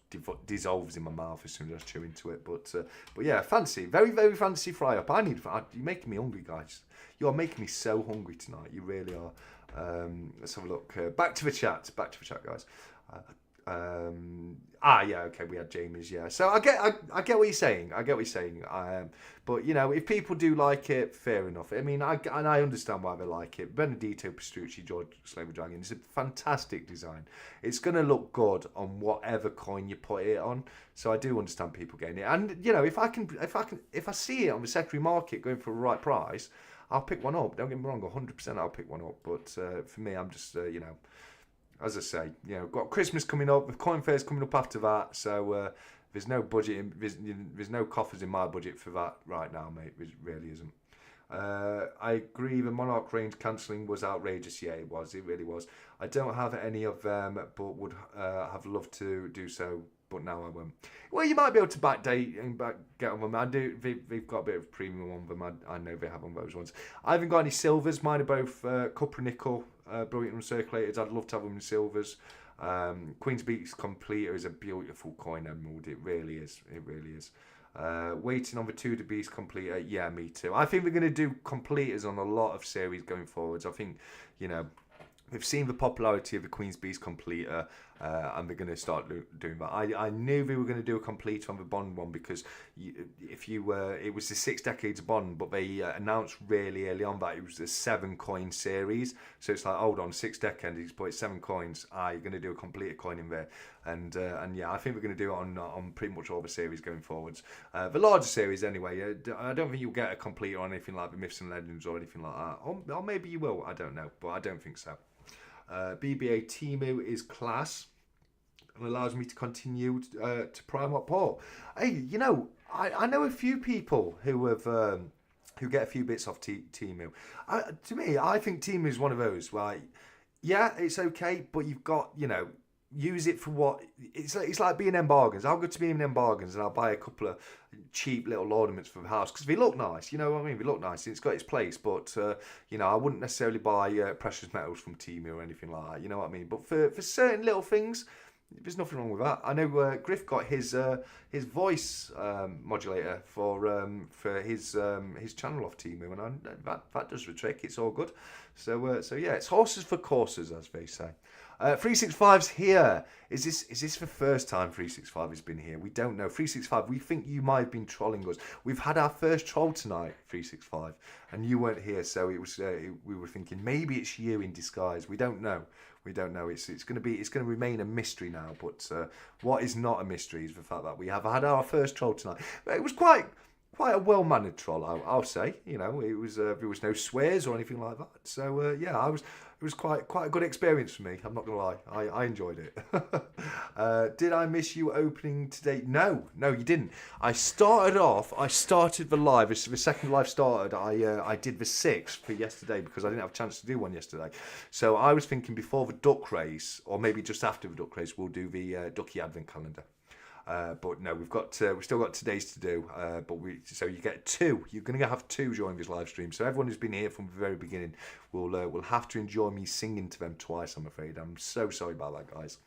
dissolves in my mouth as soon as I chew into it. But yeah, fancy, very, very fancy fry up. You're making me hungry, guys. You are making me so hungry tonight. You really are. Let's have a look. Back to the chat, guys. Okay, we had Jamie's, yeah. So I get what you're saying. But you know, if people do like it, fair enough. I mean, I understand why they like it. Benedito Pastrucci, George Slaver Dragon, it's a fantastic design. It's gonna look good on whatever coin you put it on. So I do understand people getting it. And you know, if I see it on the secondary market going for the right price, I'll pick one up. Don't get me wrong, 100% I'll pick one up. But for me, I'm just, as I say, got Christmas coming up, the coin fair's coming up after that. So there's no budget, there's no coffers in my budget for that right now, mate. It really isn't. I agree, the Monarch range cancelling was outrageous. Yeah, it really was. I don't have any of them, but would have loved to do so. But now I won't. Well, you might be able to backdate and get on them. I do. They've got a bit of premium on them. I know they have on those ones. I haven't got any silvers. Mine are both copper nickel, brilliant uncirculated. I'd love to have them in silvers. Queen's Beaks Completer is a beautiful coin emerald. It really is. Waiting on the Tudor Beast Completer. Yeah, me too. I think we're going to do completers on a lot of series going forwards. I think, we've seen the popularity of the Queen's Beast Completer, and they're going to start doing that. I knew they were going to do a completer on the Bond one because it was the 6 decades Bond, but they announced really early on that it was a 7-coin series. So it's like, hold on, 6 decades, he's put 7 coins. You're going to do a completer coin in there, and yeah, I think we're going to do it on pretty much all the series going forwards. The larger series, anyway. I don't think you'll get a completer on anything like the Myths and Legends or anything like that. Or maybe you will. I don't know, but I don't think so. BBA Timu is class and allows me to continue to prime up Paul. Hey, I know a few people who have who get a few bits off Timu. To me, I think Timu is one of those where, yeah, it's okay, but you've got, use it for what it's like being M bargains. I'll go to being M bargains and I'll buy a couple of cheap little ornaments for the house because they look nice. You know what I mean? They look nice. It's got its place, but I wouldn't necessarily buy precious metals from Temu or anything like that. You know what I mean? But for certain little things, There's nothing wrong with that. I know Griff got his voice modulator for his channel off Timu, and that does the trick. It's all good. So yeah, it's horses for courses, as they say. 365's here. Is this the first time 365 has been here? We don't know. 365, we think you might have been trolling us. We've had our first troll tonight, 365, and you weren't here, so it was we were thinking maybe it's you in disguise. We don't know. We don't know. It's going to remain a mystery now. But what is not a mystery is the fact that we have had our first troll tonight. It was quite a well-mannered troll, I'll say. You know, it was there was no swears or anything like that. So yeah, it was quite a good experience for me. I'm not gonna lie, I enjoyed it. Did I miss you opening today? No, you didn't. I started the live. The second live started. I did the 6th for yesterday because I didn't have a chance to do one yesterday. So I was thinking before the duck race, or maybe just after the duck race, we'll do the ducky advent calendar. But no, we've still got today's to do. So you get 2. You're going to have 2 during this live stream. So everyone who's been here from the very beginning will have to enjoy me singing to them twice. I'm afraid. I'm so sorry about that, guys.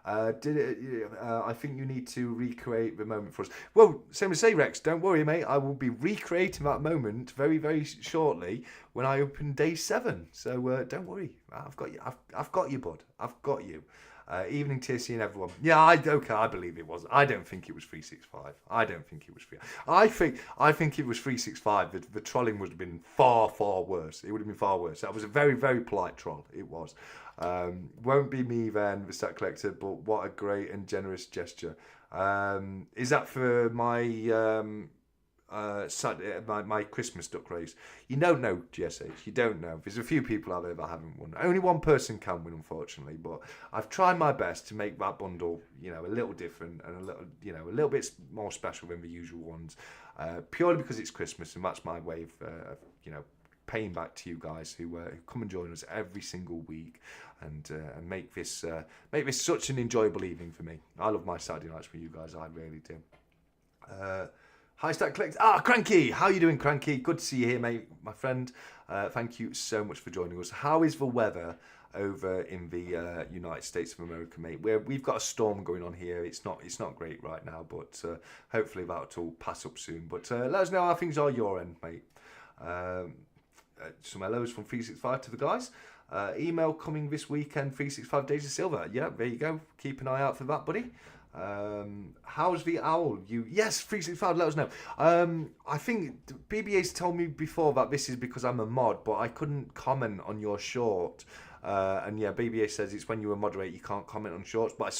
I think you need to recreate the moment for us. Well, same as say, Rex. Don't worry, mate. I will be recreating that moment very, very shortly when I open day 7. So don't worry. I've got you. I've got you, bud. I've got you. Evening TC and everyone. Yeah, I believe it was. I don't think it was 365. I don't think it was 3. I think it was 365. The trolling would have been far, far worse. It would have been far worse. That was a very, very polite troll. It was. Won't be me then, the stat collector, but what a great and generous gesture. Is that for my my Christmas duck race? You don't know, GSH. You don't know. There's a few people out there that haven't won. Only one person can win, unfortunately. But I've tried my best to make that bundle, a little different and a little bit more special than the usual ones. Purely because it's Christmas, and that's my way of, paying back to you guys who come and join us every single week and make this such an enjoyable evening for me. I love my Saturday nights with you guys. I really do. Hi, Stat Collect. Cranky! How you doing, Cranky? Good to see you here, mate, my friend. Thank you so much for joining us. How is the weather over in the United States of America, mate? We've got a storm going on here. It's not great right now, but hopefully that'll pass up soon. But let us know how things are your end, mate. Some hellos from 365 to the guys. Email coming this weekend, 365 Days of Silver. Yeah, there you go. Keep an eye out for that, buddy. How's the owl? Yes, 365, let us know. I think BBA's told me before that this is because I'm a mod, but I couldn't comment on your short. And yeah, BBA says it's when you were moderate you can't comment on shorts, but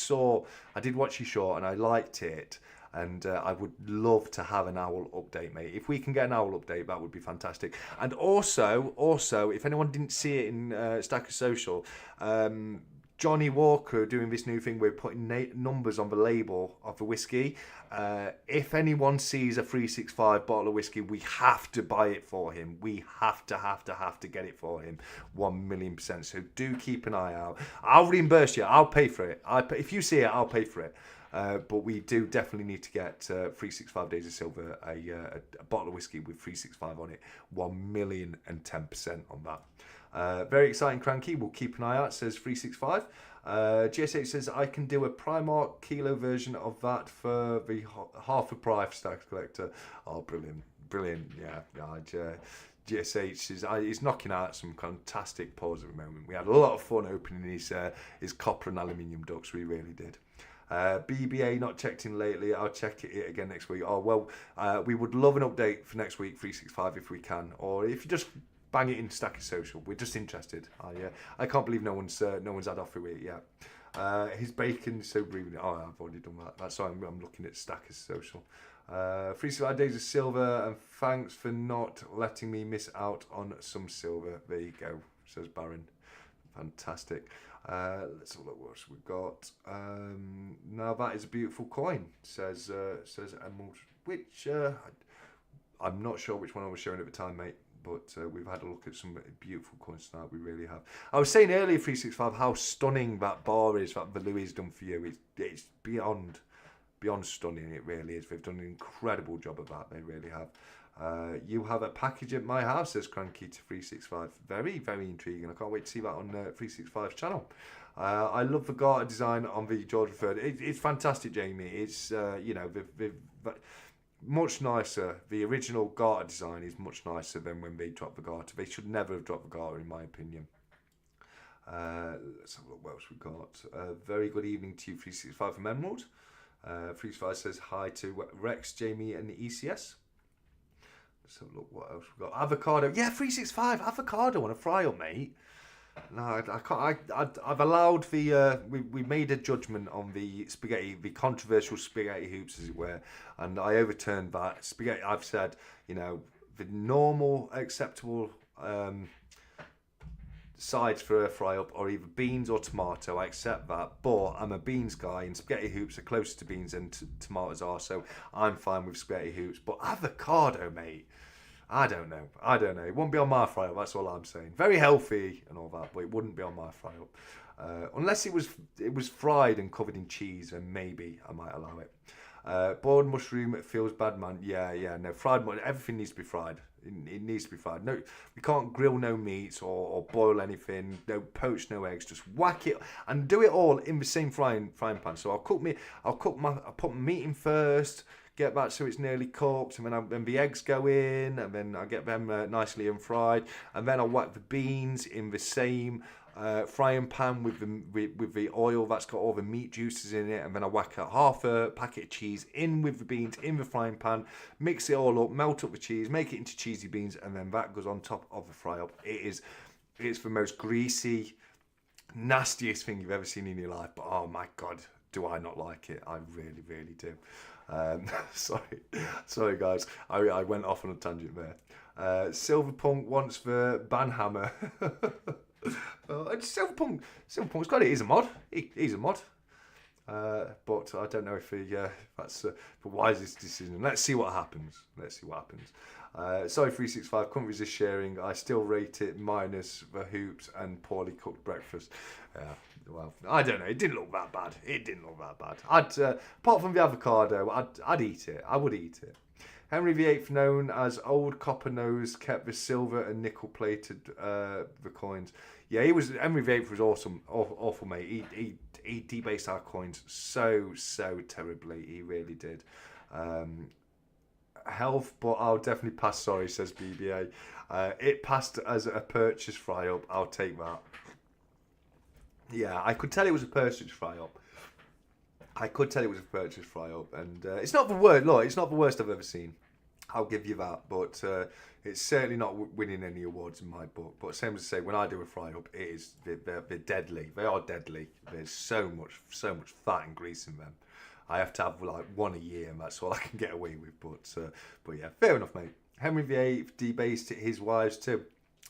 I did watch your short and I liked it. And I would love to have an owl update, mate. If we can get an owl update, that would be fantastic. And also, if anyone didn't see it in Stacker Social, Johnny Walker doing this new thing. We're putting numbers on the label of the whiskey. If anyone sees a 365 bottle of whiskey, we have to buy it for him. We have to get it for him. 1,000,000%. So do keep an eye out. I'll reimburse you. I'll pay for it. If you see it, I'll pay for it. But we do definitely need to get 365 Days of Silver, a bottle of whiskey with 365 on it. 1,010% on that. Very exciting, Cranky. We'll keep an eye out, says 365. GSH says, I can do a Primark kilo version of that for the half a price Stacks Collector. Oh, brilliant. Yeah. GSH is knocking out some fantastic pours at the moment. We had a lot of fun opening his copper and aluminium ducks. We really did. BBA not checked in lately. I'll check it again next week. Oh well, we would love an update for next week, 365, if we can, or if you just bang it in Stacker Social. We're just interested. I can't believe no one's had off with it yet. His bacon is so breathing. Oh, I've already done that. That's why I'm looking at Stacker Social. 365 Days of Silver, and thanks for not letting me miss out on some silver. There you go, says Baron. Fantastic. Let's have a look what we've got. Now that is a beautiful coin, says Emerald, which I'm not sure which one I was showing at the time, mate. But we've had a look at some beautiful coins tonight. We really have. I was saying earlier, 365, how stunning that bar is that Louis done for you. It's beyond stunning. It really is. They've done an incredible job of that. They really have. You have a package at my house, says Cranky to 365. Very, very intriguing. I can't wait to see that on 365's channel. I love the garter design on the George III. It's fantastic, Jamie. It's, much nicer. The original garter design is much nicer than when they dropped the garter. They should never have dropped the garter, in my opinion. Let's have a look what else we've got. Very good evening to you, 365 from Emerald. 365 says hi to Rex, Jamie, and the ECS. Let's have a look what else we've got. Avocado. Yeah, 365. Avocado on a fry-up, mate. No, I can't. I've allowed the. We made a judgment on the spaghetti, the controversial spaghetti hoops, as it were, and I overturned that spaghetti. I've said, the normal acceptable sides for a fry up are either beans or tomato. I accept that, but I'm a beans guy, and spaghetti hoops are closer to beans than tomatoes are, so I'm fine with spaghetti hoops. But avocado, mate. I don't know. It wouldn't be on my fry up, that's all I'm saying. Very healthy and all that, but it wouldn't be on my fry up. Unless it was fried and covered in cheese, and maybe I might allow it. Boiled mushroom feels bad, man. Yeah, no, fried mushroom, everything needs to be fried. It needs to be fried. No, we can't grill no meats or boil anything. No, poach no eggs. Just whack it and do it all in the same frying pan. So I'll put my meat in first. Get that so it's nearly cooked, and then the eggs go in, and then I get them nicely and fried, and then I'll whack the beans in the same frying pan with the oil that's got all the meat juices in it, and then I whack half a packet of cheese in with the beans in the frying pan, mix it all up, melt up the cheese, make it into cheesy beans, and then that goes on top of the fry up. It's the most greasy, nastiest thing you've ever seen in your life, but oh my god, do I not like it? I really, really do. Sorry guys, I went off on a tangent there. Silverpunk wants the banhammer. Silverpunk's got it. He's a mod. He's a mod. But I don't know if that's the wisest decision. Let's see what happens. Sorry, 365. Couldn't resist sharing. I still rate it minus the hoops and poorly cooked breakfast. Well, I don't know. It didn't look that bad. Apart from the avocado, I'd eat it. I would eat it. Henry VIII, known as Old Copper Nose, kept the silver and nickel plated the coins. Yeah, Henry VIII was awesome, awful mate. He debased our coins so terribly. He really did. Health, but I'll definitely pass. Sorry, says BBA. It passed as a purchase fry up. I'll take that. Yeah, I could tell it was a purchase fry up. And it's not the worst. Look, it's not the worst I've ever seen. I'll give you that, but it's certainly not winning any awards in my book. But same as I say, when I do a fry up, they're deadly. They are deadly. There's so much fat and grease in them. I have to have like one a year, and that's all I can get away with. But yeah, fair enough, mate. Henry VIII debased his wives too.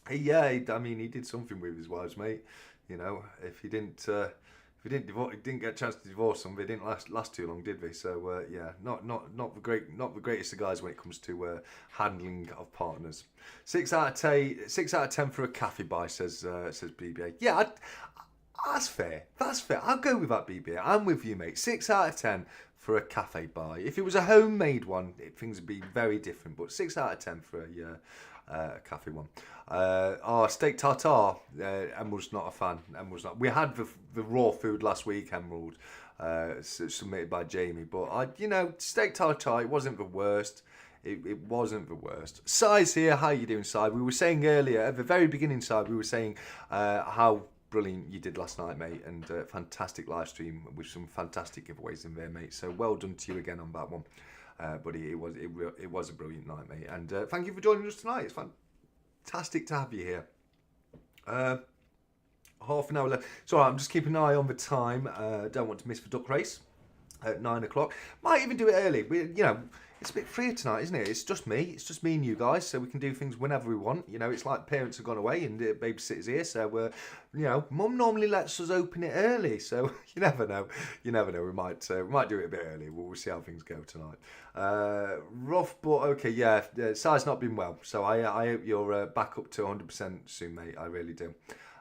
He did something with his wives, mate. If he didn't get a chance to divorce them, they didn't last too long, did they? So not the greatest of guys when it comes to handling of partners. 6 out of 10 for a cafe buy, says BBA. Yeah, that's fair. I'll go with that, BBA. I'm with you, mate. 6 out of 10 for a cafe buy. If it was a homemade one, things would be very different. But 6 out of 10 for a cafe one. Steak tartare. Emerald's not a fan. We had the raw food last week, Emerald, submitted by Jamie. But steak tartare. It wasn't the worst. It wasn't the worst. Size here. How you doing, Si? We were saying earlier at the very beginning, Si. We were saying how brilliant you did last night, mate, and fantastic live stream with some fantastic giveaways in there, mate. So well done to you again on that one. But it was a brilliant night, mate, and thank you for joining us tonight. It's fantastic to have you here. Half an hour left. So I'm just keeping an eye on the time. Don't want to miss the duck race at 9 o'clock. Might even do it early. It's a bit freer tonight, isn't it? It's just me and you guys, so we can do things whenever we want. It's like parents have gone away and babysitter's here, so Mum normally lets us open it early, so you never know. We might do it a bit early. We'll see how things go tonight. Rough, but okay, yeah. Si's not been well, so I hope you're back up to 100% soon, mate. I really do.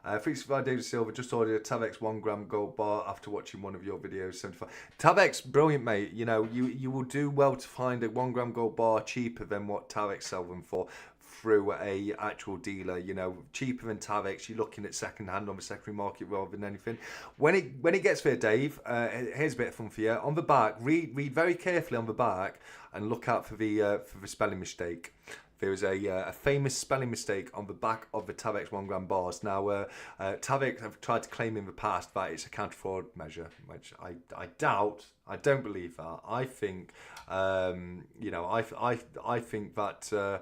365 David Silver just ordered a Tavex 1 gram gold bar after watching one of your videos. 75. Tavex, brilliant, mate. You know, you will do well to find a 1 gram gold bar cheaper than what Tavex sell them for through a actual dealer. You know, cheaper than Tavex. You're looking at second hand on the secondary market rather than anything. When it gets there, Dave, here's a bit of fun for you. On the back, read very carefully on the back and look out for the spelling mistake. There was a famous spelling mistake on the back of the Tavex 1 gram bars. Now, Tavex have tried to claim in the past that it's a counter fraud measure, which I doubt. I don't believe that. I think, you know, I think that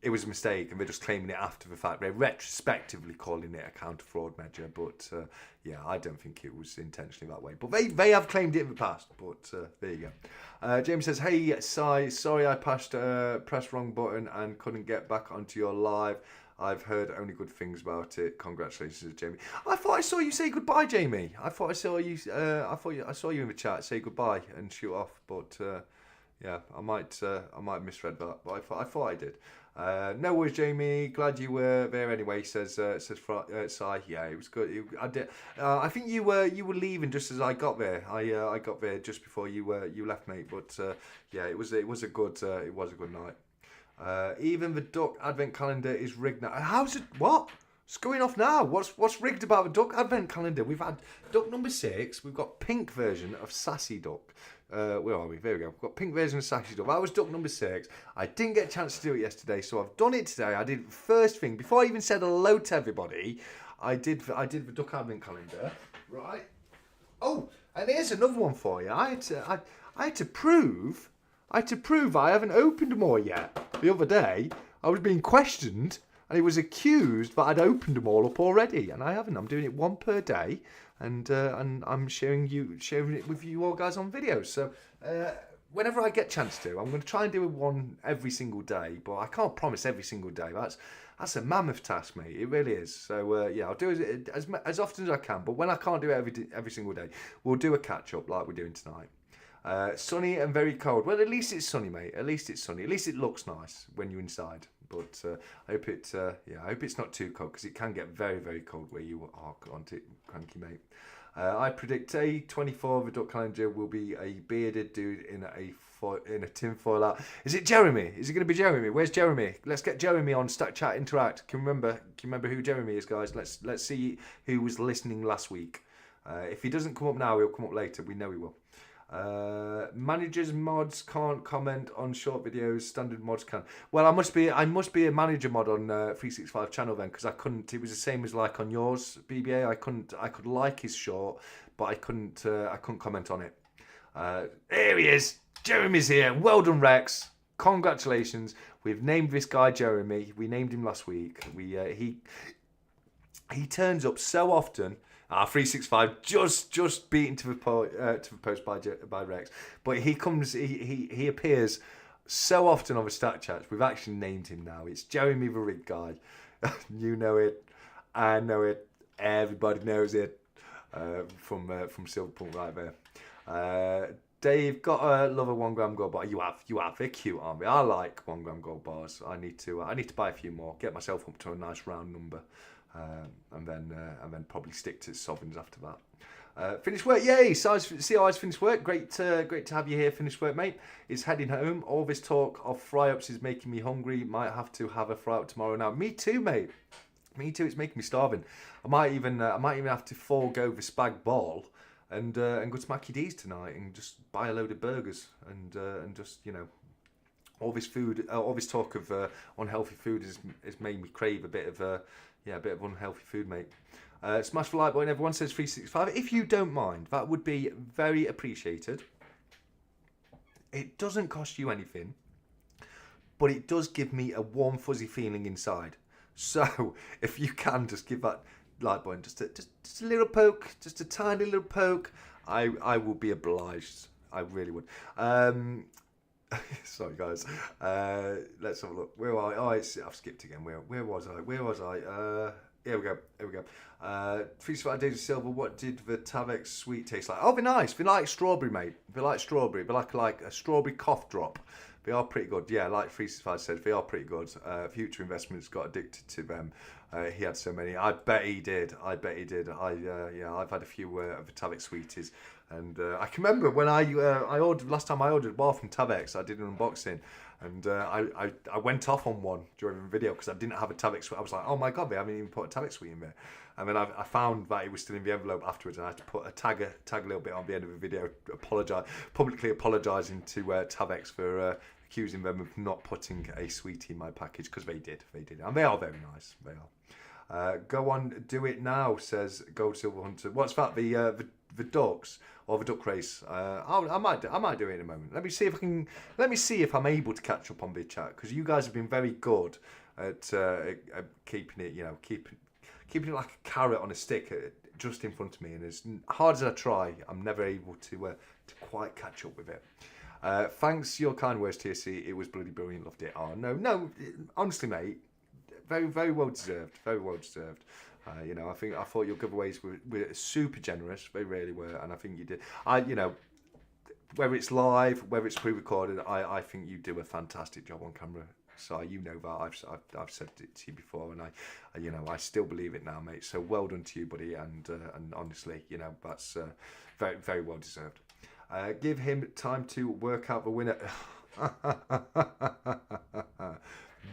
it was a mistake, and they're just claiming it after the fact. They're retrospectively calling it a counter fraud measure, but yeah, I don't think it was intentionally that way. But they have claimed it in the past. But there you go. James says, "Hey, sorry I pressed wrong button and couldn't get back onto your live. I've heard only good things about it. Congratulations, Jamie." I thought I saw you say goodbye, Jamie. I saw you in the chat say goodbye and shoot off. But yeah, I might have misread that. But I thought I did. No worries, Jamie. Glad you were there anyway. Says Sai. Yeah, it was good. I did. I think you were leaving just as I got there. I got there just before you left, mate. But yeah, it was a good night. Even the Duck Advent Calendar is rigged now. How's it? What? It's going off now. What's rigged about the Duck Advent Calendar? We've had Duck number 6. We've got pink version of Sassy Duck. Where are we? There we go. We've got pink version of Sassy Duck. That was Duck number 6. I didn't get a chance to do it yesterday, so I've done it today. I did it first thing before I even said hello to everybody. I did the Duck Advent Calendar, right? Oh, and here's another one for you. I had to prove I haven't opened them all yet. The other day, I was being questioned, and it was accused that I'd opened them all up already, and I haven't. I'm doing it one per day, and I'm sharing it with you all guys on videos. So whenever I get a chance to, I'm going to try and do one every single day, but I can't promise every single day. That's a mammoth task, mate. It really is. So yeah, I'll do it as often as I can. But when I can't do it every single day, we'll do a catch up like we're doing tonight. Sunny and very cold. Well, at least it's sunny, mate. At least it's sunny. At least it looks nice when you're inside. But I hope it's not too cold, because it can get very, very cold where you are, can't it, cranky mate? I predict A24 of the Duck Calendar will be a bearded dude in a tinfoil hat. Is it Jeremy? Is it going to be Jeremy? Where's Jeremy? Let's get Jeremy on Stack Chat Interact. Can you remember who Jeremy is, guys? Let's see who was listening last week. If he doesn't come up now, he'll come up later. We know he will. Managers mods can't comment on short videos. Standard mods can. Well, I must be a manager mod on 365 channel then, because I couldn't. It was the same as like on yours, BBA. I could like his short, but I couldn't comment on it. Here he is. Jeremy's here. Well done, Rex. Congratulations. We've named this guy Jeremy. We named him last week. He turns up so often. 365 just beaten to the post by Rex, but he appears so often on the stat chats. We've actually named him now. It's Jeremy the Rig Guy. You know it, I know it, everybody knows it. From Silverpool right there. Dave, got a love a 1 gram gold bar. You have. They're cute, aren't they? I like 1 gram gold bars. I need to buy a few more. Get myself up to a nice round number. And then probably stick to sovereigns after that. Finished work, yay! CI's finished work. Great to have you here. Finished work, mate. Is heading home. All this talk of fry-ups is making me hungry. Might have to have a fry-up tomorrow now. Me too, mate. Me too. It's making me starving. I might even have to forego the spag bol and go to Mackie D's tonight and just buy a load of burgers and just, you know, all this food, all this talk of unhealthy food has made me crave a bit of unhealthy food, mate. Smash the like button. Everyone says 365. If you don't mind, that would be very appreciated. It doesn't cost you anything, but it does give me a warm, fuzzy feeling inside. So if you can just give that like button just a little poke, just a tiny little poke, I will be obliged. I really would. Sorry, guys. Let's have a look. Where are I? Oh, I've skipped again. Where was I? Here we go. 365 Days of Silver. What did the Tavex sweet taste like? Oh, they're nice. They like strawberry, mate. They like strawberry. They like a strawberry cough drop. They are pretty good. Yeah, like 365 said, they are pretty good. Future Investments got addicted to them. He had so many. I bet he did. I've had a few of the Tavex sweeties, and I can remember when I ordered last time I ordered one from Tavex. I did an unboxing, and I went off on one during the video because I didn't have a Tavex sweet. I was like, oh my god, they haven't even put a Tavex sweet in there. And then I found that it was still in the envelope afterwards, and I had to put a tag a little bit on the end of the video, publicly apologising to Tavex for accusing them of not putting a sweetie in my package, because they did, and they are very nice. They are. Go on, do it now, says Gold Silver Hunter. What's that? The ducks or the duck race? I might do it in a moment. Let me see if I'm able to catch up on the chat, because you guys have been very good at keeping it, keeping it like a carrot on a stick just in front of me. And as hard as I try, I'm never able to quite catch up with it. Thanks for your kind words, TSC. It was bloody brilliant. Loved it. Oh no, honestly, mate. Very, very well deserved. Very well deserved. I thought your giveaways were super generous. They really were, and I think you did. Whether it's live, whether it's pre-recorded, I think you do a fantastic job on camera. So you know that I've said it to you before, and I still believe it now, mate. So well done to you, buddy, and honestly, that's very, very well deserved. Give him time to work out the winner.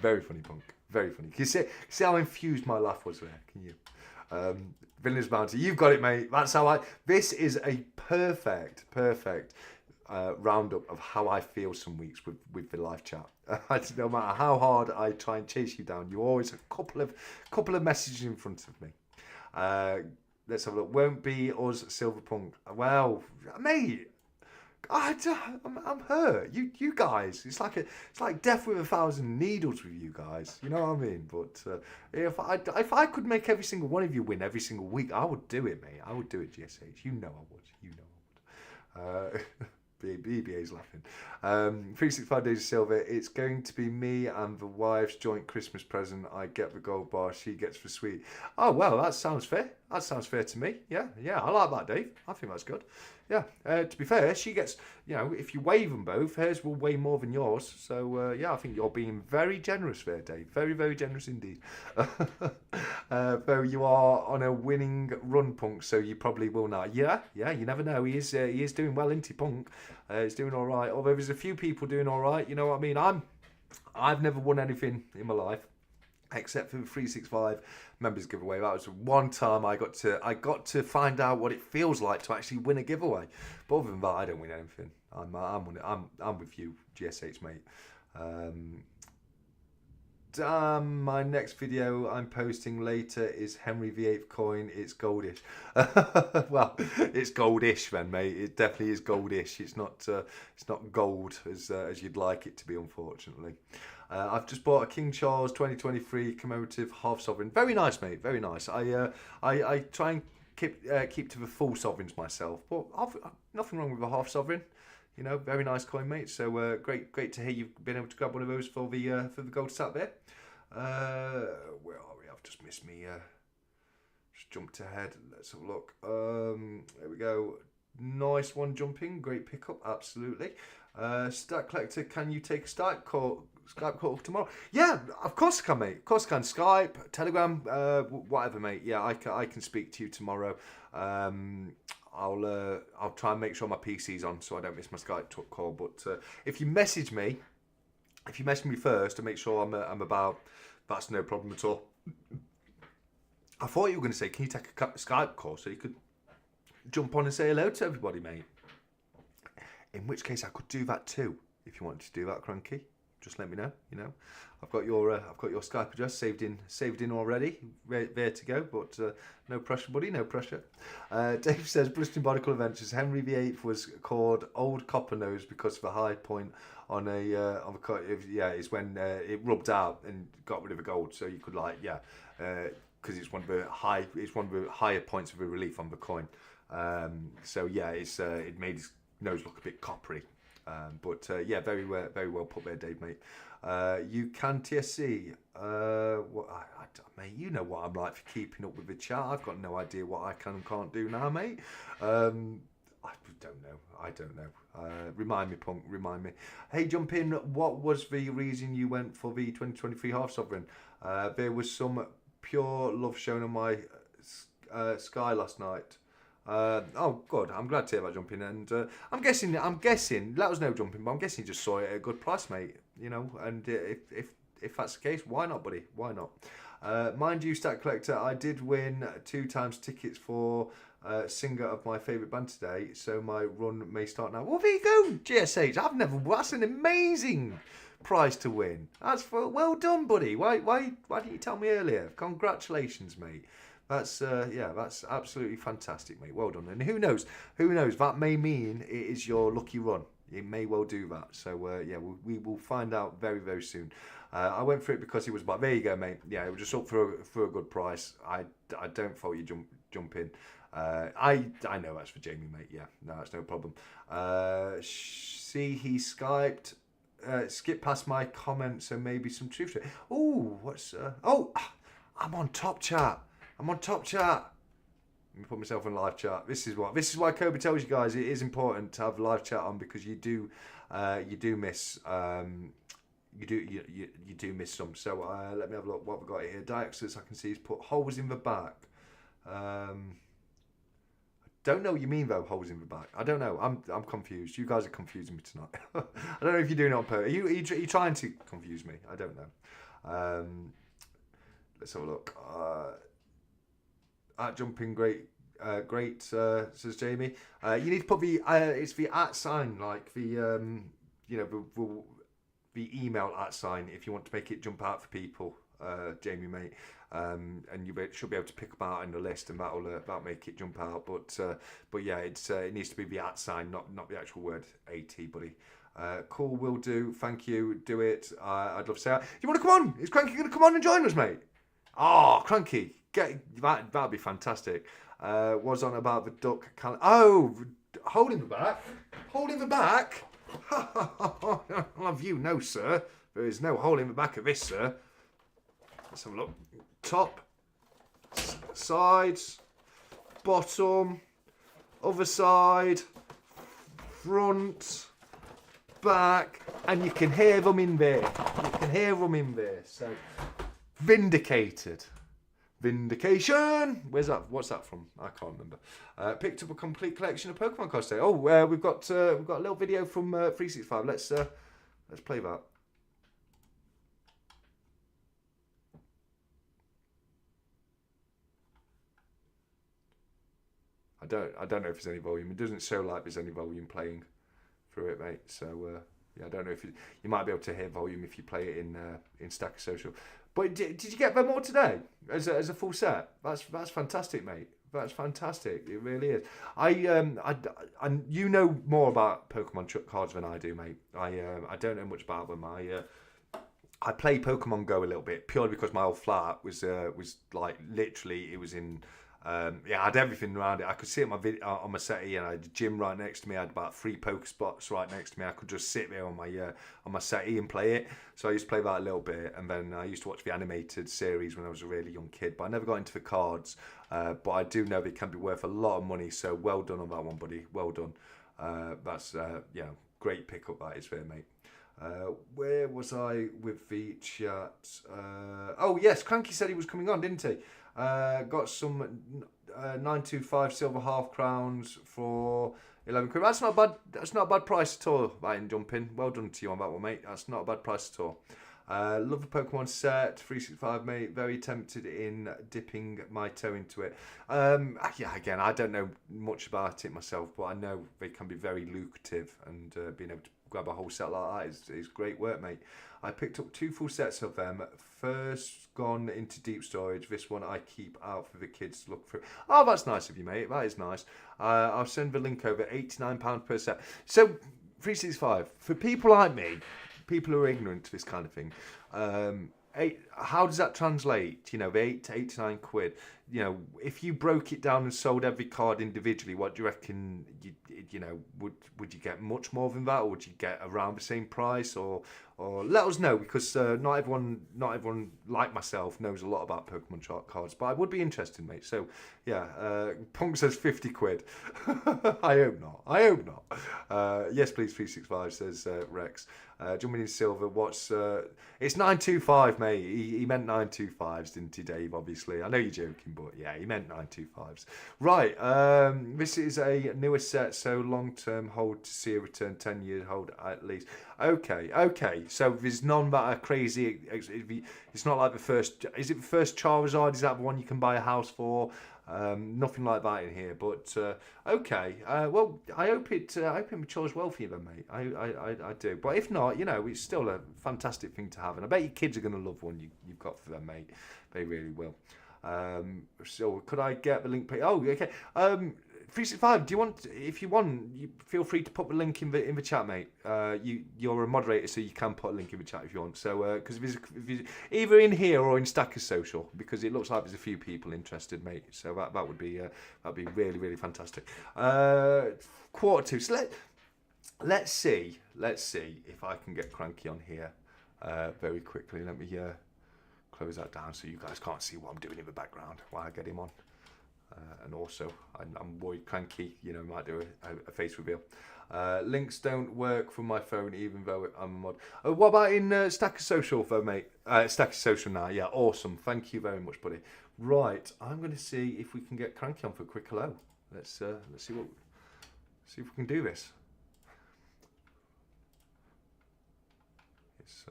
Very funny, Punk. Very funny. Can you see how infused my laugh was there? Can you? Villainous Bounty. You've got it, mate. That's how This is a perfect roundup of how I feel some weeks with the live chat. No matter how hard I try and chase you down, you always have a couple of messages in front of me. Let's have a look. Won't be us, Silver Punk. Well, mate. I'm hurt. You guys, it's like death with 1,000 needles with you guys. You know what I mean? But if I could make every single one of you win every single week, I would do it, mate. I would do it, GSH. You know I would. BBA's laughing. 365 Days of Silver. It's going to be me and the wife's joint Christmas present. I get the gold bar, she gets the sweet. Oh well, that sounds fair. That sounds fair to me. Yeah, I like that, Dave. I think that's good. Yeah. To be fair, she gets. If you weigh them both, hers will weigh more than yours. So I think you're being very generous there, Dave. Very, very generous indeed. Though you are on a winning run, Punk, so you probably will not. Yeah. You never know. He is doing well, isn't he, Punk? He's doing all right. Although there's a few people doing all right. You know what I mean? I've never won anything in my life, except for the 365 members giveaway. That was one time I got to find out what it feels like to actually win a giveaway. But other than that, I don't win anything. I'm with you, GSH, mate. My next video I'm posting later is Henry VIII coin. It's goldish. Well, it's goldish then, mate. It definitely is goldish. It's not gold as you'd like it to be, unfortunately. I've just bought a King Charles 2023 commemorative half sovereign. Very nice, mate. Very nice. I try and keep to the full sovereigns myself, but nothing wrong with a half sovereign. Very nice coin, mate. So great to hear you've been able to grab one of those for the gold sat there. Where are we? I've just missed me. Just jumped ahead. Let's have a look. There we go. Nice one jumping. Great pickup. Absolutely. Stat collector, can you take a Skype call tomorrow? Yeah, of course I can, mate. Of course I can. Skype, Telegram, whatever, mate. Yeah, I can speak to you tomorrow. I'll try and make sure my PC's on so I don't miss my Skype call. But if you message me first to make sure I'm about, that's no problem at all. I thought you were going to say, can you take a Skype call so you could jump on and say hello to everybody, mate? In which case I could do that too. If you wanted to do that, Cranky, just let me know. I've got your Skype address saved in already, there to go. But no pressure, buddy, no pressure. Dave says, Blistering Barnacle Adventures. Henry VIII was called Old Copper Nose because of a high point on a is when it rubbed out and got rid of the gold, so you could because it's one of the higher points of the relief on the coin. It made his nose look a bit coppery. Very well put there, Dave, mate. You can TSC. Mate, you know what I'm like for keeping up with the chat. I've got no idea what I can and can't do now, mate. I don't know. Remind me, Punk, remind me. Hey, jump in. What was the reason you went for the 2023 Half Sovereign? There was some pure love shown on my Sky last night. Oh, good. I'm glad to hear about jumping. And I'm guessing. Let us know, jumping. But I'm guessing you just saw it at a good price, mate. You know. And if that's the case, why not, buddy? Why not? Mind you, Stat Collector, I did win 2 times tickets for singer of my favourite band today, so my run may start now. Well, there you go, GSH. That's an amazing prize to win. Well done, buddy. Why didn't you tell me earlier? Congratulations, mate. That's that's absolutely fantastic, mate. Well done. And who knows? That may mean it is your lucky run. It may well do that. So we will find out very, very soon. I went for it because it was there you go, mate. Yeah, it was just up for a good price. I don't fault you jump in. I know that's for Jamie, mate. Yeah, no, that's no problem. See, he Skyped. Skip past my comment, so maybe some truth to it. Oh, I'm on top chat. Let me put myself in live chat. This is why Kobe tells you guys it is important to have live chat on, because you do miss you do miss some. So let me have a look what we've got here. Diaxis, I can see he's put holes in the back. Don't know what you mean though, holes in the back. I don't know. I'm confused. You guys are confusing me tonight. I don't know if you're doing it on purpose. Are you trying to confuse me? I don't know. Let's have a look. At jumping great, says Jamie. You need to put the it's the @ sign, like the the email @ sign if you want to make it jump out for people, Jamie, mate. And you should be able to pick them out in the list, and that'll make it jump out. But yeah, it needs to be the @ sign, not the actual word AT, buddy. Cool, will do. Thank you. Do it. I'd love to say that. You want to come on? Is Cranky going to come on and join us, mate? Oh, Cranky, that'd be fantastic. Was on about the duck. Holding the back. I'll have you know, sir. There is no hole in the back of this, sir. Let's have a look. Top, sides, bottom, other side, front, back, and you can hear them in there. So, vindicated. Vindication. Where's that? What's that from? I can't remember. Picked up a complete collection of Pokemon cards today. Oh, we've got a little video from 365. Let's play that. I don't know if there's any volume. It doesn't show like there's any volume playing through it, mate. So I don't know if you might be able to hear volume if you play it in Stacker Social. But did you get them all today as a full set? That's fantastic, mate. That's fantastic. It really is. I you know more about Pokemon cards than I do, mate. I don't know much about them. I play Pokemon Go a little bit purely because my old flat was like literally it was in. I had everything around it. I could see it on my settee, and I had a gym right next to me. I had about 3 poke spots right next to me. I could just sit there on my settee and play it. So I used to play that a little bit, and then I used to watch the animated series when I was a really young kid. But I never got into the cards. But I do know they can be worth a lot of money. So well done on that one, buddy. Well done. That's great pickup that is there, mate. Where was I with the chat? Oh yes, Cranky said he was coming on, didn't he? Got some 925 silver half crowns for 11 quid. That's not a bad price at all. That in jumping. Well done to you on that one, mate. That's not a bad price at all. Love the Pokemon set 365, mate. Very tempted in dipping my toe into it. Again, I don't know much about it myself, but I know they can be very lucrative, and being able to grab a whole set like that is great work, mate. I picked up 2 full sets of them. First gone into deep storage. This one I keep out for the kids to look through. Oh, that's nice of you, mate. That is nice. I'll send the link over. £89 per set. So, 365. For people like me, people who are ignorant to this kind of thing, how does that translate? You know, the 8 to 9 quid. if you broke it down and sold every card individually, what do you reckon? Would you get much more than that, or would you get around the same price? Or let us know, because not everyone like myself knows a lot about Pokemon cards, but I would be interested, mate. So yeah, Punk says 50 quid. I hope not. Yes, please, 365 says Rex. Jumping in silver, it's 925, mate. He meant 925s, didn't he, Dave? Obviously, I know you're joking, but yeah, he meant 925s. Right, this is a newer set, so long-term hold to see a return, 10-year hold at least. Okay. So there's none that are crazy. It's not like the first. Is it the first Charizard? Is that the one you can buy a house for? Nothing like that in here, but okay. Well, I hope it matures well for you then, mate. I do. But if not, it's still a fantastic thing to have, and I bet your kids are going to love one you've got for them, mate. They really will. So could I get the link? Oh, okay. 365. If you want, you feel free to put the link in the chat, mate. You're a moderator, so you can put a link in the chat if you want. So because if either in here or in Stackers Social, because it looks like there's a few people interested, mate. So that would be really, really fantastic. 1:45. So let's see if I can get Cranky on here very quickly. Let me close that down so you guys can't see what I'm doing in the background while I get him on. And also, I'm worried Cranky, might do a face reveal. Links don't work from my phone, even though I'm a mod. What about in Stackers Social, though, mate? Stackers Social now, yeah, awesome. Thank you very much, buddy. Right, I'm going to see if we can get Cranky on for a quick hello. Let's see if we can do this. It's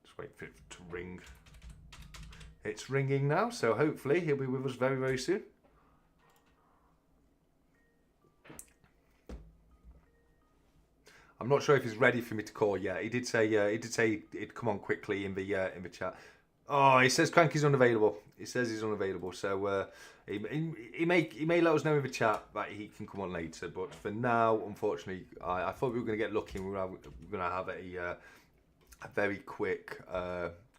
just wait for it to ring. It's ringing now, so hopefully he'll be with us very, very soon. I'm not sure if he's ready for me to call yet. He did say he'd come on quickly in the chat. Oh, he says Cranky's unavailable. He says he's unavailable. So he may let us know in the chat that he can come on later. But for now, unfortunately, I thought we were going to get lucky and we were going to have a very quick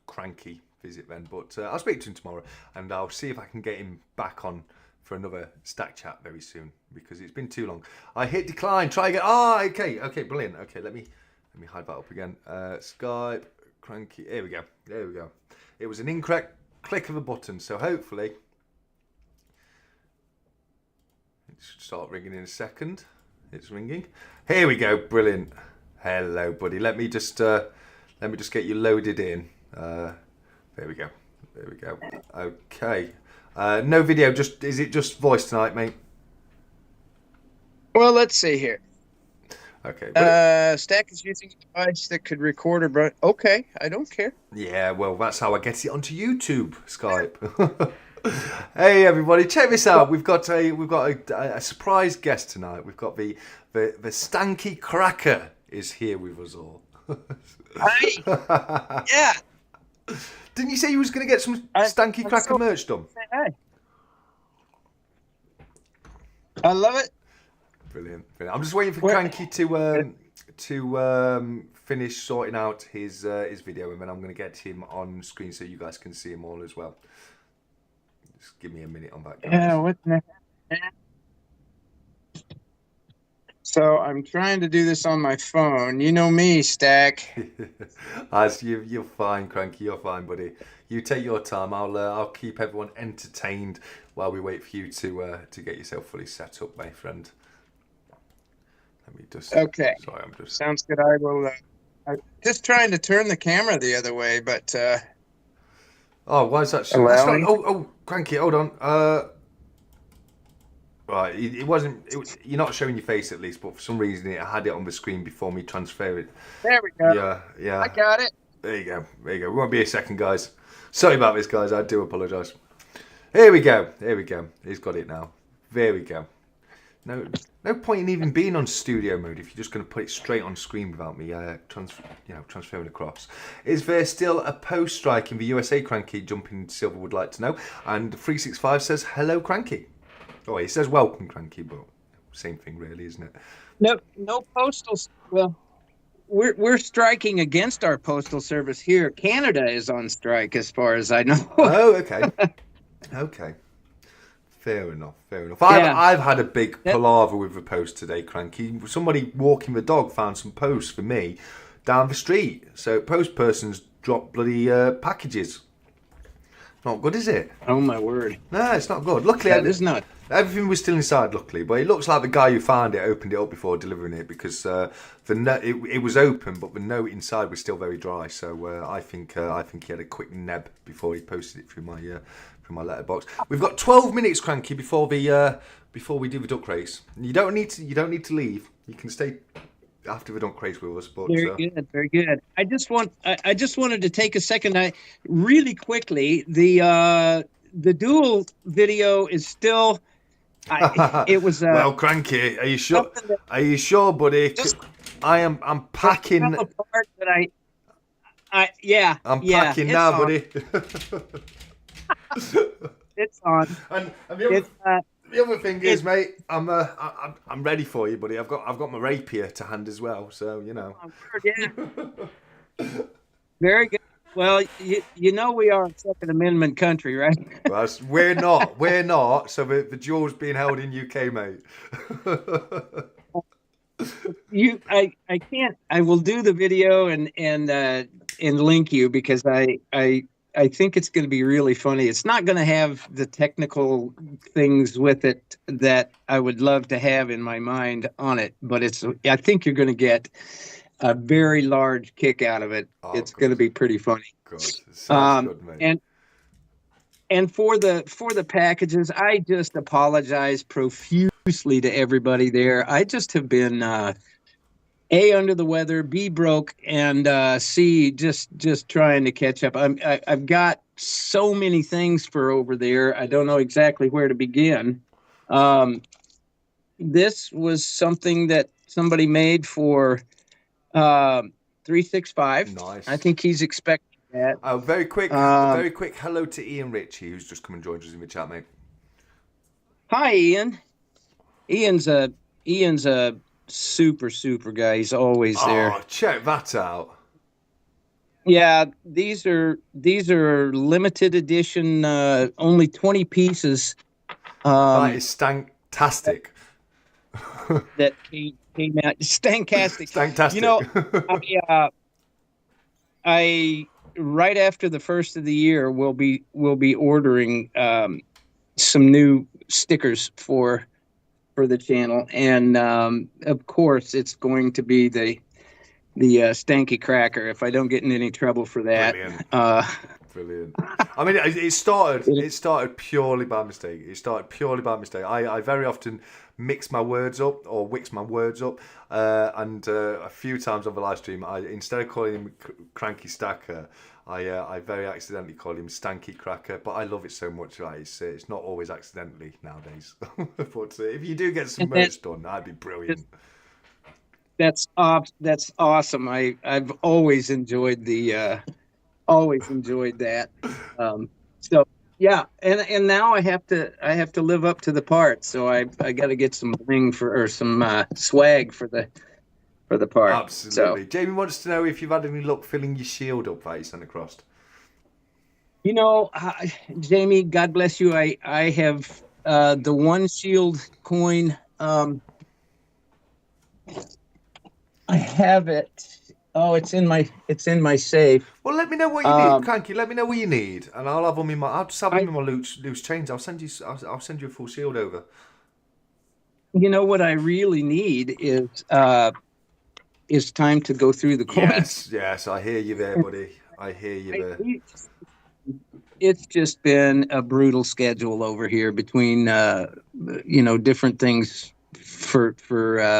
Cranky visit then. But I'll speak to him tomorrow and I'll see if I can get him back on for another stack chat very soon, because it's been too long. I hit decline. Try again. Okay, brilliant. Okay, let me hide that up again. Skype, Cranky. Here we go. It was an incorrect click of a button, so hopefully it should start ringing in a second. It's ringing. Here we go. Brilliant. Hello, buddy. Let me just get you loaded in. There we go. Okay. No video, is it just voice tonight, mate? Well, let's see here. Okay. Stack is using a device that could record or run. Okay, I don't care. Yeah, well, that's how I get it onto YouTube, Skype. Hey, everybody, check this out. We've got a surprise guest tonight. We've got the Stanky Cracker is here with us all. Hi. Yeah. Didn't you say you was going to get some Stanky Cracker merch done? Hey. I love it. Brilliant. I'm just waiting for Cranky to finish sorting out his video, and then I'm going to get him on screen so you guys can see him all as well. Just give me a minute on that, guys. Yeah, what the heck? So I'm trying to do this on my phone. You know me, Stack. As you're fine, Cranky. You're fine, buddy. You take your time. I'll keep everyone entertained while we wait for you to get yourself fully set up, my friend. Let me just. Okay. Sorry, I'm just. Sounds good. I will. I'm just trying to turn the camera the other way, but. Oh, why is that? Oh, Cranky, hold on. Right, you're not showing your face at least, but for some reason it had it on the screen before me transfer it. There we go. Yeah. I got it. There you go. We won't be a second, guys. Sorry about this, guys. I do apologise. Here we go. He's got it now. There we go. No point in even being on studio mode if you're just going to put it straight on screen without me transferring across. Is there still a post strike in the USA, Cranky? Jumping Silver would like to know. And 365 says, hello, Cranky. Oh, he says welcome, Cranky, but same thing really, isn't it? No postal. Well, we're striking against our postal service here. Canada is on strike, as far as I know. Oh, okay. Okay. Fair enough. Fair enough. Yeah. I've had a big That- palaver with a post today, Cranky. Somebody walking the dog found some posts for me down the street. So post person's dropped bloody packages. Not good, is it? Oh my word. No, it's not good. Luckily, That is not. everything was still inside. Luckily, but it looks like the guy who found it opened it up before delivering it because it was open, but the note inside was still very dry. So I think he had a quick neb before he posted it through my letterbox. We've got 12 minutes, Cranky, before we do the duck race. You don't need to leave. You can stay after the duck race with us. But Very good, very good. I just wanted to take a second. Really quickly, the dual video is still. It was. Well, Cranky, are you sure? something that Are you sure, buddy? just I'm packing. fell apart that yeah. I'm yeah, packing it's now, on. buddy. It's on. and It's the other thing is, mate, I'm ready for you, buddy. I've got my rapier to hand as well, so you know. yeah. Very good. Well, you know we are a Second Amendment country, right? Well, we're not. So the duel's being held in UK, mate. I can't. I will do the video and link you because I think it's going to be really funny. It's not going to have the technical things with it that I would love to have in my mind on it, but I think you're going to get a very large kick out of it. Oh, it's good. going to be pretty funny. Good. Sounds good, mate. And for the packages, I just apologize profusely to everybody there. I just have been A, under the weather, B, broke, and C, just trying to catch up. I've got so many things for over there. I don't know exactly where to begin. This was something that somebody made for 365. Nice. I think he's expecting that. Very quick hello to Ian Ritchie, who's just come and joined us in the chat, mate. Hi, Ian. Ian's a super guy. He's always there. Oh, check that out. Yeah, these are limited edition, only 20 pieces. That is stank-tastic. That came out. Stanktastic. Stanktastic. You know, I right after the first of the year will be ordering some new stickers for the channel, and of course it's going to be the stanky cracker if I don't get in any trouble for that. Brilliant. I mean, it started purely by mistake. I very often mix my words up or wix my words up, and a few times on the live stream, instead of calling him Cranky Stacker, I very accidentally call him Stanky Cracker. But I love it so much. Right? It's not always accidentally nowadays. But if you do get some merch done, that'd be brilliant. That's awesome. I've always enjoyed that. So yeah, and now I have to live up to the part. So I got to get some bling or some swag for the part. Absolutely. So, Jamie wants to know if you've had any luck filling your shield up that you sent across. you know, Jamie, God bless you. I have the one shield coin. I have it. Oh, it's in my safe. Well, let me know what you need, Cranky. Let me know what you need, and I'll have them in my. I'll just have them in my loose chains. I'll send you a full shield over. You know what I really need is time to go through the coins. Yes, I hear you there, buddy. I hear you there. It's just been a brutal schedule over here between different things for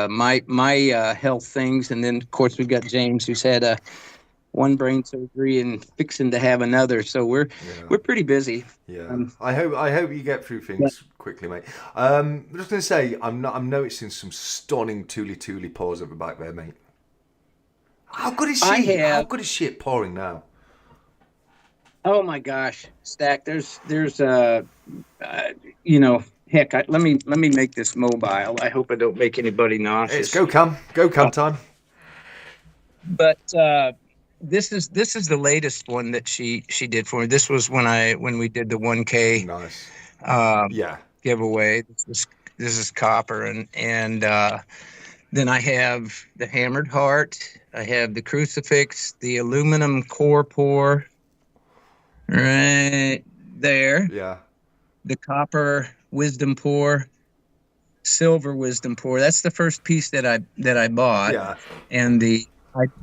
my health things, and then of course we've got James who's had one brain surgery and fixing to have another, so we're pretty busy. Yeah, I hope you get through things quickly, mate. I'm just gonna say I'm noticing some stunning Tuli paws at the back there, mate. How good is she? How good is she at pouring now? Oh my gosh, Stack! There's heck, let me make this mobile. I hope I don't make anybody nauseous. It's go cam time. But this is the latest one that she did for me. This was when we did the 1K. Nice. Yeah. giveaway. This is copper, and then I have the hammered heart. I have the crucifix, the aluminum core pour right there, Yeah. the copper wisdom pour, silver wisdom pour. That's the first piece that I bought, Yeah. and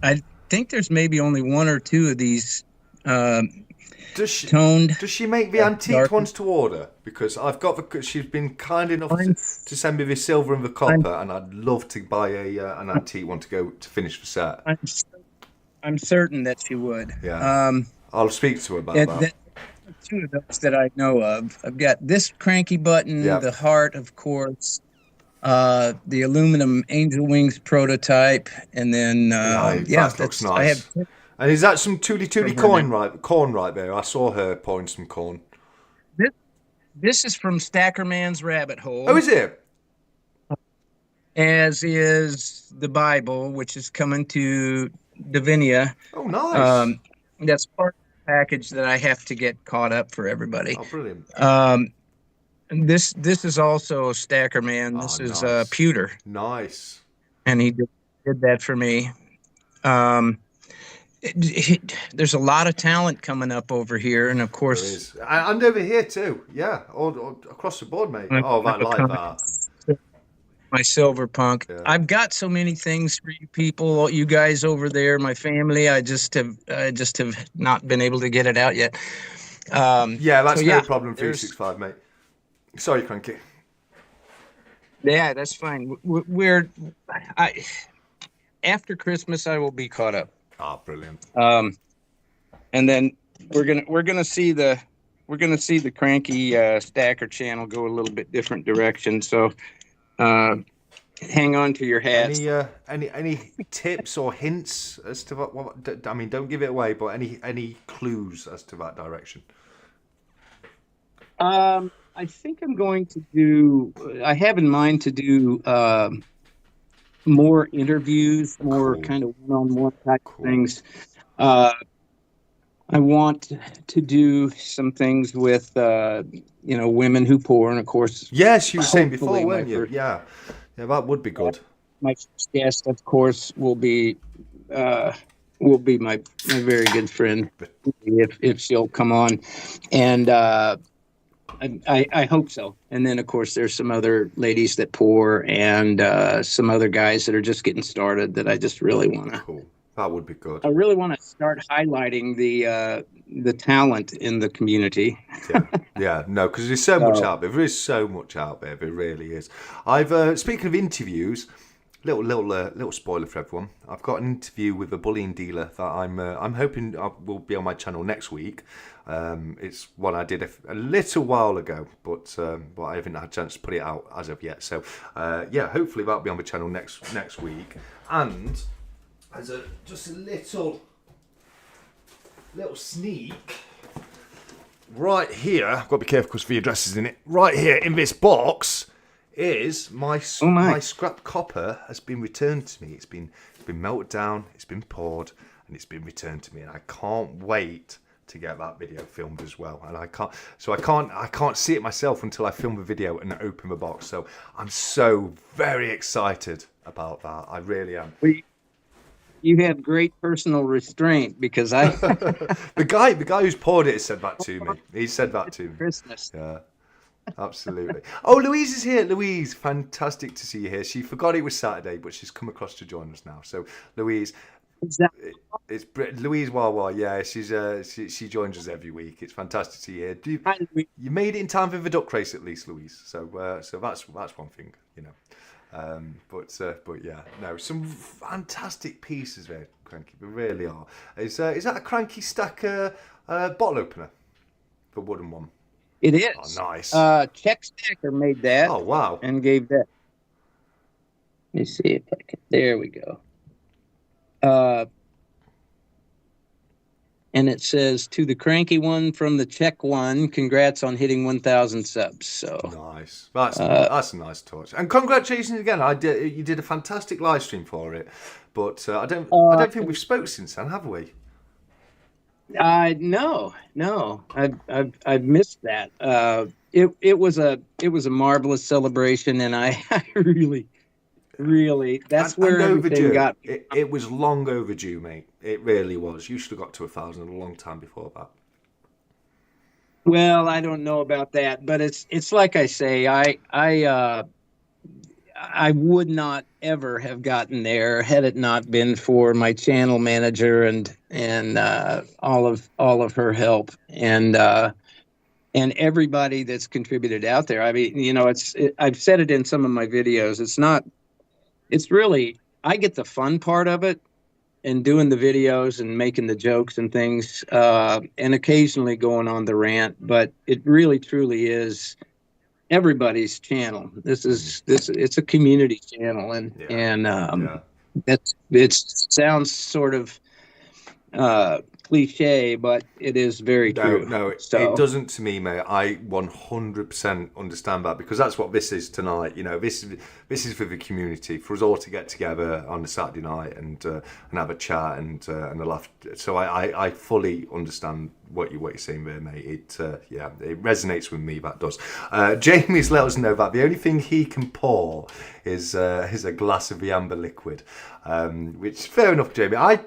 I think there's maybe only one or two of these Does she toned. does she make the antique ones to order? Because I've got the. She's been kind enough to send me the silver and the copper, and I'd love to buy an antique one to go to finish the set. I'm certain that she would. Yeah. I'll speak to her about that. Two of those that I know of. I've got this cranky button, Yeah. the heart, of course, the aluminum angel wings prototype, and then that looks nice. I have. And is that some Tootie corn right there? I saw her pouring some corn. This is from Stackerman's Rabbit Hole. Oh, is it? As is the Bible, which is coming to Divinia. Oh, nice. That's part of the package that I have to get caught up for everybody. Oh, brilliant. This is also Stackerman. This is nice. Pewter. Nice. And he did that for me. There's a lot of talent coming up over here, and of course, there is. And over here too. Yeah, all across the board, mate. Oh, I like that. My silver punk. Yeah. I've got so many things for you people, you guys over there, my family. I just have not been able to get it out yet. Yeah, that's no problem. 365, mate. Sorry, Cranky. Yeah, that's fine. After Christmas, I will be caught up. Ah, brilliant. And then we're gonna see the Cranky Stacker channel go a little bit different direction. So hang on to your hats. Any tips or hints as to what? I mean, don't give it away, but any clues as to that direction? I think I'm going to do. I have in mind to do more interviews, more kind of one-on-one type things. I want to do some things with women who pour, and of course. Yes, you were saying before, weren't you? Yeah, that would be good. My first guest, of course, will be my very good friend if she'll come on, and I hope so. And then, of course, there's some other ladies that pour, and some other guys that are just getting started that I just really want to. Cool. That would be good. I really want to start highlighting the talent in the community. No, because there's so much out there. There is so much out there. There really is. I've speaking of interviews, little spoiler for everyone. I've got an interview with a bullion dealer that I'm hoping will be on my channel next week. It's one I did a little while ago, but I haven't had a chance to put it out as of yet. So hopefully that'll be on the channel next week. And as just a little sneak, right here, I've got to be careful because the address is in it. Right here in this box is my scrap copper has been returned to me. It's been melted down, it's been poured, and it's been returned to me. And I can't wait to get that video filmed as well. And I can't see it myself until I film the video and open the box. So I'm so very excited about that. I really am. You have great personal restraint because I the guy who's poured it said that to me. He said that to me. Christmas. Yeah. Absolutely. Oh, Louise is here. Louise, fantastic to see you here. She forgot it was Saturday, but she's come across to join us now. So, Louise, it's Louise Wawa. Yeah, she joins us every week. It's fantastic to see you here. You made it in time for the duck race at least, Louise. So that's one thing, you know. But yeah, no, some fantastic pieces there, Cranky. They really are. Is that a Cranky Stacker bottle opener, the wooden one? It is. Oh, nice. Czech Stacker made that. Oh, wow. And gave that. Let me see if I can. There we go. And it says, to the Cranky one from the Czech one, congrats on hitting 1,000 subs. So nice. That's a nice touch. And congratulations again. You did a fantastic live stream for it. But I don't think we've spoke since then, have we? No, I've missed that. It was a marvelous celebration, and I really And, that's and where everything overdue. got me. It was long overdue, mate. It really was. You should have got to 1,000 a long time before that. Well, I don't know about that, but it's like I say, I would not ever have gotten there had it not been for my channel manager and all of her help and everybody that's contributed out there. I mean, I've said it in some of my videos. It's really, I get the fun part of it and doing the videos and making the jokes and things, and occasionally going on the rant. But it really, truly is everybody's channel. It's a community channel, Yeah, and yeah. that's it sounds sort of cliche, but it is very No, true. no, it So doesn't to me, mate. I 100% understand that because that's what this is tonight. You know, this is for the community, for us all to get together on a Saturday night and have a chat and a laugh. So I fully understand what you're saying there, mate. It resonates with me. That does. Jamie's let us know that the only thing he can pour is a glass of the amber liquid. Which fair enough, Jamie. I've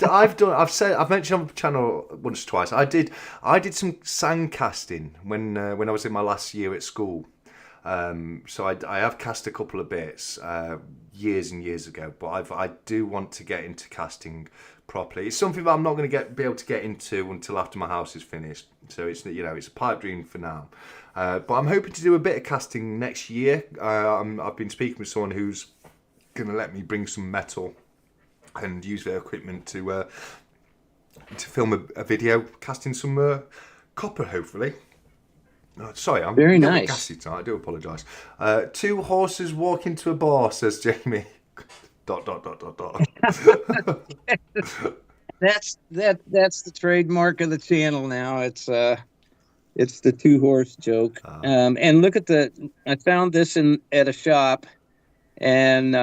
mentioned on the channel once or twice. I did some sand casting when I was in my last year at school. So I have cast a couple of bits years and years ago, but I do want to get into casting properly. It's something that I'm not going to be able to get into until after my house is finished. So it's it's a pipe dream for now. But I'm hoping to do a bit of casting next year. I've been speaking with someone who's going to let me bring some metal and use their equipment to film a video casting some copper, hopefully. Sorry, I'm a very little bit nice. gassy tonight. I do apologise. Two horses walk into a bar, says Jamie. Dot dot dot dot dot. That's the trademark of the channel now. It's the two horse joke. And look at I found this in at a shop, and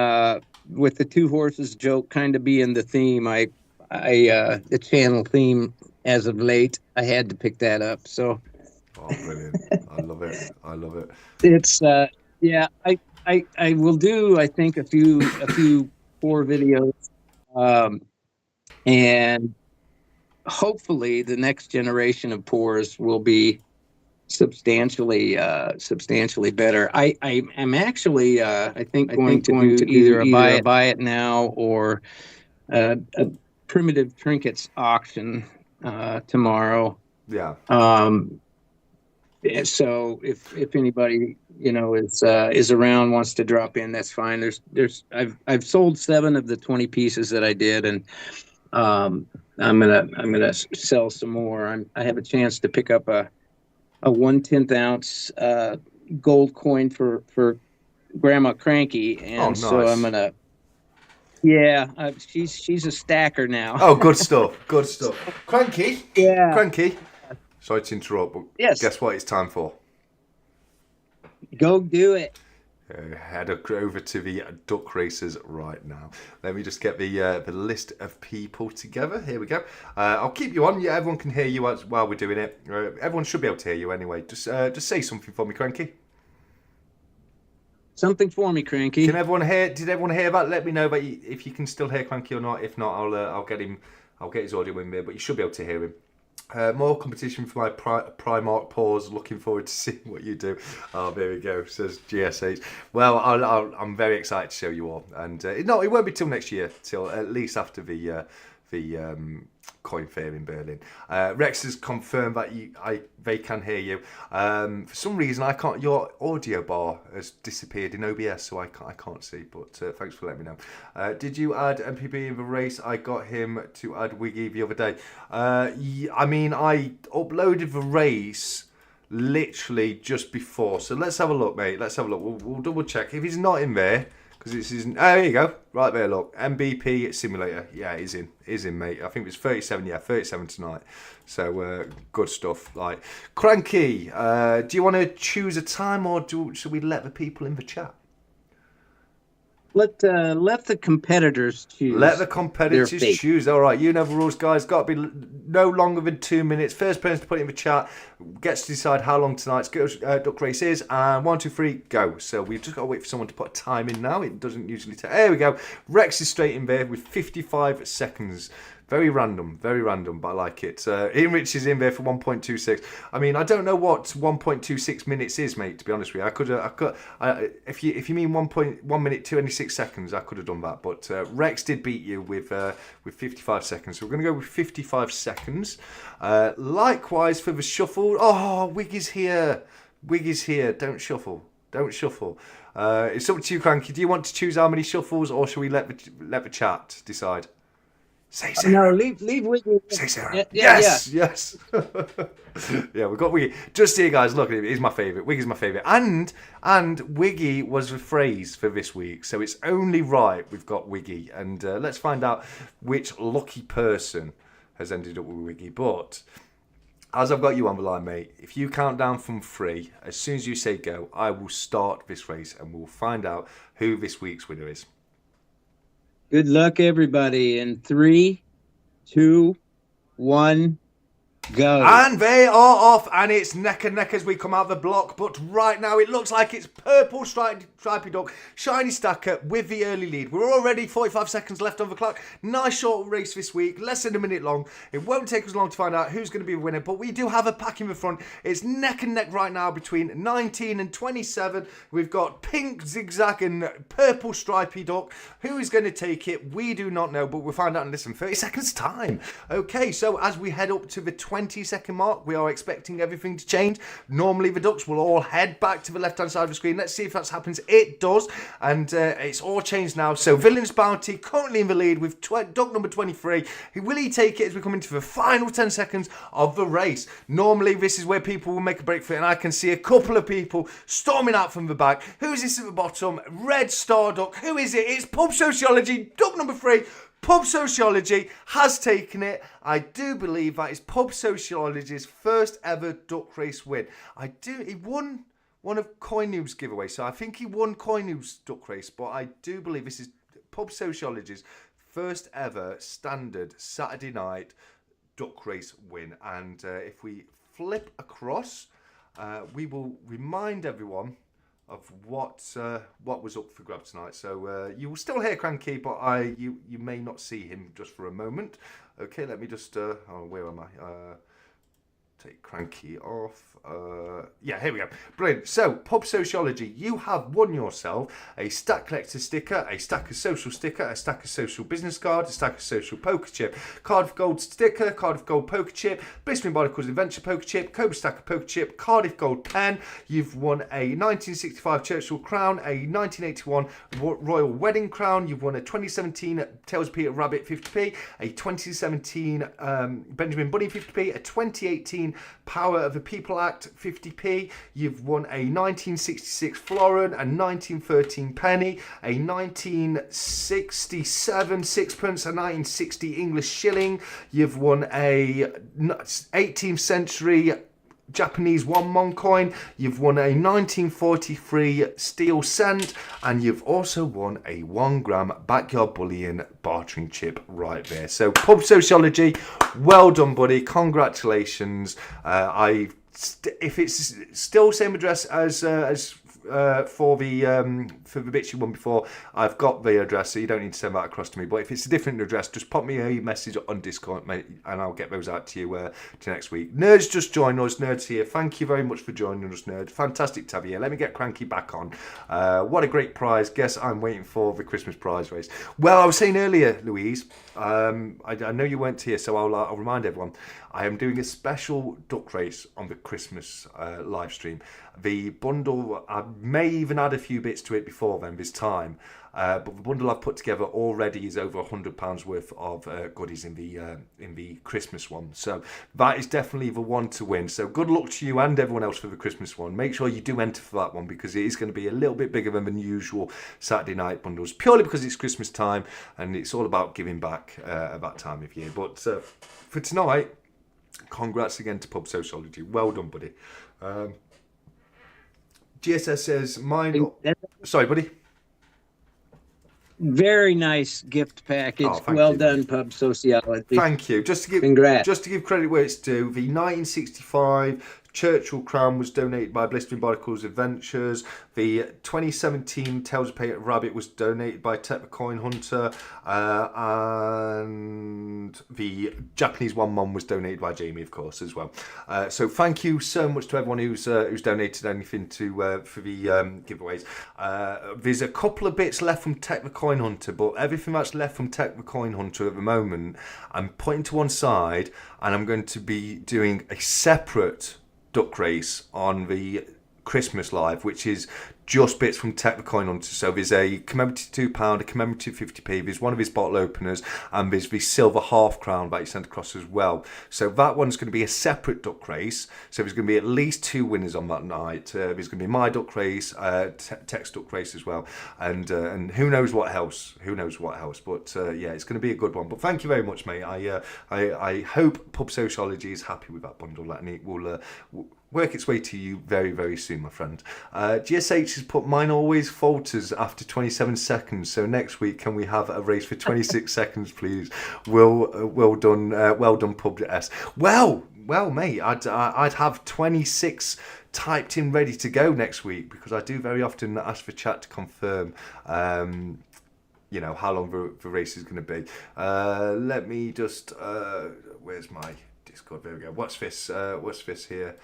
with the two horses joke kind of being the theme, the channel theme as of late, I had to pick that up. So Oh, brilliant! I love it. I love it. it's yeah, I will do I think a few poor videos, um, and hopefully the next generation of pours will be substantially better. I am actually I think going to do either a buy it now or a primitive trinkets auction tomorrow. Yeah. Um, so if anybody is around, wants to drop in, that's fine. I've sold 7 of the 20 pieces that I did, and I'm gonna sell some more. I have a chance to pick up a 1/10 ounce gold coin for Grandma Cranky, Oh, and so I'm nice. gonna she's a stacker now. Oh, good stuff. Good stuff. Cranky, Yeah. cranky. Sorry to interrupt, but Yes. guess what it's time for? Go do it. Head over to the duck races right now. Let me just get the list of people together. Here we go. I'll keep you on. Yeah, everyone can hear you while we're doing it. Everyone should be able to hear you anyway. Just say something for me, Cranky. Something for me, Cranky. Can everyone hear? Did everyone hear that? Let me know if you can still hear Cranky or not. If not, I'll get him. I'll get his audio in there. But you should be able to hear him. More competition for my Primark pause. Looking forward to seeing what you do. Oh, there we go. Says GSH. Well, I'm very excited to show you all. And no, it won't be till next year. Till at least after the coin fair in Berlin. Rex has confirmed that they can hear you. For some reason, I can't. Your audio bar has disappeared in OBS, so I can't see. But thanks for letting me know. Did you add MPB in the race? I got him to add Wiggy the other day. I mean, I uploaded the race literally just before. So let's have a look, mate. Let's have a look. We'll double check if he's not in there. Because this isn't. Oh, there you go. Right there, look. MBP simulator. Yeah, he's in, mate. I think it was 37. Yeah, 37 tonight. So good stuff. Like Cranky. Do you want to choose a time, or should we let the people in the chat? let the competitors Let the choose their competitors fate. choose. All right, you know the rules, guys. Got to be no longer than 2 minutes. First person to put it in the chat gets to decide how long tonight's duck race is. And 1, 2, 3, go. So we've just got to wait for someone to put a time in now. It doesn't usually take. There we go. Rex is straight in there with 55 seconds. Very random, but I like it. Ian Rich is in there for 1.26. I mean, I don't know what 1.26 minutes is, mate. To be honest with you, if you mean 1 minute 26 seconds, I could have done that. But Rex did beat you with 55 seconds. So we're going to go with 55 seconds. Likewise for the shuffle. Oh, Wiggy's here. Don't shuffle. It's up to you, Cranky. Do you want to choose how many shuffles, or shall we let the chat decide? Say Sarah. No, leave Wiggy. Say Sarah. Yeah. Yes. Yeah, we've got Wiggy. Just here, guys, look at him. He's my favourite. Wiggy's my favourite. And Wiggy was the phrase for this week. So it's only right we've got Wiggy. And let's find out which lucky person has ended up with Wiggy. But as I've got you on the line, mate, if you count down from 3, as soon as you say go, I will start this race and we'll find out who this week's winner is. Good luck, everybody. In 3, 2, 1, go. And they are off, and it's neck and neck as we come out the block. But right now, it looks like it's purple stripy duck, shiny stacker with the early lead. We're already 45 seconds left on the clock. Nice short race this week, less than a minute long. It won't take us long to find out who's going to be the winner, but we do have a pack in the front. It's neck and neck right now between 19 and 27. We've got pink zigzag and purple stripy duck. Who is going to take it? We do not know, but we'll find out in less than 30 seconds time. Okay, so as we head up to the 20-second mark, we are expecting everything to change. Normally the ducks will all head back to the left hand side of the screen. Let's see if that happens. It does, and it's all changed now. So Villain's Bounty currently in the lead with duck number 23. Will he take it as we come into the final 10 seconds of the race? Normally this is where people will make a break for it, and I can see a couple of people storming out from the back. Who's this at the bottom? Red Star Duck. Who is it? It's Pub Sociology, duck number 3. Pub Sociology has taken it. I do believe that is Pub Sociology's first ever duck race win. He won one of Coin Noob's giveaway, so I think he won Coin Noob's duck race, but I do believe this is Pub Sociology's first ever standard Saturday night duck race win. And if we flip across, we will remind everyone of what was up for grabs tonight. So you will still hear Cranky, but you may not see him just for a moment. Okay, let me just where am I? Take Cranky off. Yeah, here we go. Brilliant. So, Pub Sociology, you have won yourself a Stack Collector sticker, a Stack of Social sticker, a Stack of Social business card, a Stack of Social poker chip, Cardiff Gold sticker, Cardiff Gold poker chip, Blistering Barnacles Adventure poker chip, Cobra Stacker poker chip, Cardiff Gold pen. You've won a 1965 Churchill crown, a 1981 Royal Wedding crown. You've won a 2017 Tales of Peter Rabbit 50p, a 2017 Benjamin Bunny 50p, a 2018 Power of the People Act 50p. You've won a 1966 florin, a 1913 penny, a 1967 sixpence, a 1960 English shilling. You've won a 18th century Japanese one coin. You've won a 1943 steel cent, and you've also won a 1 gram backyard bullion bartering chip right there. So Pub Sociology, well done, buddy. Congratulations. If it's still same address as for the bits you won before, I've got the address, so you don't need to send that across to me. But if it's a different address, just pop me a message on Discord, mate, and I'll get those out to you to next week. Nerds just joined us. Nerds here. Thank you very much for joining us, Nerd. Fantastic to have you here. Let me get Cranky back on. What a great prize. Guess I'm waiting for the Christmas prize race. Well, I was saying earlier, Louise, I know you weren't here, so I'll remind everyone. I am doing a special duck race on the Christmas live stream. The bundle, I may even add a few bits to it before then, this time. But the bundle I've put together already is over £100 worth of goodies in the Christmas one. So that is definitely the one to win. So good luck to you and everyone else for the Christmas one. Make sure you do enter for that one, because it is going to be a little bit bigger than the usual Saturday night bundles, purely because it's Christmas time and it's all about giving back at that time of year. But for tonight, congrats again to Pub Sociology. Well done, buddy. GSS says, mine... Sorry, buddy. Very nice gift package. Oh, thank Well you, mate. done, Pub Sociology. Thank you. Congrats. Just to give credit where it's due, the 1965 Churchill Crown was donated by Blistering Barnacles Adventures. The 2017 Tales of Painted Rabbit was donated by Tech the Coin Hunter, and the Japanese One Mon was donated by Jamie, of course, as well. So thank you so much to everyone who's donated anything to for the giveaways. There's a couple of bits left from Tech the Coin Hunter, but everything that's left from Tech the Coin Hunter at the moment, I'm putting to one side, and I'm going to be doing a separate duck race on the Christmas Live, which is just bits from Tech the Coin Hunter. So there's a commemorative £2, a commemorative 50p, there's one of his bottle openers, and there's the silver half crown that he sent across as well. So that one's going to be a separate duck race. So there's going to be at least 2 winners on that night. There's going to be my duck race, Tech's duck race as well, and who knows what else? Who knows what else? But yeah, it's going to be a good one. But thank you very much, mate. I hope Pub Sociology is happy with that bundle, and it will work its way to you very, very soon, my friend. GSH has put, mine always falters after 27 seconds. So next week, can we have a race for 26 seconds, please? Well done, Pub S. Well, mate, I'd have 26 typed in ready to go next week, because I do very often ask for chat to confirm. You know how long the race is going to be. Let me just. Where's my Discord? There we go. What's this? What's this here?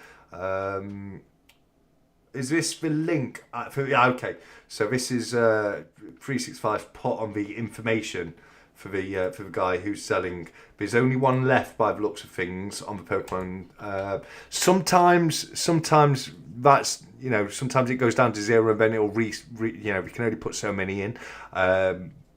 Is this the link? Yeah, okay. So this is 365 put on the information for the guy who's selling. There's only one left by the looks of things on the Pokemon. Sometimes that's, you know, sometimes it goes down to 0 and then it'll you know, we can only put so many in.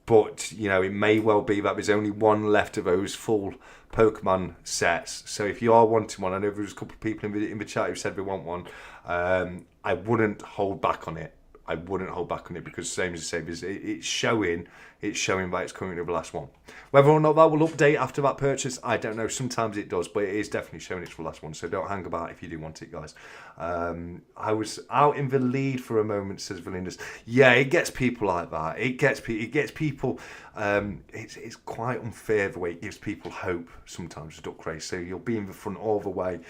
But you know, it may well be that there's only one left of those full Pokemon sets. So if you are wanting one, I know there's a couple of people in the chat who said they want one. I wouldn't hold back on it. Because same as I say, it's showing that it's currently the last one. Whether or not that will update after that purchase, I don't know. Sometimes it does, but it is definitely showing it's the last one. So don't hang about if you do want it, guys. I was out in the lead for a moment, says Valindas. Yeah, it gets people like that. It gets people. It's quite unfair the way it gives people hope sometimes, a duck race. So you'll be in the front all the way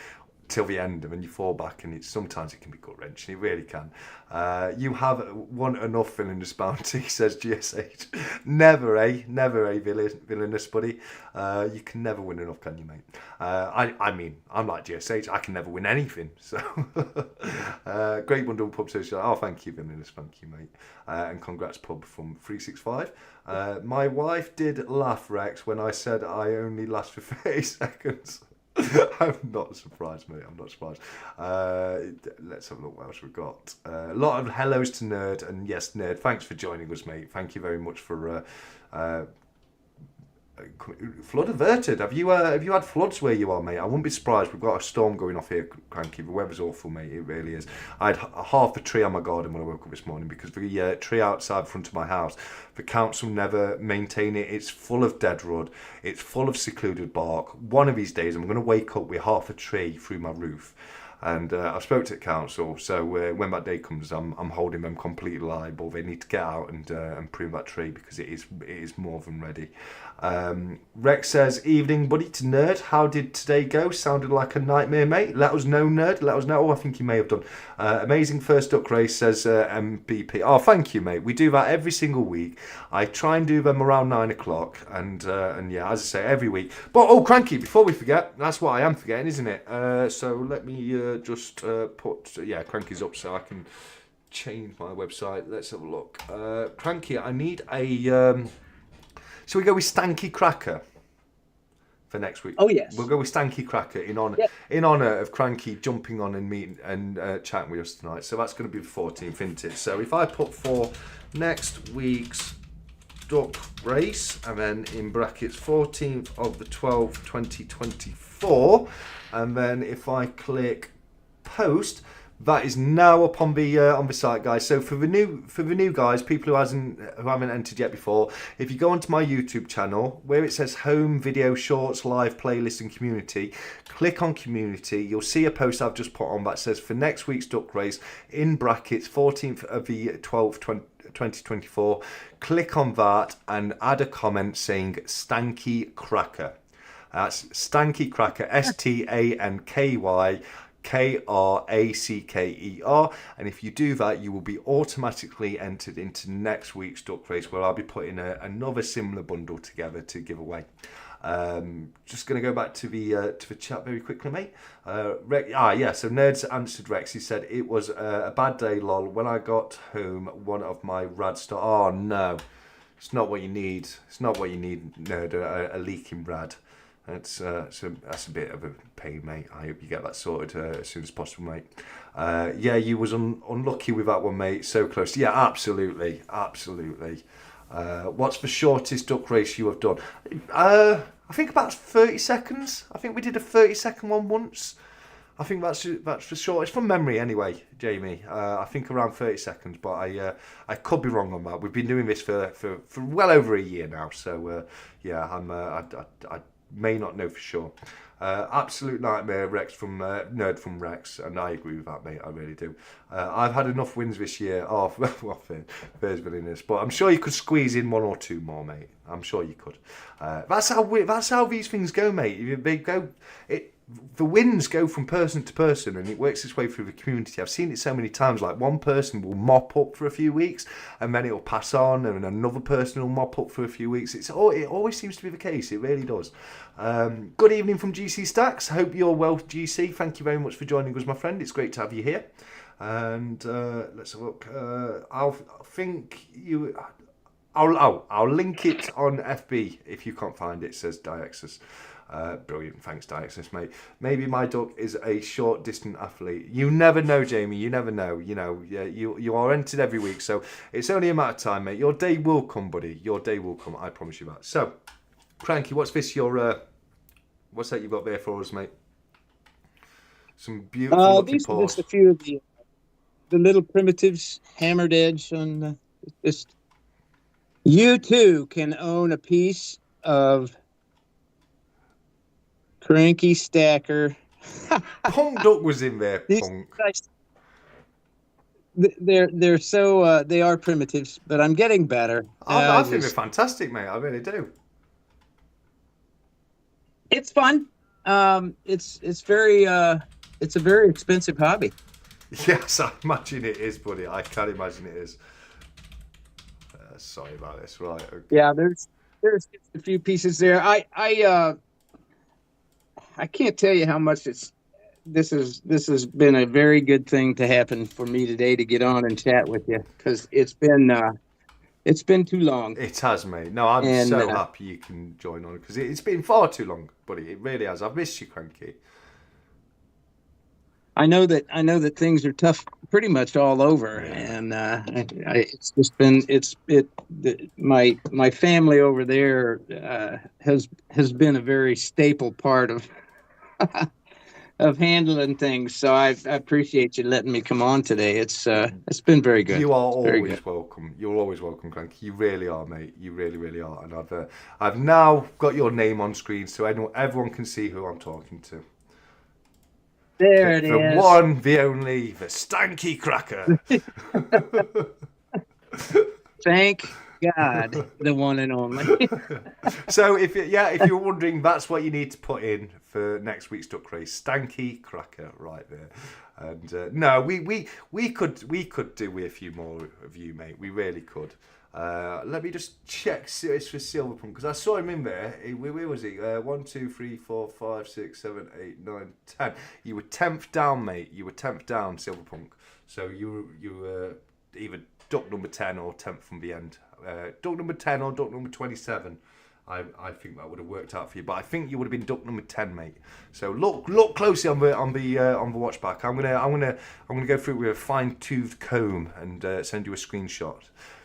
till the end, and then you fall back, and sometimes it can be gut wrenching. It really can. You have won enough, Villainous Bounty, says GSH. Never, Villainous buddy. You can never win enough, can you, mate? I mean, I'm like GSH. I can never win anything. So, great bundle, Pub Social. Oh, thank you, Villainous. Thank you, mate. And congrats, Pub, from 365. My wife did laugh, Rex, when I said I only last for 30 seconds. I'm not surprised, mate. I'm not surprised. Let's have a look what else we've got. A lot of hellos to Nerd, and yes, Nerd, thanks for joining us, mate. Thank you very much for flood averted. Have you had floods where you are, mate? I wouldn't be surprised. We've got a storm going off here, Cranky. The weather's awful, mate. It really is. I had half a tree on my garden when I woke up this morning, because the tree outside the front of my house, the council never maintain it. It's full of dead wood. It's full of secluded bark. One of these days, I'm going to wake up with half a tree through my roof. And I've spoke to the council, so when that day comes, I'm holding them completely liable. They need to get out and prune that tree, because it is more than ready. Rex says, evening buddy to Nerd, how did today go? Sounded like a nightmare, mate. Let us know, Nerd, let us know. Oh, I think you may have done. Amazing first duck race, says MBP. Oh, thank you, mate. We do that every single week. I try and do them around 9 o'clock, and yeah, as I say, every week. But oh, Cranky, before we forget, that's what I am forgetting, isn't it? So let me just put, yeah, Cranky's up so I can change my website. Let's have a look. Cranky, I need a shall we go with Stanky Cracker for next week? Oh yes, we'll go with Stanky Cracker in honor of Cranky jumping on and meeting and chatting with us tonight. So that's going to be the 14th, isn't it? So if I put for next week's duck race, and then in brackets 14th of the 12th 2024, and then if I click post, That is now up on the site, guys. So for the new guys, people who haven't entered yet before, if you go onto my YouTube channel where it says Home, Video, Shorts, Live, Playlist, and Community, click on Community. You'll see a post I've just put on that says for next week's duck race in brackets 14th of the 12th 2024. Click on that and add a comment saying Stanky Cracker. That's Stanky Cracker, STANKY. And if you do that, you will be automatically entered into next week's duck race, where I'll be putting another similar bundle together to give away. Just going to go back to the chat very quickly, mate. So Nerds answered Rex. He said it was a bad day, lol. When I got home, one of my rad Oh no, it's not what you need. It's not what you need, Nerd. A leaking rad. That's a bit of a pain, mate. I hope you get that sorted as soon as possible, mate. Yeah, you was unlucky with that one, mate. So close. Yeah, absolutely. What's the shortest duck race you have done? I think about 30 seconds. I think we did a 30-second one once. I think that's for shortest from memory, anyway, Jamie. I think around 30 seconds, but I could be wrong on that. We've been doing this for well over a year now, so yeah, I may not know for sure. Absolute nightmare, Rex from Nerd from Rex, and I agree with that, mate. I really do. I've had enough wins this year. Oh, well, there's willingness, but I'm sure you could squeeze in one or two more, mate. I'm sure you could. That's how these things go, mate. The wins go from person to person, and it works its way through the community. I've seen it so many times. Like, one person will mop up for a few weeks, and then it'll pass on, and another person will mop up for a few weeks. It always seems to be the case. It really does. Good evening from GC Stacks. Hope you're well, GC. Thank you very much for joining us, my friend. It's great to have you here. And let's have a look. I'll link it on FB if you can't find it. Says Diaxis. Brilliant, thanks Diaxis, mate. Maybe my duck is a short distant athlete. You never know, Jamie. You never know. You know, yeah, you are entered every week, so it's only a matter of time, mate. Your day will come, buddy. Your day will come. I promise you that. So, Cranky, what's this? What's that you've got there for us, mate? Some beautiful looking these paws. are just a few of the little primitives, hammered edge on this. You too can own a piece of Cranky Stacker. Punk Duck was in there, Punk. They're so they are primitives, but I'm getting better. I think they're fantastic, mate. I really do. It's fun. It's a very expensive hobby. Yes, I imagine it is, buddy. I can imagine it is. Sorry about this. Right. Okay. Yeah, there's a few pieces there. I can't tell you how much this has been a very good thing to happen for me today to get on and chat with you, because it's been too long. It has, mate. No, I'm so happy you can join on, because it's been far too long, buddy. It really has. I've missed you, Cranky. I know that things are tough pretty much all over, and it's just been my family over there has been a very staple part of of handling things. So I appreciate you letting me come on today. It's been very good. You are always welcome. You're always welcome, Cranky. You really are, mate. You really, really are. And I've now got your name on screen, so everyone can see who I'm talking to. There it is. The one, the only, the Stanky Cracker. Thank God, the one and only. So if you're wondering, that's what you need to put in for next week's duck race. Stanky Cracker, right there. And no, we could do with a few more of you, mate. We really could. Let me just check it's for Silverpunk, because I saw him in there. Where was he? 1, 2, 3, 4, 5, 6, 7, 8, 9, 10. You were 10th down, mate. You were 10th down, Silverpunk. So you were either duck number 10 or 10th from the end. Duck number 10 or duck number 27. I think that would have worked out for you, but I think you would have been duck number 10, mate. So look closely on the watch back. I'm gonna go through it with a fine-toothed comb and send you a screenshot.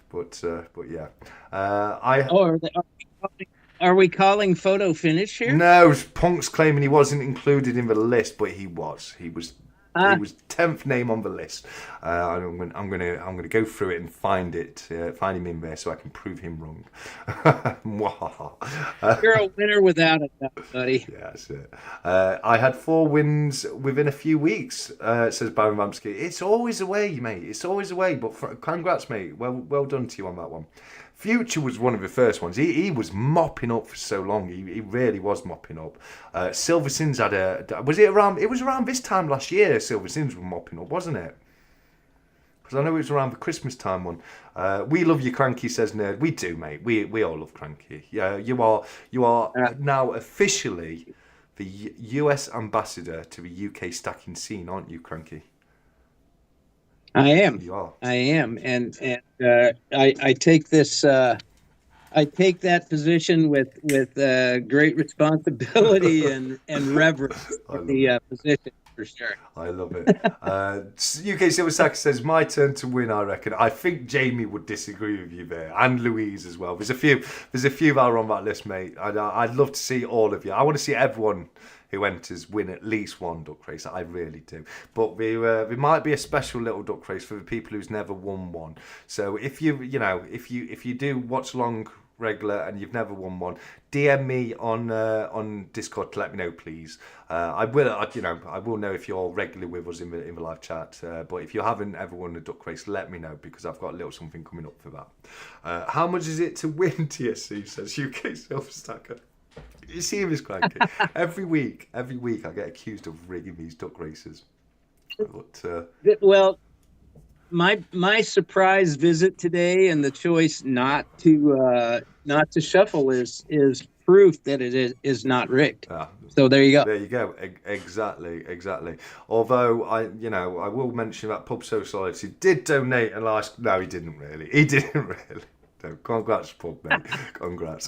But yeah, are we calling photo finish here? No, Punk's claiming he wasn't included in the list, but he was. He was He was 10th name on the list. I'm gonna go through it and find him in there so I can prove him wrong. You're a winner without a doubt, buddy. Yeah, that's it. I had 4 wins within a few weeks, says Baron Ramsky. It's always away, mate. It's always away. But congrats, mate. Well done to you on that one. Future was one of the first ones. He was mopping up for so long. He really was mopping up. Silver Sins had was it around? It was around this time last year. Silver Sins were mopping up, wasn't it? Because I know it was around the Christmas time one. We love you, Cranky, says Nerd. We do, mate. We all love Cranky. Yeah, you are now officially the US ambassador to the UK stacking scene, aren't you, Cranky? I am. You are. I am, and I take this. I take that position with great responsibility and reverence for the position, for sure. I love it. UK Silver Sack says, my turn to win, I reckon. I think Jamie would disagree with you there, and Louise as well. There's a few that are on that list, mate. I'd love to see all of you. I want to see everyone who enters win at least one duck race. I really do. But there might be a special little duck race for the people who's never won one. So if if you do watch along regular and you've never won one, DM me on Discord to let me know, please. I will know if you're regularly with us in the live chat. But if you haven't ever won a duck race, let me know, because I've got a little something coming up for that. How much is it to win TSC? Says UK Silver Stacker. You see this, Cranky? every week I get accused of rigging these duck races. But, well, my surprise visit today and the choice not to shuffle is proof that it is not rigged. So there you go. There you go. Exactly. Although I will mention that Pub Society did donate and last. No, he didn't really. No, congrats, Pub, mate. Congrats.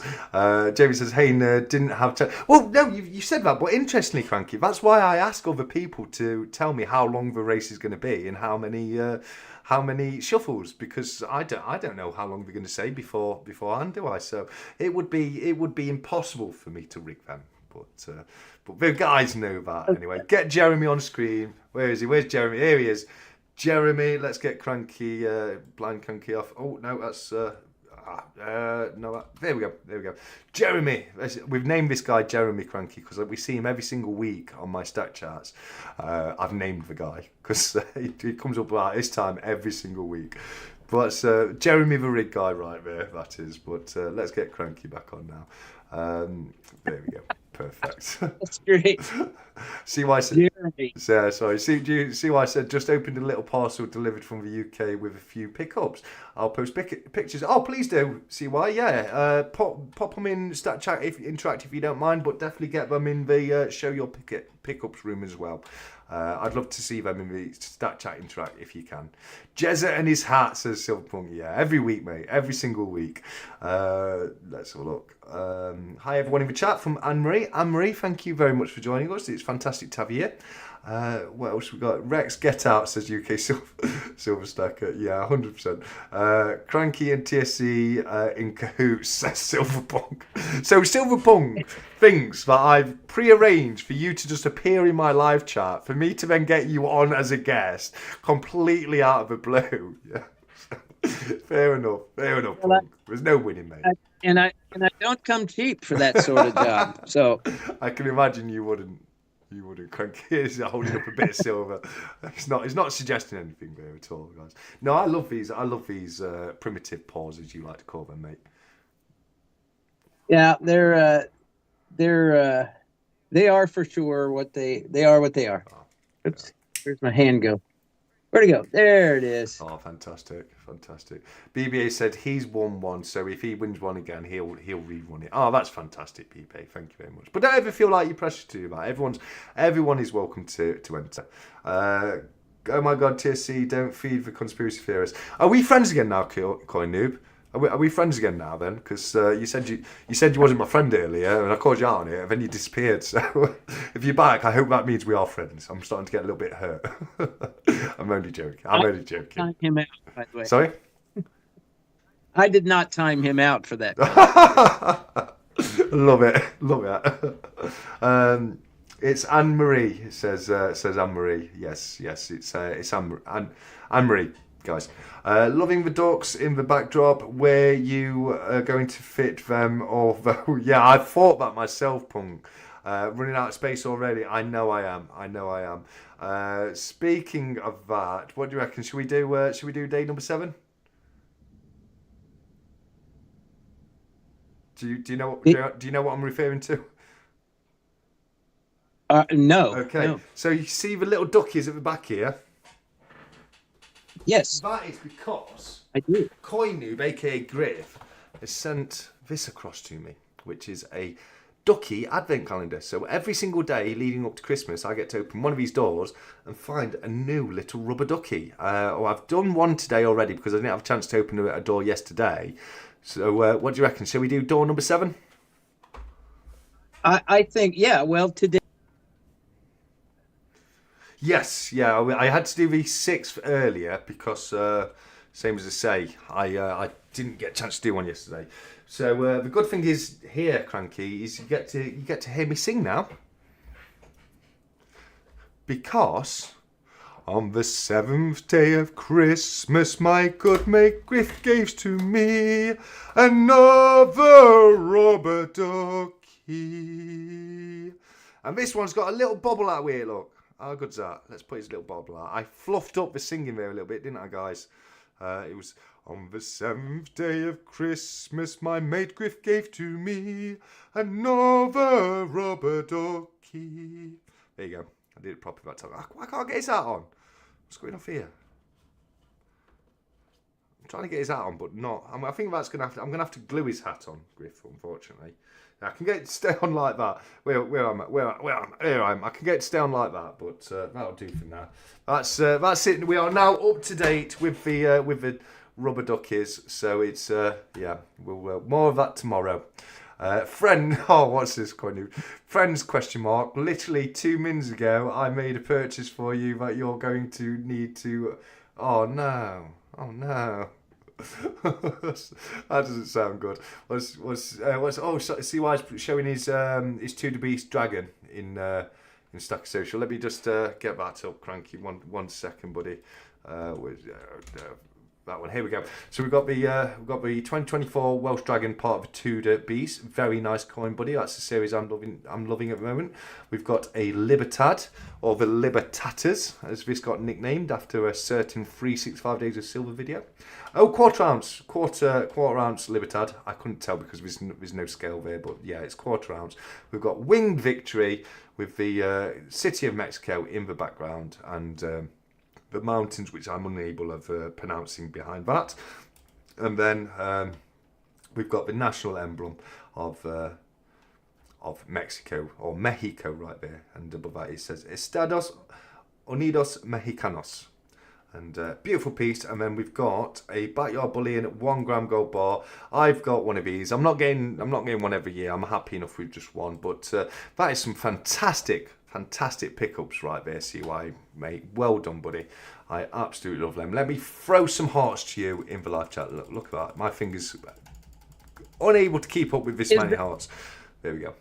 Jamie says, hey, nerd, didn't have time. Well, no, you said that, but interestingly, Cranky, that's why I ask other people to tell me how long the race is going to be and how many shuffles, because I don't know how long they're going to say beforehand, do I? So it would be impossible for me to rig them. But the guys know that anyway. Get Jeremy on screen. Where is he? Where's Jeremy? Here he is. Jeremy, let's get Cranky, blind Cranky off. Oh no, that's. No, there we go. Jeremy. We've named this guy Jeremy, Cranky, because we see him every single week on my stat charts. I've named the guy because he comes up about this time every single week. But Jeremy the rig guy right there, that is. But let's get Cranky back on now. There we go. Perfect. That's great. See why I said? Jeremy. Yeah, sorry. Do you see why I said just opened a little parcel delivered from the UK with a few pickups? I'll post pictures. Oh, please do. See why? Yeah. Pop them in Stat Chat Interact if you don't mind, but definitely get them in the show your pickups room as well. I'd love to see them in the Stat Chat Interact if you can. Jezza and his hat, says Silverpunk. Yeah, every week, mate. Every single week. Let's have a look. Hi, everyone in the chat from Anne-Marie. Anne-Marie, thank you very much for joining us. It's fantastic to have you here. What else we got? Rex, get out, says UK Silver Stacker. Yeah, 100%. Cranky and TSC in cahoots, says Silverpunk. So Silverpunk thinks that I've pre-arranged for you to just appear in my live chat, for me to then get you on as a guest, completely out of the blue. Yeah. Fair enough. Punk. There's no winning, mate. And I don't come cheap for that sort of job. So I can imagine you wouldn't. Cranky is holding up a bit of silver. He's not suggesting anything there at all, guys. No, I love these primitive pauses, you like to call them, mate. Yeah, they are for sure what they are. Oops, where's my hand go? Where'd it go? There it is. Oh, fantastic. BBA said he's won one, so if he wins one again, he'll rerun it. Oh, that's fantastic, BBA. Thank you very much. But don't ever feel like you're pressured to do that. Everyone is welcome to enter. Oh my God, TSC, don't feed the conspiracy theorists. Are we friends again now, Coin Noob? Are we friends again now then? Because you said you wasn't my friend earlier, and I called you out on it, and then you disappeared. So if you're back, I hope that means we are friends. I'm starting to get a little bit hurt. I'm only joking. I time him out, by the way. Sorry? I did not time him out for that. Love it. It's Anne Marie. It says Anne Marie. Yes, yes. It's Anne Marie, guys. Loving the ducks in the backdrop. Where you are going to fit them? Or yeah, I thought that myself, Punk. Running out of space already. I know I am. I know I am. Speaking of that, what do you reckon? Should we do day number 7? Do you know what do you know what I'm referring to? No, Okay, no. so you see the little duckies at the back here. Yes, That is because I do. Coinoob, aka Griff, has sent this across to me, which is a ducky advent calendar. So every single day leading up to Christmas, I get to open one of these doors and find a new little rubber ducky. I've done one today already because I didn't have a chance to open a door yesterday. So what do you reckon? Shall we do door number 7? I think, yeah. Well, today. Yes, yeah. I had to do the 6th earlier because, same as I say, I didn't get a chance to do one yesterday. So the good thing is here, Cranky, is you get to hear me sing now. Because on the 7th day of Christmas, my good mate Griff gave to me another rubber ducky. And this one's got a little bobble out here, look. How good's that? Let's put his little bobble out. I fluffed up the singing there a little bit, didn't I, guys? It was on the 7th day of Christmas, my mate Griff gave to me another rubber ducky. There you go. I did it properly that time. I can't get his hat on. What's going off here? I'm trying to get his hat on, but not. I think that's gonna have to. I'm gonna have to glue his hat on, Griff. Unfortunately, I can get it to stay on like that. Where am I? Here I am. I can get it to stay on like that, but that'll do for now. That's it. We are now up to date with the rubber duckies. So it's yeah. We'll more of that tomorrow. Friend, oh, what's this going? Friends? Question mark. Literally 2 minutes ago, I made a purchase for you that you're going to need to. Oh no! Oh no! That doesn't sound good. See why he's showing his To The Beast dragon in Stack Social. Let me just get that up, Cranky. One second, buddy. That one. Here we go. So we've got the 2024 Welsh Dragon part of the Tudor Beast. Very nice coin, buddy. That's the series I'm loving at the moment. We've got a Libertad, or the Libertatas, as this got nicknamed after a certain 365 Days of Silver video. Oh, quarter ounce Libertad. I couldn't tell because there's no scale there, but yeah, it's quarter ounce. We've got Winged Victory with the City of Mexico in the background, and the mountains, which I'm unable of pronouncing behind that. And then we've got the national emblem of Mexico, or Mexico, right there. And above that it says Estados Unidos Mexicanos. And beautiful piece. And then we've got a Backyard Bullion 1 gram gold bar. I've got one of these. I'm not getting one every year. I'm happy enough with just one. But that is some fantastic pickups right there, CY, mate. Well done, buddy. I absolutely love them. Let me throw some hearts to you in the live chat. Look at that. My fingers unable to keep up with this many hearts. There we go.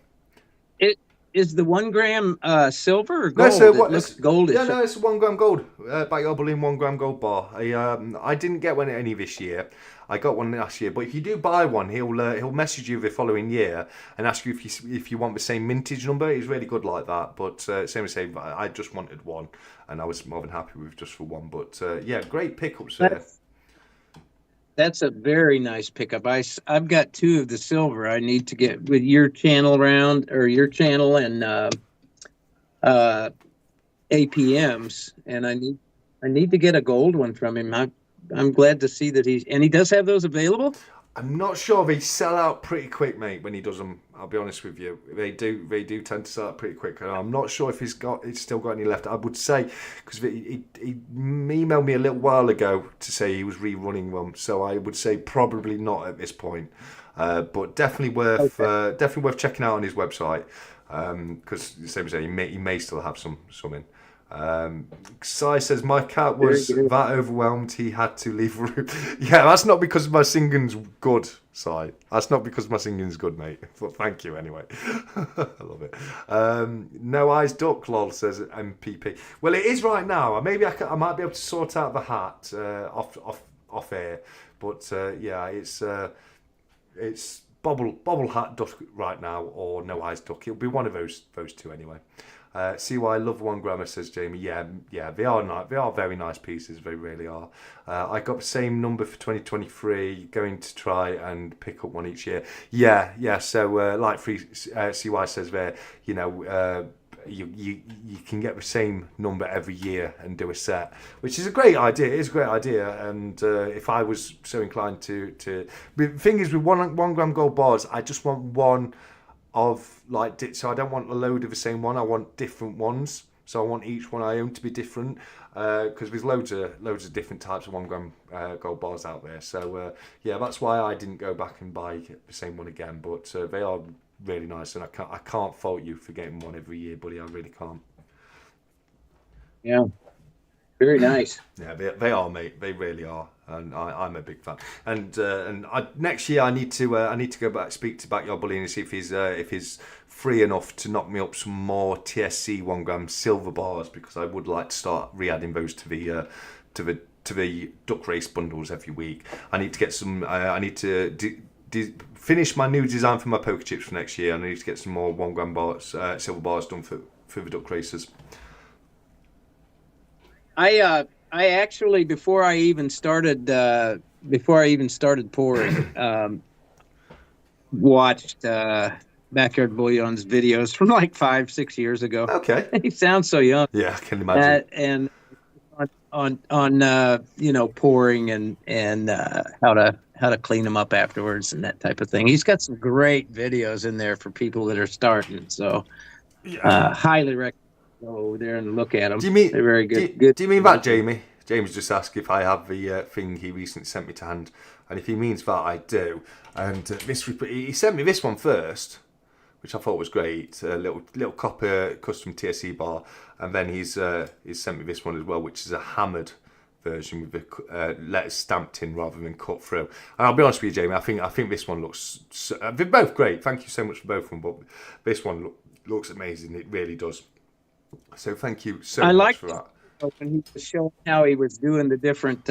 It is the 1 gram silver or gold? No, so it looks goldish. Yeah, no, it's 1 gram gold. Backyard Bullion 1 gram gold bar. I didn't get one any this year. I got one last year, but if you do buy one, he'll message you the following year and ask you if you want the same mintage number. He's really good like that. But same as saying, I just wanted one, and I was more than happy with just for one. But yeah, great pickups there. That's a very nice pickup. I've got 2 of the silver. I need to get with your channel and APMs, and I need to get a gold one from him. I'm glad to see that he does have those available. I'm not sure. They sell out pretty quick, mate, when he does them. I'll be honest with you. They do tend to sell out pretty quick. And I'm not sure if he's still got any left. I would say, because he emailed me a little while ago to say he was rerunning them. So I would say probably not at this point. But definitely worth checking out on his website. Because same as I say, he may still have some in. Si says my cat Very was good. that overwhelmed he had to leave a room. Yeah, that's not because my singing's good, Si. That's not because my singing's good, mate. But thank you anyway. I love it. No eyes duck, lol, says MPP. Well, it is right now. Maybe I might be able to sort out the hat off air. But yeah, it's bobble hat duck right now, or no eyes duck. It'll be one of those two anyway. See why I love 1 grammer, says Jamie. Yeah, they are nice. They are very nice pieces. They really are. I got the same number for 2023. Going to try and pick up one each year. Yeah. So like CY says there, you know, you can get the same number every year and do a set, which is a great idea. It is a great idea. And if I was so inclined to, the thing is with 1 gram gold bars, I just want one of like, so I don't want a load of the same one. I want different ones. So I want each one I own to be different, because there's loads of different types of 1 gram gold bars out there. So yeah, that's why I didn't go back and buy the same one again. But they are really nice, and I can't fault you for getting one every year, buddy. I really can't. Yeah, very nice. Yeah, they are, mate. They really are, and I'm a big fan. And next year I need to go back, speak to Backyard Bully and see if he's free enough to knock me up some more TSC 1 gram silver bars, because I would like to start re-adding those to the duck race bundles every week. I need to get some. I need to finish my new design for my poker chips for next year, and I need to get some more 1 gram bars, silver bars done for the duck racers. I actually before I even started pouring, watched Backyard Bullion's videos from like 5-6 years ago. Okay. He sounds so young. Yeah, I can imagine. And on you know, pouring and how to clean them up afterwards and that type of thing. He's got some great videos in there for people that are starting. So highly recommend go over there and look at them. They're very good. Do you mean that, Jamie? James just asked if I have the thing he recently sent me to hand, and if he means that, I do. And he sent me this one first, which I thought was great, a little copper custom TSC bar, and then he's sent me this one as well, which is a hammered version with the letters stamped in rather than cut through. And I'll be honest with you, Jamie, I think this one looks they're both great. Thank you so much for both of them, but this one looks amazing. It really does. So thank you so much for that. When he was showing how he was doing the different,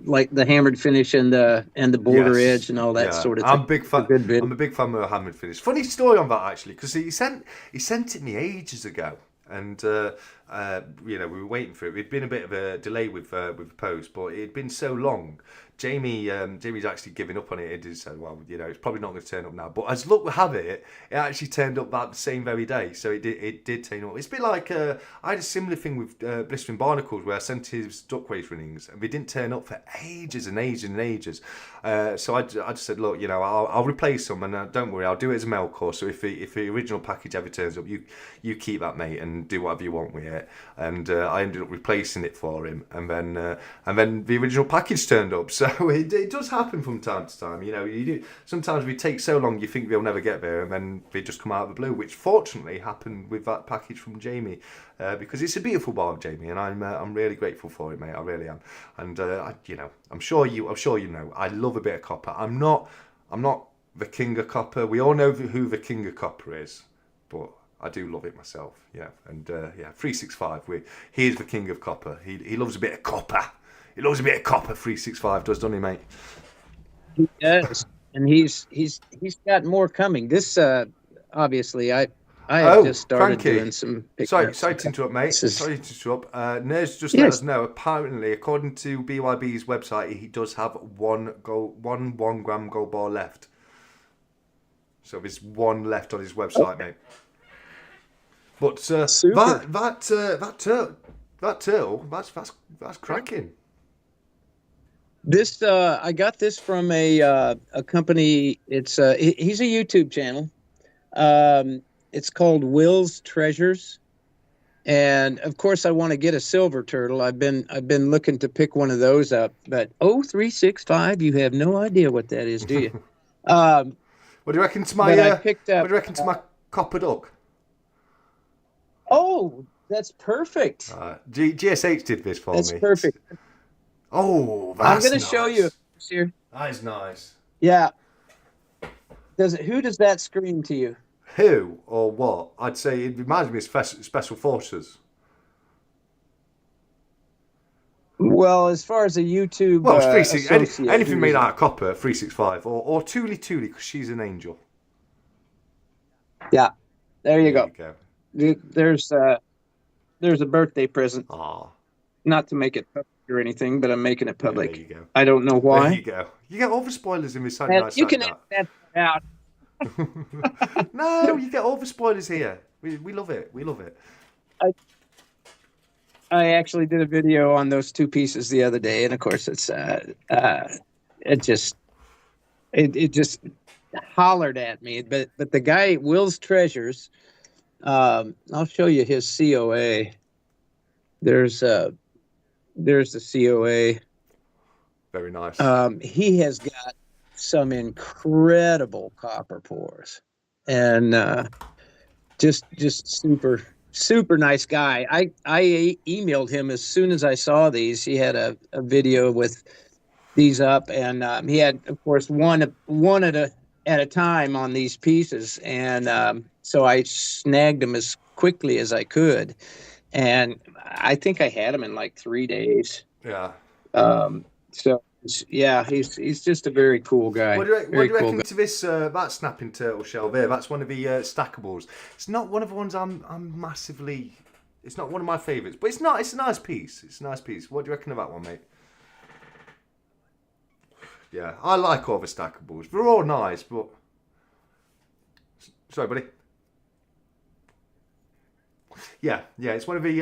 like the hammered finish and the border edge and all that sort of thing. I'm a big fan of a hammered finish. Funny story on that, actually, because he sent it me ages ago, and you know, we were waiting for it. It'd been a bit of a delay with the post, but it had been so long. Jamie's actually giving up on it. He said, well, you know, it's probably not going to turn up now. But as luck would have it, it actually turned up that same very day. So it did turn up. It's a bit like I had a similar thing with Blistering Barnacles, where I sent his duck race runnings and they didn't turn up for ages and ages and ages. So I just said, look, you know, I'll replace them, and don't worry, I'll do it as a mail course. So if the original package ever turns up, you keep that, mate, and do whatever you want with it. And I ended up replacing it for him, and then the original package turned up. So it does happen from time to time. You know, you do. Sometimes we take so long, you think they'll never get there, and then they just come out of the blue, which fortunately happened with that package from Jamie, because it's a beautiful bar of Jamie, and I'm really grateful for it, mate. I really am. And you know, I'm sure you know, I love a bit of copper. I'm not the king of copper. We all know who the king of copper is, but I do love it myself. Yeah, and 365. He is the king of copper. He loves a bit of copper. He loves a bit of copper. 365 does, doesn't he, mate? He does, and he's got more coming. This obviously I have just started doing some. Sorry to interrupt, mate. Sorry to interrupt. Ners just let us know. Apparently, according to BYB's website, he does have one 1 gram gold bar left. So there's one left on his website, mate. But that turtle, that's cracking. This I got this from a company. It's he's a YouTube channel. It's called Will's Treasures, and of course I want to get a silver turtle. I've been looking to pick one of those up, but 365, you have no idea what that is, do you? What do you reckon to my? What do you reckon to my copper duck? Oh, That's perfect. GSH did this for That's me. perfect. Oh, I'm that's going to show you nice. here. That is nice. Yeah. Who does that scream to you? Who or what? I'd say it reminds me of Special Forces. Well, as far as a YouTube Well, it's 360. associate, Anything who made is out that? of copper, 365. Or Toolie Toolie, because she's an angel. Yeah, there you There go. you go. There's a birthday present. Ah, Not to make it public or anything, but I'm making it yeah, there public. you go. I don't know There why. you go. You get all the spoilers in this And nice you like can edit that. that out. No, you get all the spoilers here. We love it. We love it. I, I actually did a video on those two pieces the other day, and of course, it just it just hollered at me. But the guy Will's Treasures, I'll show you his COA. There's the COA. Very nice. He has got some incredible copper pours, and just super nice guy. I emailed him as soon as I saw these. He had a video with these up, and he had, of course, one at a time on these pieces, and so I snagged them as quickly as I could, and I think I had him in like 3 days. Yeah. So yeah, he's just a very cool guy. What Very do you cool reckon guy. to this that snapping turtle shell there? That's one of the stackables. It's not one of the ones I'm massively. It's not one of my favourites, but it's not. It's a nice piece. It's a nice piece. What do you reckon of that one, mate? Yeah, I like all the stackables. They're all nice, but sorry, buddy. Yeah, it's one of the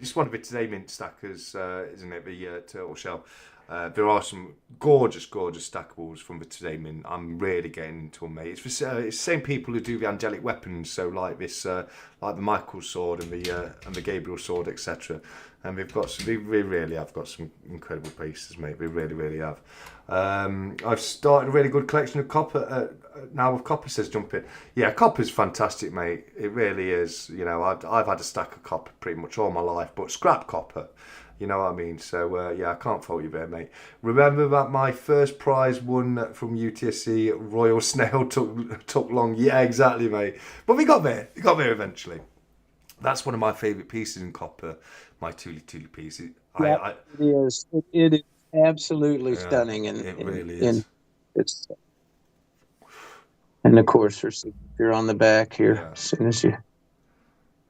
it's one of the Today Mint stackers, isn't it? The turtle shell. There are some gorgeous stackables from the Today Mint. I'm really getting into them, mate. It's the same people who do the angelic weapons, so like this, like the Michael sword and the Gabriel sword, etc. And we've got some. We really have got some incredible pieces, mate. We really have. I've started a really good collection of copper. Now with copper says jump in. Yeah, copper's fantastic, mate. It really is. You know, I've had a stack of copper pretty much all my life, but scrap copper. You know what I mean? So, yeah, I can't fault you there, mate. Remember that my first prize won from UTSC, Royal Snail, took long. Yeah, exactly, mate. But we got there. We got there eventually. That's one of my favourite pieces in copper, my Toolie Toolie piece. Yeah, it is. It is absolutely Yeah, stunning, it really is. it's and of course her signature on the back here. Yeah. As soon as you.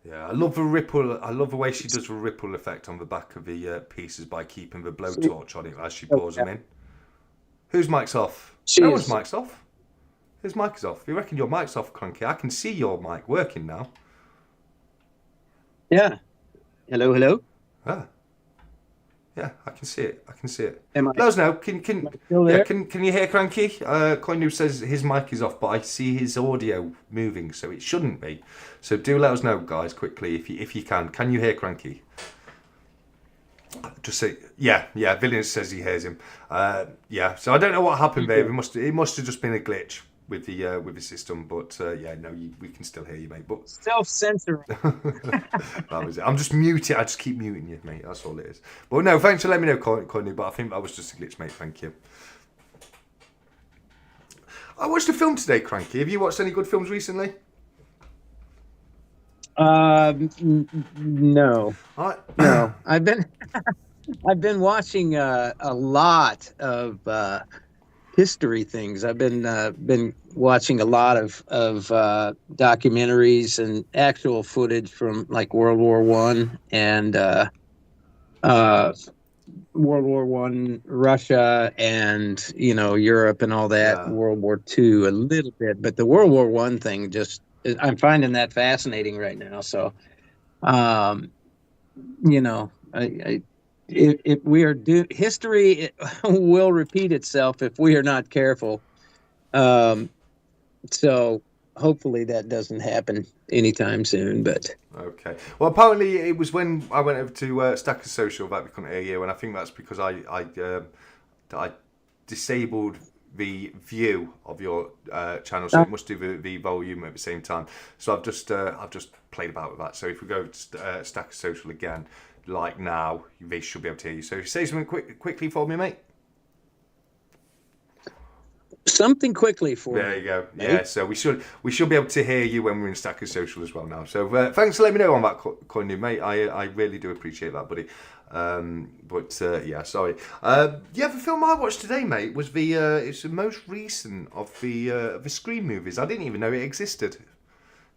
Yeah, I love the ripple. I love the way she does the ripple effect on the back of the pieces by keeping the blowtorch on it as she pours them in. Whose mic's off? No one's mic's off. Whose mic is off? You reckon your mic's off, Cranky? I can see your mic working now. Yeah. Hello. Ah. Yeah, I can see it. Am I Let us know. still there? Yeah, can you hear Cranky? Koinu says his mic is off, but I see his audio moving, so it shouldn't be. So do let us know, guys, quickly if you can. Can you hear Cranky? Just say yeah. Villians says he hears him. Yeah. So I don't know what happened there. It must have just been a glitch with the system, but yeah, no, we can still hear you, mate. But Self-censoring. that was it. I'm just muting. I just keep muting you, mate. That's all it is. But no, thanks for letting me know, Courtney. But I think that was just a glitch, mate. Thank you. I watched a film today, Cranky. Have you watched any good films recently? No. No. I've been watching a lot of history things. I've been watching a lot of documentaries and actual footage from like World War One and World War One, Russia, and Europe and all that. Yeah. World War Two a little bit, but the World War One thing I'm finding that fascinating right now. So, if we are history it will repeat itself if we are not careful. So hopefully that doesn't happen anytime soon. But okay. Well, apparently it was when I went over to Stacker Social that we couldn't hear you, and I think that's because I disabled the view of your channel, so it must do the volume at the same time. So I've just played about with that. So if we go to Stacker Social again, like now, they should be able to hear you. So if you say something quickly for me, mate. Something quickly for me. There you go. Mate. Yeah, so we should be able to hear you when we're in Stacker Social as well now. So thanks for letting me know on that, Courtney, mate. I really do appreciate that, buddy. Yeah, sorry. Yeah, the film I watched today, mate, was it's the most recent of the Scream movies. I didn't even know it existed.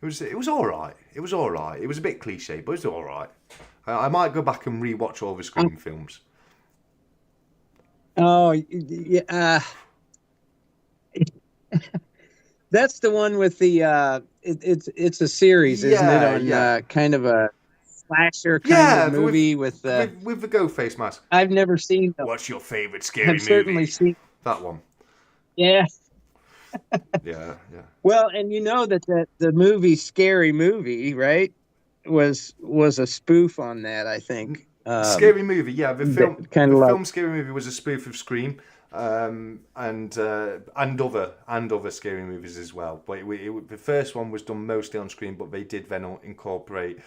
It was all right. It was all right. It was a bit cliche, but it was all right. I might go back and rewatch all the Scream films. Oh, yeah. That's the one with the it's a series, isn't it? On kind of a slasher kind of movie with the ghost face mask. I've never seen them. What's your favorite scary movie? I've certainly seen that one. Yeah. Yeah. Well, and you know that the movie Scary Movie, right, was a spoof on that, I think. Scary Movie, yeah. The film Scary Movie was a spoof of Scream. And other scary movies as well. But the first one was done mostly on screen, but they did then incorporate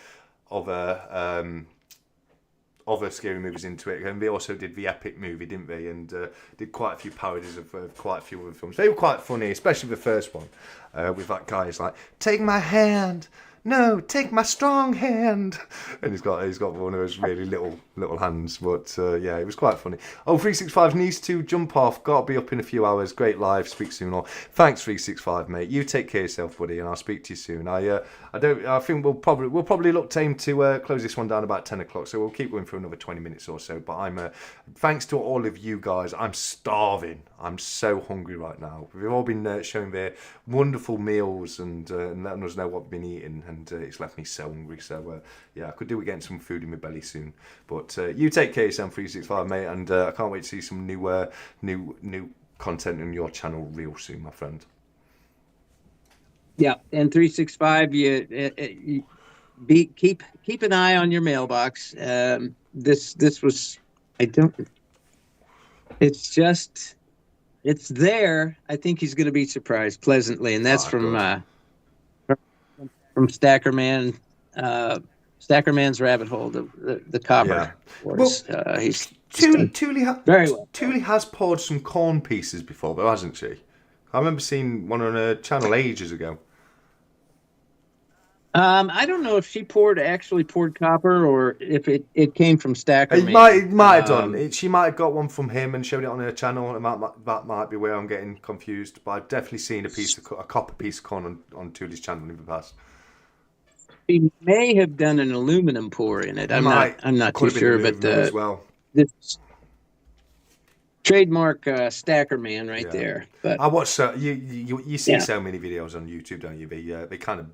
other scary movies into it. And they also did the Epic movie, didn't they? And did quite a few parodies of quite a few other films. They were quite funny, especially the first one with that guy. He's like, "Take my hand." No, take my strong hand. And he's got one of those really little hands. But yeah, it was quite funny. Oh, 365 needs to jump off. Got to be up in a few hours. Great live. Speak soon. All. Thanks, 365, mate. You take care of yourself, buddy, and I'll speak to you soon. I think we'll probably look to aim to close this one down about 10 o'clock. So we'll keep going for another 20 minutes or so. But thanks to all of you guys. I'm starving. I'm so hungry right now. We've all been showing their wonderful meals and letting us know what we've been eating. And it's left me so hungry. So yeah, I could do with getting some food in my belly soon. But you take care of yourself, 365, mate, and I can't wait to see some new content on your channel real soon, my friend. Yeah, and 365, keep an eye on your mailbox. This was it's there. I think he's going to be surprised pleasantly, and that's from Stackerman, Stackerman's Rabbit Hole, the copper. Yeah. He's Thule has poured some corn pieces before, though, hasn't she? I remember seeing one on her channel ages ago. I don't know if she actually poured copper or if it came from Stackerman. It might have done. She might have got one from him and showed it on her channel. And that might be where I'm getting confused. But I've definitely seen a copper piece of corn on Thule's channel in the past. He may have done an aluminum pour in it. I'm not too sure, but as well. This trademark Stackerman right there. But I watch you see so many videos on YouTube, don't you? They kind of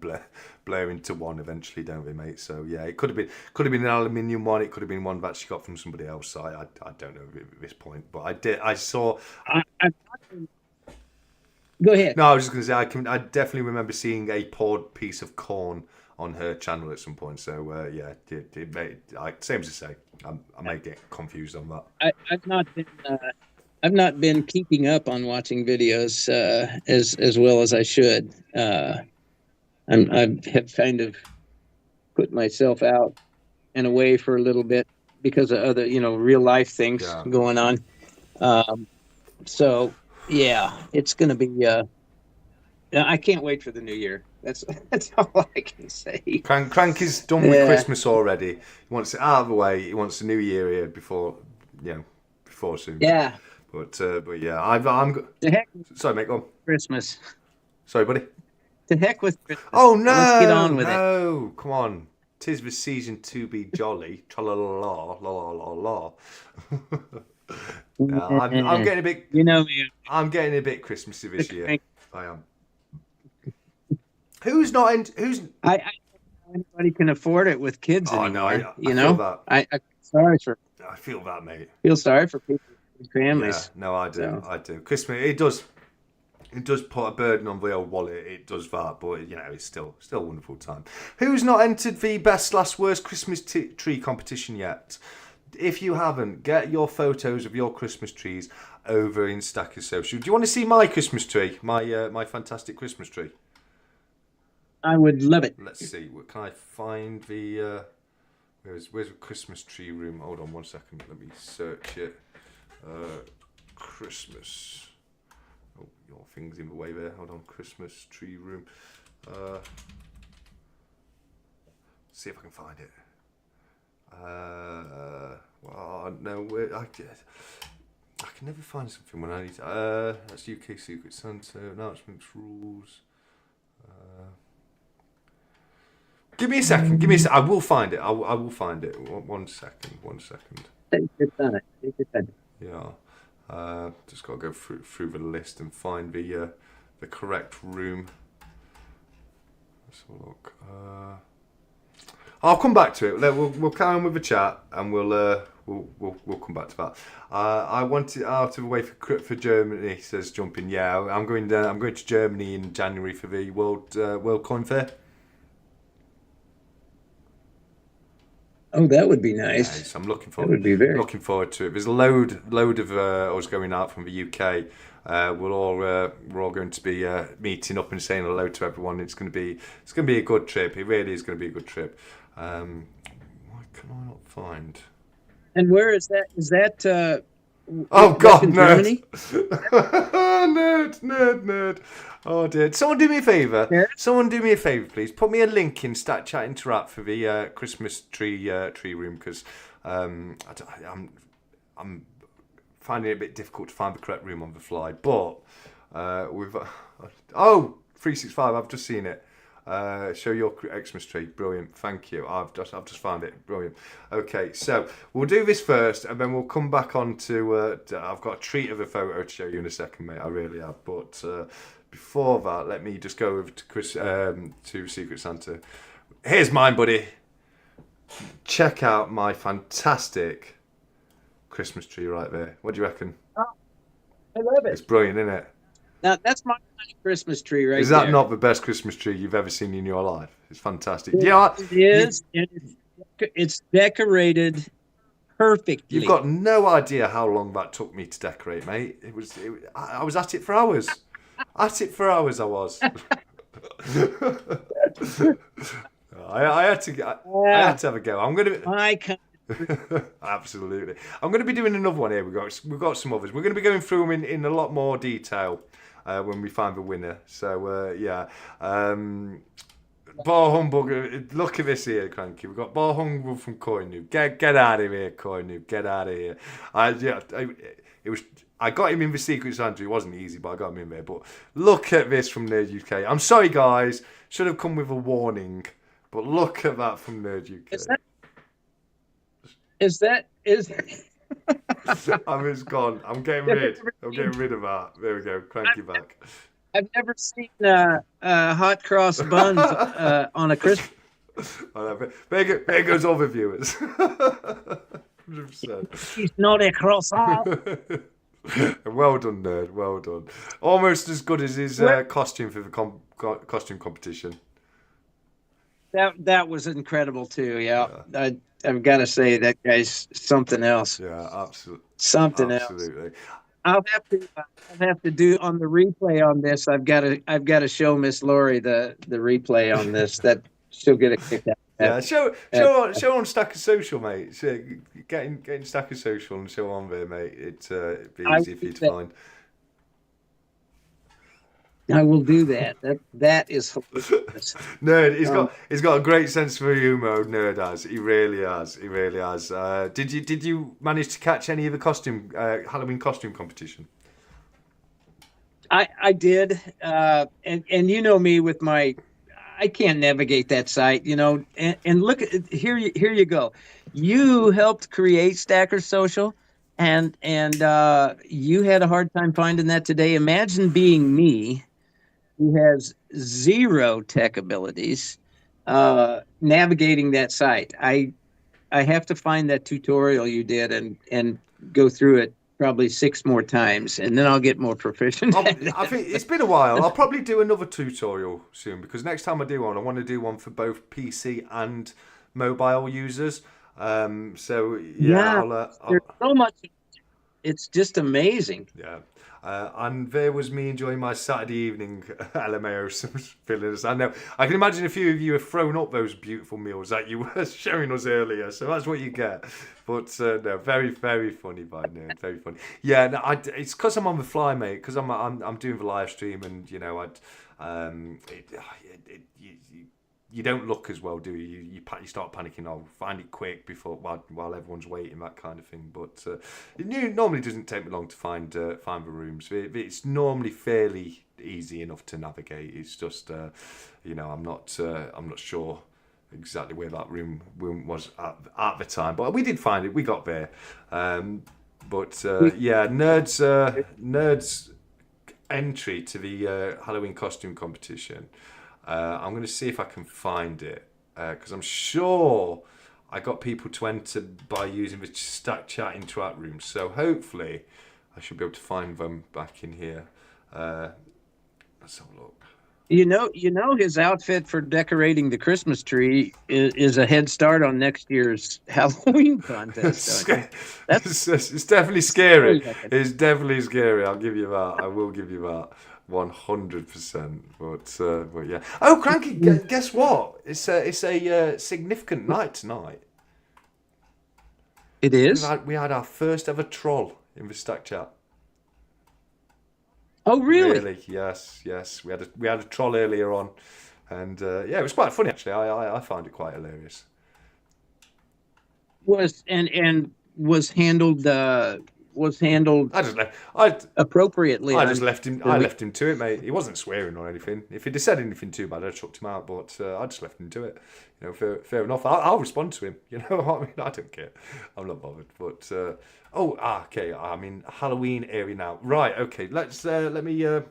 blur into one eventually, don't they, mate? So yeah, it could have been an aluminium one. It could have been one that she got from somebody else. So I don't know at this point, but I saw. Go ahead. No, I was just going to say I definitely remember seeing a poured piece of corn on her channel at some point. So yeah, same as I say, I may get confused on that. I've not been keeping up on watching videos as well as I should. I have kind of put myself out and away for a little bit because of other real life things going on. So yeah, it's going to be. I can't wait for the new year. That's all I can say. Crank is done with Christmas already. He wants it out of the way. He wants the new year here before soon. Yeah. But yeah, I'm. To heck. Sorry, mate. Go on. Christmas. Sorry, buddy. To heck with Christmas. Oh no! Let's get on with it. No, come on. 'Tis the season to be jolly. Tra la la la la la la. I'm getting a bit. You know me. I'm getting a bit Christmassy this year. I am. Who's not in? Who's? Anybody can afford it with kids anymore. No, I feel that. I feel that, mate. Feel sorry for people with families. Yeah, no, I do. So. I do. Christmas, it does put a burden on the old wallet. It does that, but it's still a wonderful time. Who's not entered the best/worst Christmas tree competition yet? if you haven't, get your photos of your Christmas trees over in Stacker Social. Do you want to see my Christmas tree? My fantastic Christmas tree. I would love it. Let's see. Can I find the? Where's the Christmas tree room? Hold on 1 second. Let me search it. Christmas. Oh, your thing's in the way there. Hold on. Christmas tree room. See if I can find it. Well, no, I can never find something when I need to. That's UK Secret Santa, announcements, rules. Give me a second. I will find it. I will find it. 1 second. 1 second. Take your time. Take your time. Yeah. Just got to go through the list and find the correct room. Let's have a look. I'll come back to it. We'll carry on with the chat, and we'll come back to that. I want it out of the way for Germany. Says jumping. Yeah, I'm going to Germany in January for the World Coin Fair. Oh, that would be nice. Nice. I'm looking forward. That would be very looking forward to it. There's a load of us going out from the UK. We're all going to be meeting up and saying hello to everyone. It's going to be a good trip. It really is going to be a good trip. Why can I not find? And where is that? Is that? Oh God, nerd! nerd! Oh dear! Someone do me a favour. Yeah. Someone do me a favour, please. Put me a link in Stat Chat Interact for the Christmas tree room, because I'm finding it a bit difficult to find the correct room on the fly. But we've 365. I've just seen it. Show your Xmas tree. Brilliant. Thank you. I've just found it. Brilliant. Okay, so we'll do this first, and then we'll come back on to. I've got a treat of a photo to show you in a second, mate. I really have. But before that, let me just go over to Secret Santa. Here's mine, buddy. Check out my fantastic Christmas tree right there. What do you reckon? Oh, I love it. It's brilliant, isn't it? Now that's my Christmas tree right there. Is that not the best Christmas tree you've ever seen in your life? It's fantastic. Yeah, it is. It's decorated perfectly. You've got no idea how long that took me to decorate, mate. I was at it for hours. I was. I had to have a go. I'm gonna. Absolutely. I'm going to be doing another one here. We've got some others. We're going to be going through them in a lot more detail when we find the winner. So yeah. Bar Humbug. Look at this here, Cranky. We've got Bar Humbug from Coin Noob. Get out of here, Coin Noob. Get out of here. I got him in the Secret Santa. It wasn't easy, but I got him in there. But look at this from Nerd UK. I'm sorry, guys. Should have come with a warning. But look at that from Nerd UK. Is It's gone. I'm getting rid of that. There we go. Cranky back. I've never seen hot cross buns on a Christmas. There goes all the viewers. 100%. He's not a croissant. Well done, nerd. Well done. Almost as good as his costume for the costume competition. That was incredible too. Yeah. I've got to say that guy's something else. Yeah, absolutely. Something absolutely. else. I'll have to do on the replay on this. I've got to show Miss Lori the replay on this. That she'll get a kick out. Yeah, show on Stacker Social, mate. Get in Stacker Social and show on there, mate. It'd be easy for you to find. I will do that. That is hilarious. Nerd, he's got a great sense for humour. Nerd has. He really has. Did you manage to catch any of the Halloween costume competition? I did, and you know me with my. I can't navigate that site, and look at here you go. You helped create Stacker Social, and you had a hard time finding that today. Imagine being me, who has zero tech abilities, navigating that site. I have to find that tutorial you did and go through it probably 6 more times, and then I'll get more proficient. I think it's been a while. I'll probably do another tutorial soon, because next time I do one, I want to do one for both PC and mobile users. So yeah, Yeah, there's so much. It's just amazing. yeah. And there was me enjoying my Saturday evening LMAO fillers. I know. I can imagine a few of you have thrown up those beautiful meals that you were showing us earlier. So that's what you get. But no, very, very funny by Nerd. Very funny. Yeah, no, it's because I'm on the fly, mate. Because I'm doing the live stream, and you know, you don't look as well, do you? You start panicking. I'll find it quick before while everyone's waiting, that kind of thing. But it normally doesn't take me long to find the rooms. It's normally fairly easy enough to navigate. It's just I'm not sure exactly where that room was at the time, but we did find it. We got there. But yeah, nerds entry to the Halloween costume competition. I'm going to see if I can find it because I'm sure I got people to enter by using the Stack Chat interact room. So hopefully I should be able to find them back in here. Let's have a look. His outfit for decorating the Christmas tree is a head start on next year's Halloween contest. It's definitely scary. It's definitely scary. I'll give you that. I will give you that. 100%. But yeah. Oh, Cranky! Guess what? It's a significant night tonight. It is. We had our first ever troll in the Stack Chat. Oh, really? Really? Yes. We had a troll earlier on, and yeah, it was quite funny actually. I found it quite hilarious. Was handled appropriately. I just left him. I left him to it, mate. He wasn't swearing or anything. If he'd have said anything too bad, I'd chucked him out. But I just left him to it. You know, fair enough. I'll respond to him. You know what I mean? I don't care. I'm not bothered. But okay. I'm in Halloween area now. Right. Okay. Let me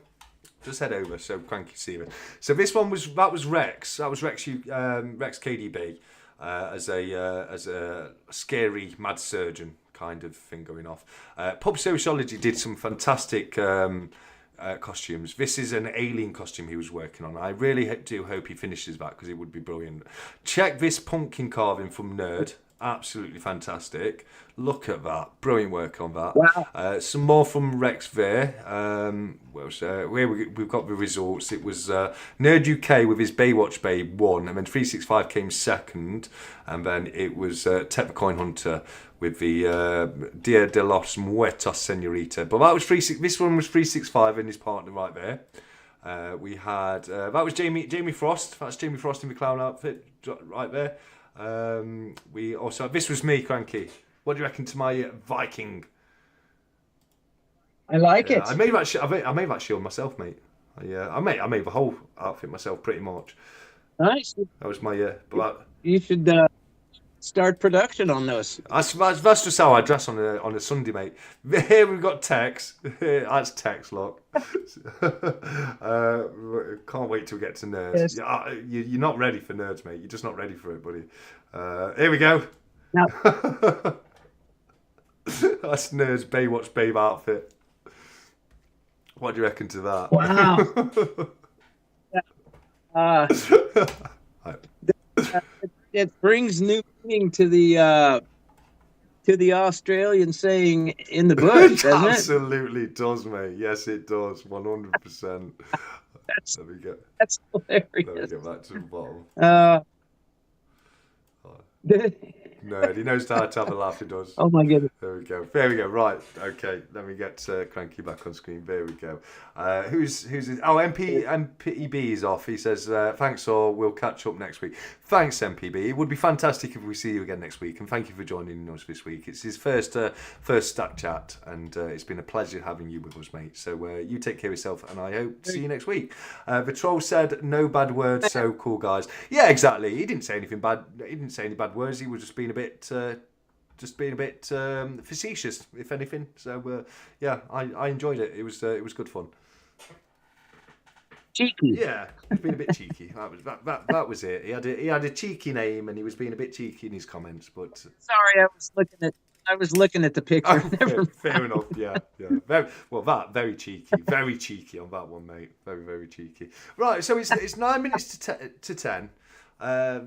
just head over so Cranky see it. So this one was Rex. That was Rex. Rex KDB as a scary mad surgeon kind of thing going off. Pub Sociology did some fantastic costumes. This is an alien costume he was working on. I really do hope he finishes that because it would be brilliant. Check this pumpkin carving from Nerd. Absolutely fantastic. Look at that. Brilliant work on that. Wow. Some more from Rex there. We've got the results. It was Nerd UK with his Baywatch Babe won, and then 365 came second, and then it was Tep the Coin Hunter with the Dia de los Muertos Senorita. But that was this one was 365 and his partner right there. We had that was Jamie Frost. That's Jamie Frost in the clown outfit right there. We also this was me, Cranky. What do you reckon to my Viking? I like it. I made that shield myself, mate. I made the whole outfit myself pretty much. Nice. That was my You should start production on those. That's just how I dress on a Sunday, mate. Here we've got Tex. That's Tex, look. Can't wait till we get to nerds. Yes. You're not ready for nerds, mate. You're just not ready for it, buddy. Here we go. Now, that's Nerd's Baywatch Babe outfit. What do you reckon to that? Wow. It brings new meaning to the Australian saying "in the bush," doesn't it? Absolutely does, mate. Yes, it does. 100%. There we go. That's hilarious. Let me get back to the bottom. Nerd. He knows how to have a laugh. He does. Oh my goodness. There we go. Right. Okay. Let me get Cranky back on screen. There we go. Who's this? Oh, MPEB is off. He says, thanks all. We'll catch up next week. Thanks, MPB. It would be fantastic if we see you again next week. And thank you for joining us this week. It's his first Stack Chat. And it's been a pleasure having you with us, mate. So you take care of yourself. And I hope to see you next week. The troll said, no bad words. So cool, guys. Yeah, exactly. He didn't say anything bad. He didn't say any bad words. He was just being a bit facetious, if anything. So yeah, I enjoyed it. It was good fun. Cheeky. Yeah, he's been a bit cheeky. That was it. He had a cheeky name, and he was being a bit cheeky in his comments. But sorry, I was looking at the picture. Fair enough. Yeah. Very cheeky on that one, mate. Very, very cheeky. Right, so it's 9 minutes to 10.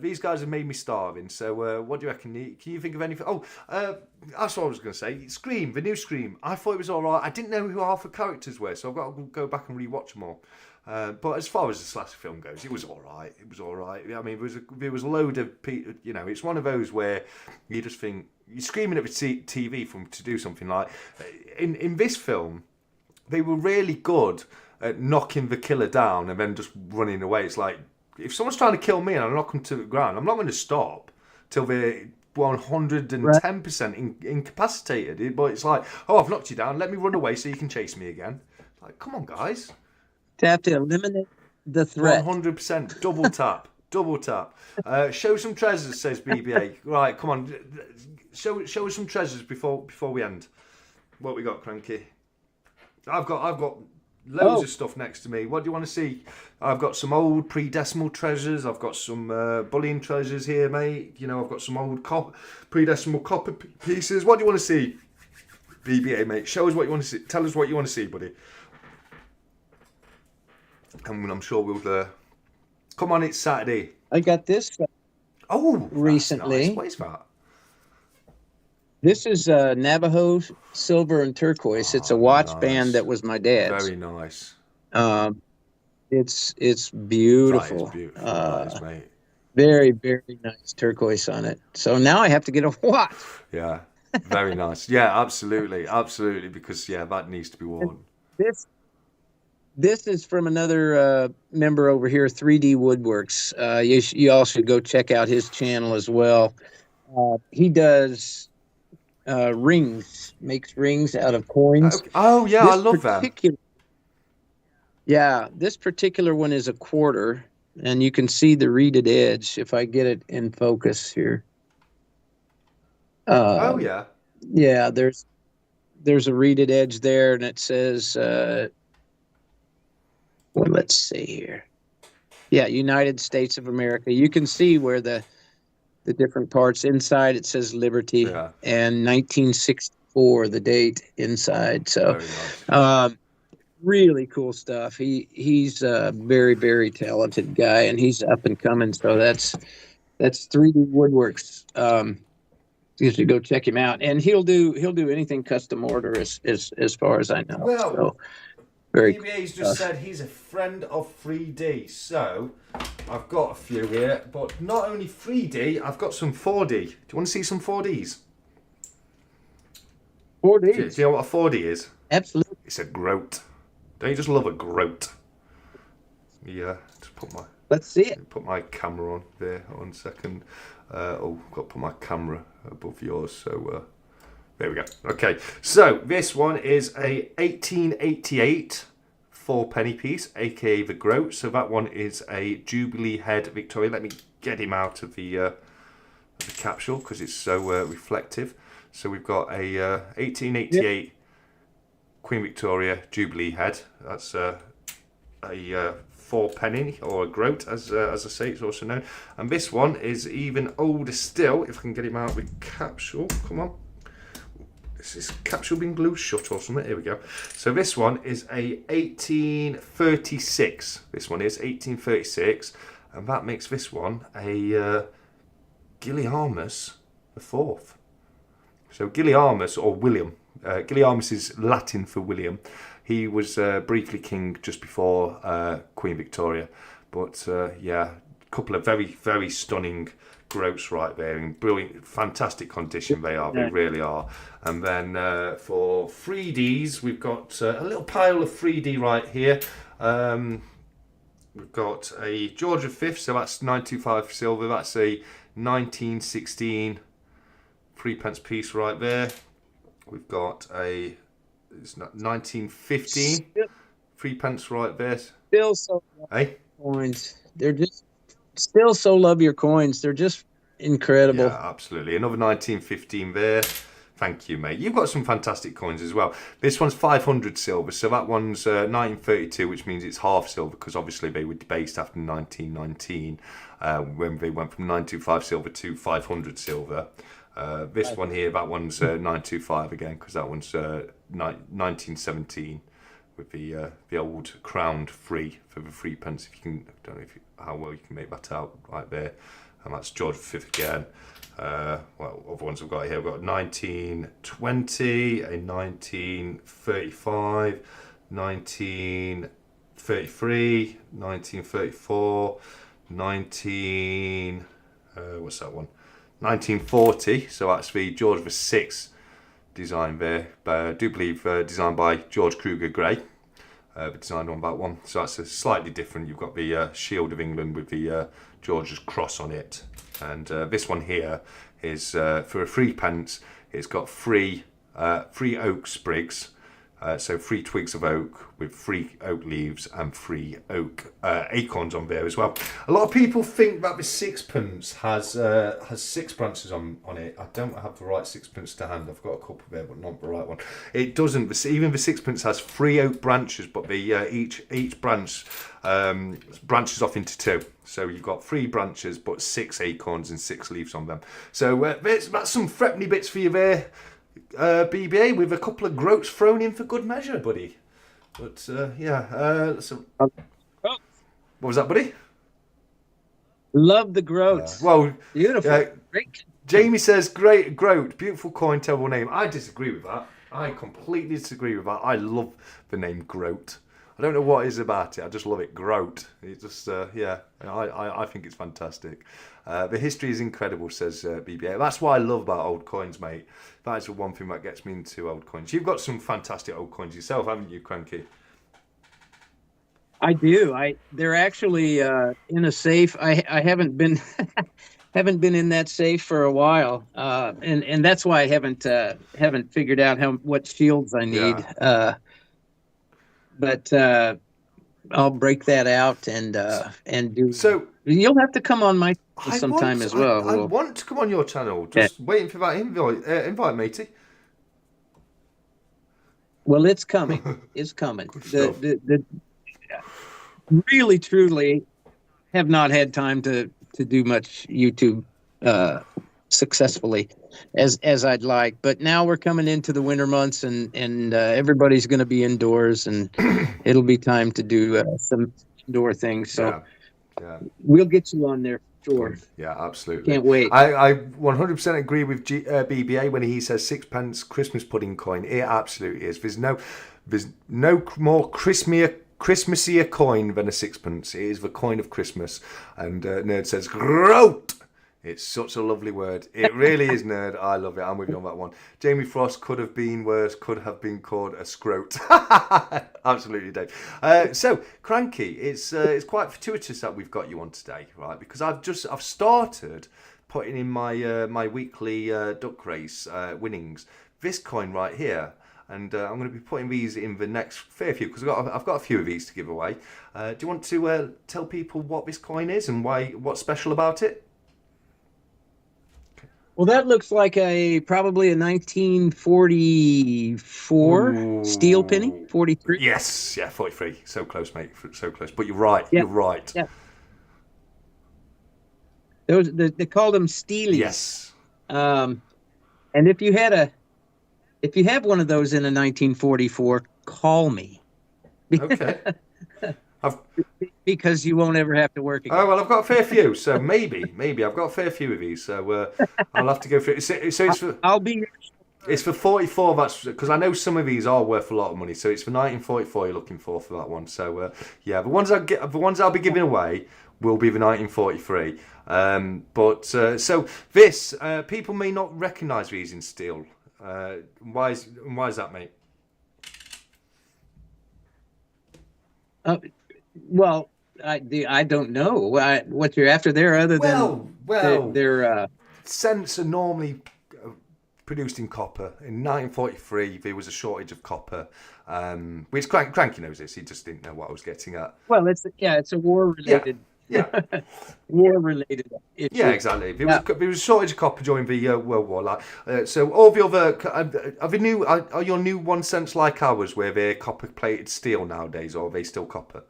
These guys have made me starving. So what do you reckon? Can you think of anything? Oh, that's what I was going to say. Scream, the new Scream. I thought it was all right. I didn't know who half the characters were, so I've got to go back and rewatch them all. But as far as the slasher film goes, it was all right. It was all right. I mean, there was a load of people. You know, it's one of those where you just think you're screaming at the TV to do something like. In this film, they were really good at knocking the killer down and then just running away. It's like if someone's trying to kill me and I knock them to the ground, I'm not going to stop till they're 110% incapacitated. But it's like, oh, I've knocked you down. Let me run away so you can chase me again. Like, come on, guys. To have to eliminate the threat. 100% double tap, double tap. Show some treasures, says BBA. Right, come on, show us some treasures before we end. What we got, Cranky? I've got loads of stuff next to me. What do you want to see? I've got some old pre-decimal treasures. I've got some bullion treasures here, mate. You know, I've got some old pre-decimal copper pieces. What do you want to see, BBA, mate? Show us what you want to see. Tell us what you want to see, buddy. And I'm sure we'll come on. It's Saturday. I got this. Recently. Nice. What is that? This is Navajo Silver and Turquoise. It's a watch band that was my dad's. Very nice. It's beautiful. That is beautiful. That is, mate. Very, very nice turquoise on it. So now I have to get a watch. Yeah, very nice. Yeah, absolutely, because that needs to be worn. This is from another member over here, 3D Woodworks. You all should go check out his channel as well. He does rings, makes rings out of coins. Oh yeah, I love that. Yeah, this particular one is a quarter, and you can see the reeded edge if I get it in focus here. Oh yeah. Yeah, there's a reeded edge there, and it says. Well, let's see here. Yeah, United States of America. You can see where the different parts inside. It says Liberty and 1964, the date inside. So, really cool stuff. He's a very, very talented guy, and he's up and coming. So that's 3D Woodworks. You should go check him out, and he'll do anything custom order as far as I know. Well, so, BBA's just said he's a friend of 3D, so I've got a few here, but not only 3D, I've got some 4D. Do you want to see some 4Ds? 4D? Do you know what a 4D is? Absolutely. It's a groat. Don't you just love a groat? Yeah, just let's see it. Put my camera on there, 1 second. I've got to put my camera above yours, so... there we go. Okay, so this one is a 1888 4-penny piece, aka the groat. So that one is a Jubilee head Victoria. Let me get him out of the capsule because it's so reflective. So we've got a 1888 Queen Victoria Jubilee head. That's a 4-penny or a groat, as I say, it's also known. And this one is even older still. If I can get him out of the capsule, come on. Is this capsule being glued shut or something? Here we go. So this one is a 1836. This one is 1836, and that makes this one a Guilliamus the Fourth. So Guilliamus, or William. Guilliamus is Latin for William. He was briefly king just before Queen Victoria, but a couple of very, very stunning groats right there in brilliant, fantastic condition. They really are. And then for 3Ds, we've got a little pile of 3D right here. We've got a George V, so that's 925 silver. That's a 1916 3-pence piece right there. We've got a 1915 3-pence right there. Still so coins. They're just still so love your coins. They're just incredible. Yeah, absolutely. Another 1915 there. Thank you, mate. You've got some fantastic coins as well. This one's 500 silver, so that one's 1932, which means it's half silver, because obviously they were debased after 1919 when they went from 925 silver to 500 silver. This one here, that one's 925 again, because that one's 1917 with the old crowned free for the 3p. If you can, I don't know how well you can make that out right there. And that's George V again. Well, other ones we've got here. We've got 1920, a 1935, 1933, 1934, what's that one? 1940. So that's the George VI design there. I do believe designed by George Kruger Gray. The design on that one. So that's a slightly different. You've got the Shield of England with the George's cross on it. And this one here is for a 3p. It's got three oak sprigs, so 3 twigs of oak with 3 oak leaves and 3 oak acorns on there as well. A lot of people think that the 6p has 6 branches on it. I don't have the right 6p to hand. I've got a couple there, but not the right one. It doesn't. Even the 6p has 3 oak branches, but the each branch branches off into 2. So you've got 3 branches, but 6 acorns and 6 leaves on them. So that's some threepenny bits for you there, BBA, with a couple of groats thrown in for good measure, buddy. But so what was that, buddy? Love the groats. Well, beautiful. Great. Jamie says, great groat, beautiful coin, terrible name. I disagree with that. I completely disagree with that. I love the name groat. I don't know what it is about it. I just love it. Groat. It just, I think it's fantastic. The history is incredible, says BBA. That's what I love about old coins, mate. That is the one thing that gets me into old coins. You've got some fantastic old coins yourself, haven't you, Cranky? I do. They're actually in a safe. I haven't been haven't been in that safe for a while, and that's why I haven't figured out what shields I need. Yeah. But I'll break that out and do. So you'll have to come on my channel sometime as well. I want to come on your channel. Just waiting for that invite, matey. Well, it's coming. It's coming. Really, truly, have not had time to do much YouTube successfully as I'd like, but now we're coming into the winter months and everybody's going to be indoors and it'll be time to do some indoor things. So we'll get you on there for sure. Yeah, absolutely. Can't wait. I 100% agree with BBA when he says 6p Christmas pudding coin. It absolutely is. There's no more Christmassier coin than a 6p. It is the coin of Christmas. And Nerd says, groat! It's such a lovely word. It really is, Nerd. I love it. I'm with you on that one. Jamie Frost could have been worse, could have been called a scroat. Absolutely, Dave. So, Cranky, it's quite fortuitous that we've got you on today, right? Because I've started putting in my weekly duck race winnings. This coin right here. And I'm going to be putting these in the next fair few because I've got a few of these to give away. Do you want to tell people what this coin is and what's special about it? Well, that looks like probably a 1944 steel penny, 43. Yes, 43. So close, mate. So close. But you're right. Yeah. You're right. Yeah. Those they called them steelies. Yes. And if you have one of those in a 1944, call me. Okay. Because you won't ever have to work again. Oh, well, I've got a fair few, so maybe I've got a fair few of these, so I'll have to go through it. So it's for, I'll be. It's for 44. That's because I know some of these are worth a lot of money. So it's for 1944 you're looking for that one. So the ones I'll be giving away will be the 1943. So this people may not recognise these in steel. Why is that, mate? Well, I don't know what you're after there, other than they're cents are normally produced in copper. In 1943, there was a shortage of copper, which Cranky knows this. He just didn't know what I was getting at. Well, it's a war related. Yeah. War related issue. Yeah, exactly. There was a shortage of copper during the World War. So all the other are your new 1 cents like ours, where they're copper plated steel nowadays, or are they still copper?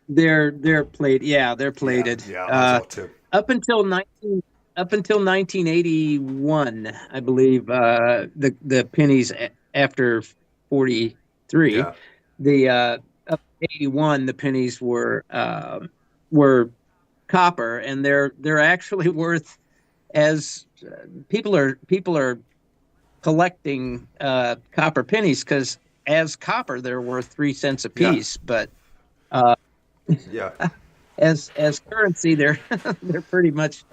They're plated. Yeah, they're plated. Yeah, I thought too. Up until 1981, I believe, the pennies after 43. Yeah. The up to 81, the pennies were copper, and they're actually worth as people are collecting copper pennies because as copper they're worth 3 cents a Yeah. piece, but uh, Yeah. as currency they're they're pretty much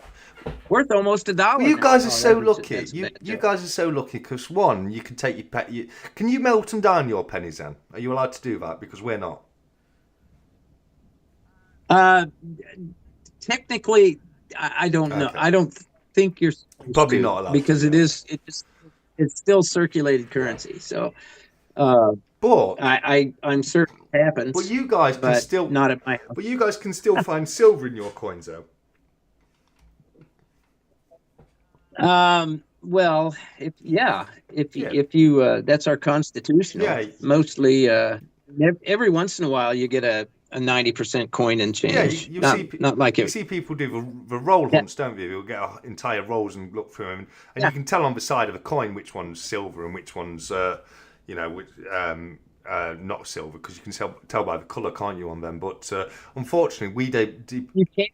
worth almost a Well, dollar you now. guys are Oh, so that's lucky. a You bad you joke. guys are so lucky because one, you can take your pet. Can you melt them down your pennies? Then are you allowed to do that? Because we're not. Uh, Technically, I don't know. Okay. I don't think you're supposed Probably to not allowed to. because Yeah. Yeah. it's still circulated currency. So uh, But I'm certain it but happens, you guys can but still. not at my house. But you guys can still find silver in your coins, though. Well, if yeah, Yeah. if you that's our constitutional. Yeah. Mostly, every once in a while you get a 90% coin and Yeah, change. you Not see, not like you it. see people do the roll Yeah, hunts, don't you? They'll get entire rolls and look through them, and yeah. you can tell on the side of a coin which one's silver and which one's, not silver because you can tell by the colour, can't you, on them? But unfortunately, we don't. You can.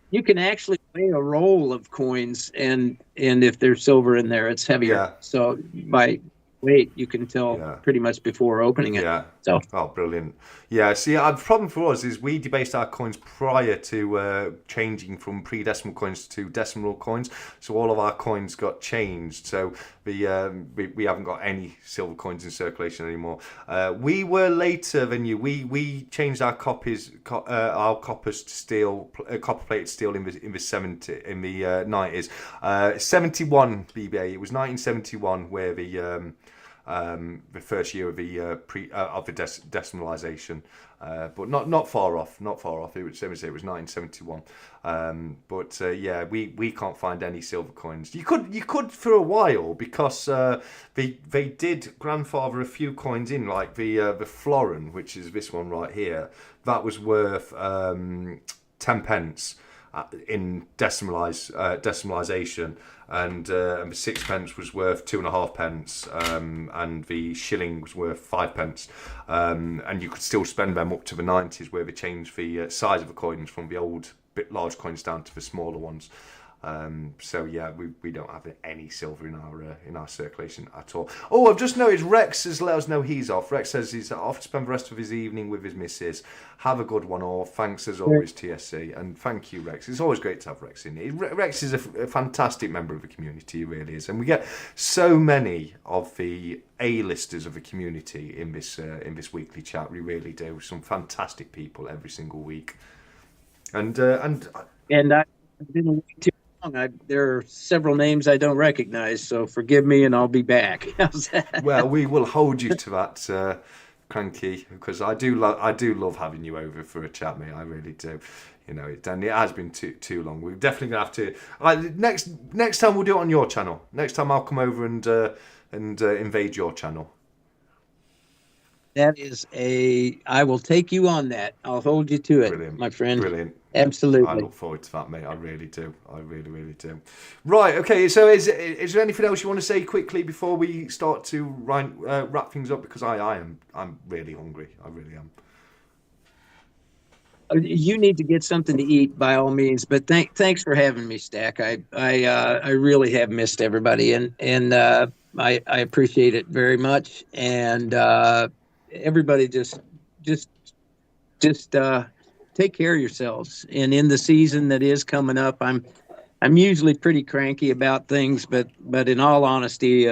You can actually weigh a roll of coins, and if there's silver in there, it's heavier. Yeah, So by weight, you can tell yeah. pretty much before opening it. Yeah. So Oh, brilliant. Yeah, see, the problem for us is we debased our coins prior to changing from pre-decimal coins to decimal coins. So all of our coins got changed. So we haven't got any silver coins in circulation anymore. We were later than you. We changed our our coppers to steel, copper plated steel in the 90s. 71 BBA. It was 1971 where the first year of the decimalisation, but not far off. Not far off. It was 1971. Yeah, we can't find any silver coins. You could for a while because they did grandfather a few coins in, like the florin, which is this one right here. That was worth 10 pence in decimalisation, and the sixpence was worth 2.5 pence, and the shilling was worth 5 pence, and you could still spend them up to the 90s, where they changed the size of the coins from the old bit large coins down to the smaller ones. So yeah, we don't have any silver in our circulation at all. Oh, I've just noticed Rex has let us know he's off. Rex says he's off to spend the rest of his evening with his missus. Have a good one, all. Thanks as always, TSC, and thank you, Rex. It's always great to have Rex in here. Rex is a fantastic member of the community, he really is, and we get so many of the A-listers of the community in this weekly chat. We really do. Some fantastic people every single week, and I've been away too long. There are several names I don't recognize, so forgive me, and I'll be back. How's that? well, we will hold you to that, Cranky, because I do love having you over for a chat, mate. I really do. You know, it has been too long. We're definitely gonna have to. Next time we'll do it on your channel. Next time I'll come over and invade your channel. That is I will take you on that. I'll hold you to it, Brilliant, my friend. brilliant. I Absolutely. look forward to that, mate. I really do. I really, really do. Right. Okay. So, is there anything else you want to say quickly before we start to wrap things up? Because I'm really hungry. I really am. You need to get something to eat by all means. But thanks for having me, Stack. I really have missed everybody, and I appreciate it very much. And everybody just take care of yourselves. And in the season that is coming up, I'm usually pretty cranky about things, but in all honesty,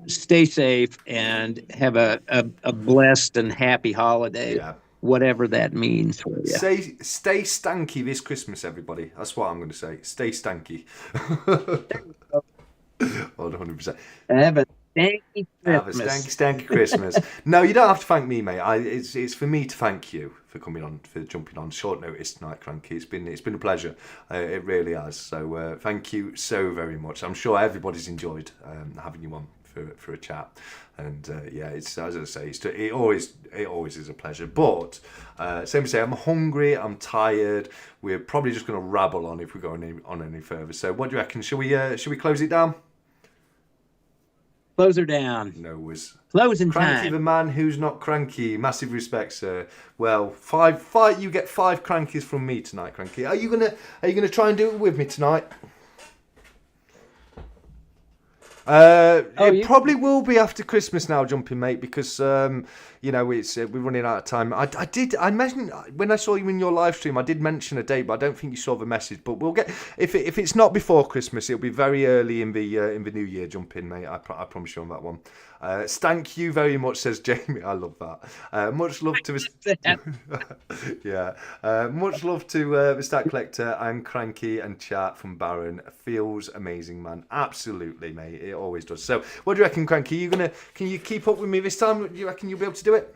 stay safe and have a blessed and happy holiday, Yeah. whatever that means for you. Stay stanky this Christmas, everybody. That's what I'm going to say. Stay stanky. 100%. Have a stanky Have a Christmas. stanky Christmas. No, you don't have to thank me, mate. It's for me to thank you for coming on, for jumping on short notice tonight, Cranky. It's been a pleasure. It really has. So thank you so very much. I'm sure everybody's enjoyed having you on for a chat. And yeah, it's, as I say, it always is a pleasure. But same to say, I'm hungry. I'm tired. We're probably just going to rabble on if we go on any further. So what do you reckon? Should we close it down? Close her down. No was. Closing Cranky time. the man who's not cranky. Massive respect, sir. Well, five. You get 5 crankies from me tonight, Cranky. Are you gonna try and do it with me tonight? It You probably will be after Christmas now, Jumping Mate, because it's we're running out of time. I mentioned when I saw you in your live stream, I did mention a date, but I don't think you saw the message. But we'll get if it's not before Christmas, it'll be very early in the new year, Jumping Mate. I promise you on that one. Thank you very much, says Jamie. I love that. Much love to yeah. Much love to the Stat Collector and Cranky and Chat from Baron. Feels amazing, man. Absolutely, mate. It always does. So, what do you reckon, Cranky? Can you keep up with me this time? Do you reckon you'll be able to do it?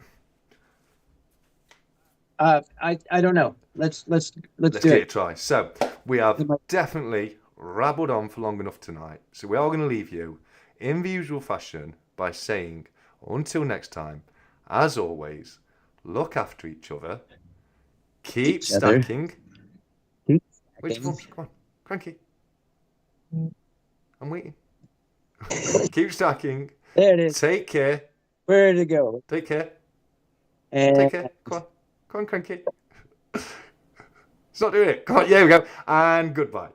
I don't know. Let's do give it. it a try. So, we have definitely rabbled on for long enough tonight. So, we are going to leave you in the usual fashion by saying, until next time, as always, look after each other. Keep stacking. Which one? Come on, Cranky. I'm waiting. Keep stacking. There it is. Take care. Where did it go? Take care. And Take care. Come on, Cranky. It's not doing it. Come on, yeah, we go. And goodbye.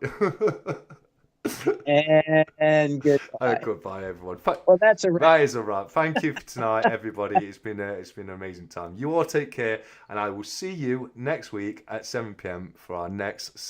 and goodbye. Goodbye, everyone. Well, that's a wrap. That is a wrap. Thank you for tonight, everybody. It's been an amazing time. You all take care, and I will see you next week at 7 p.m. for our next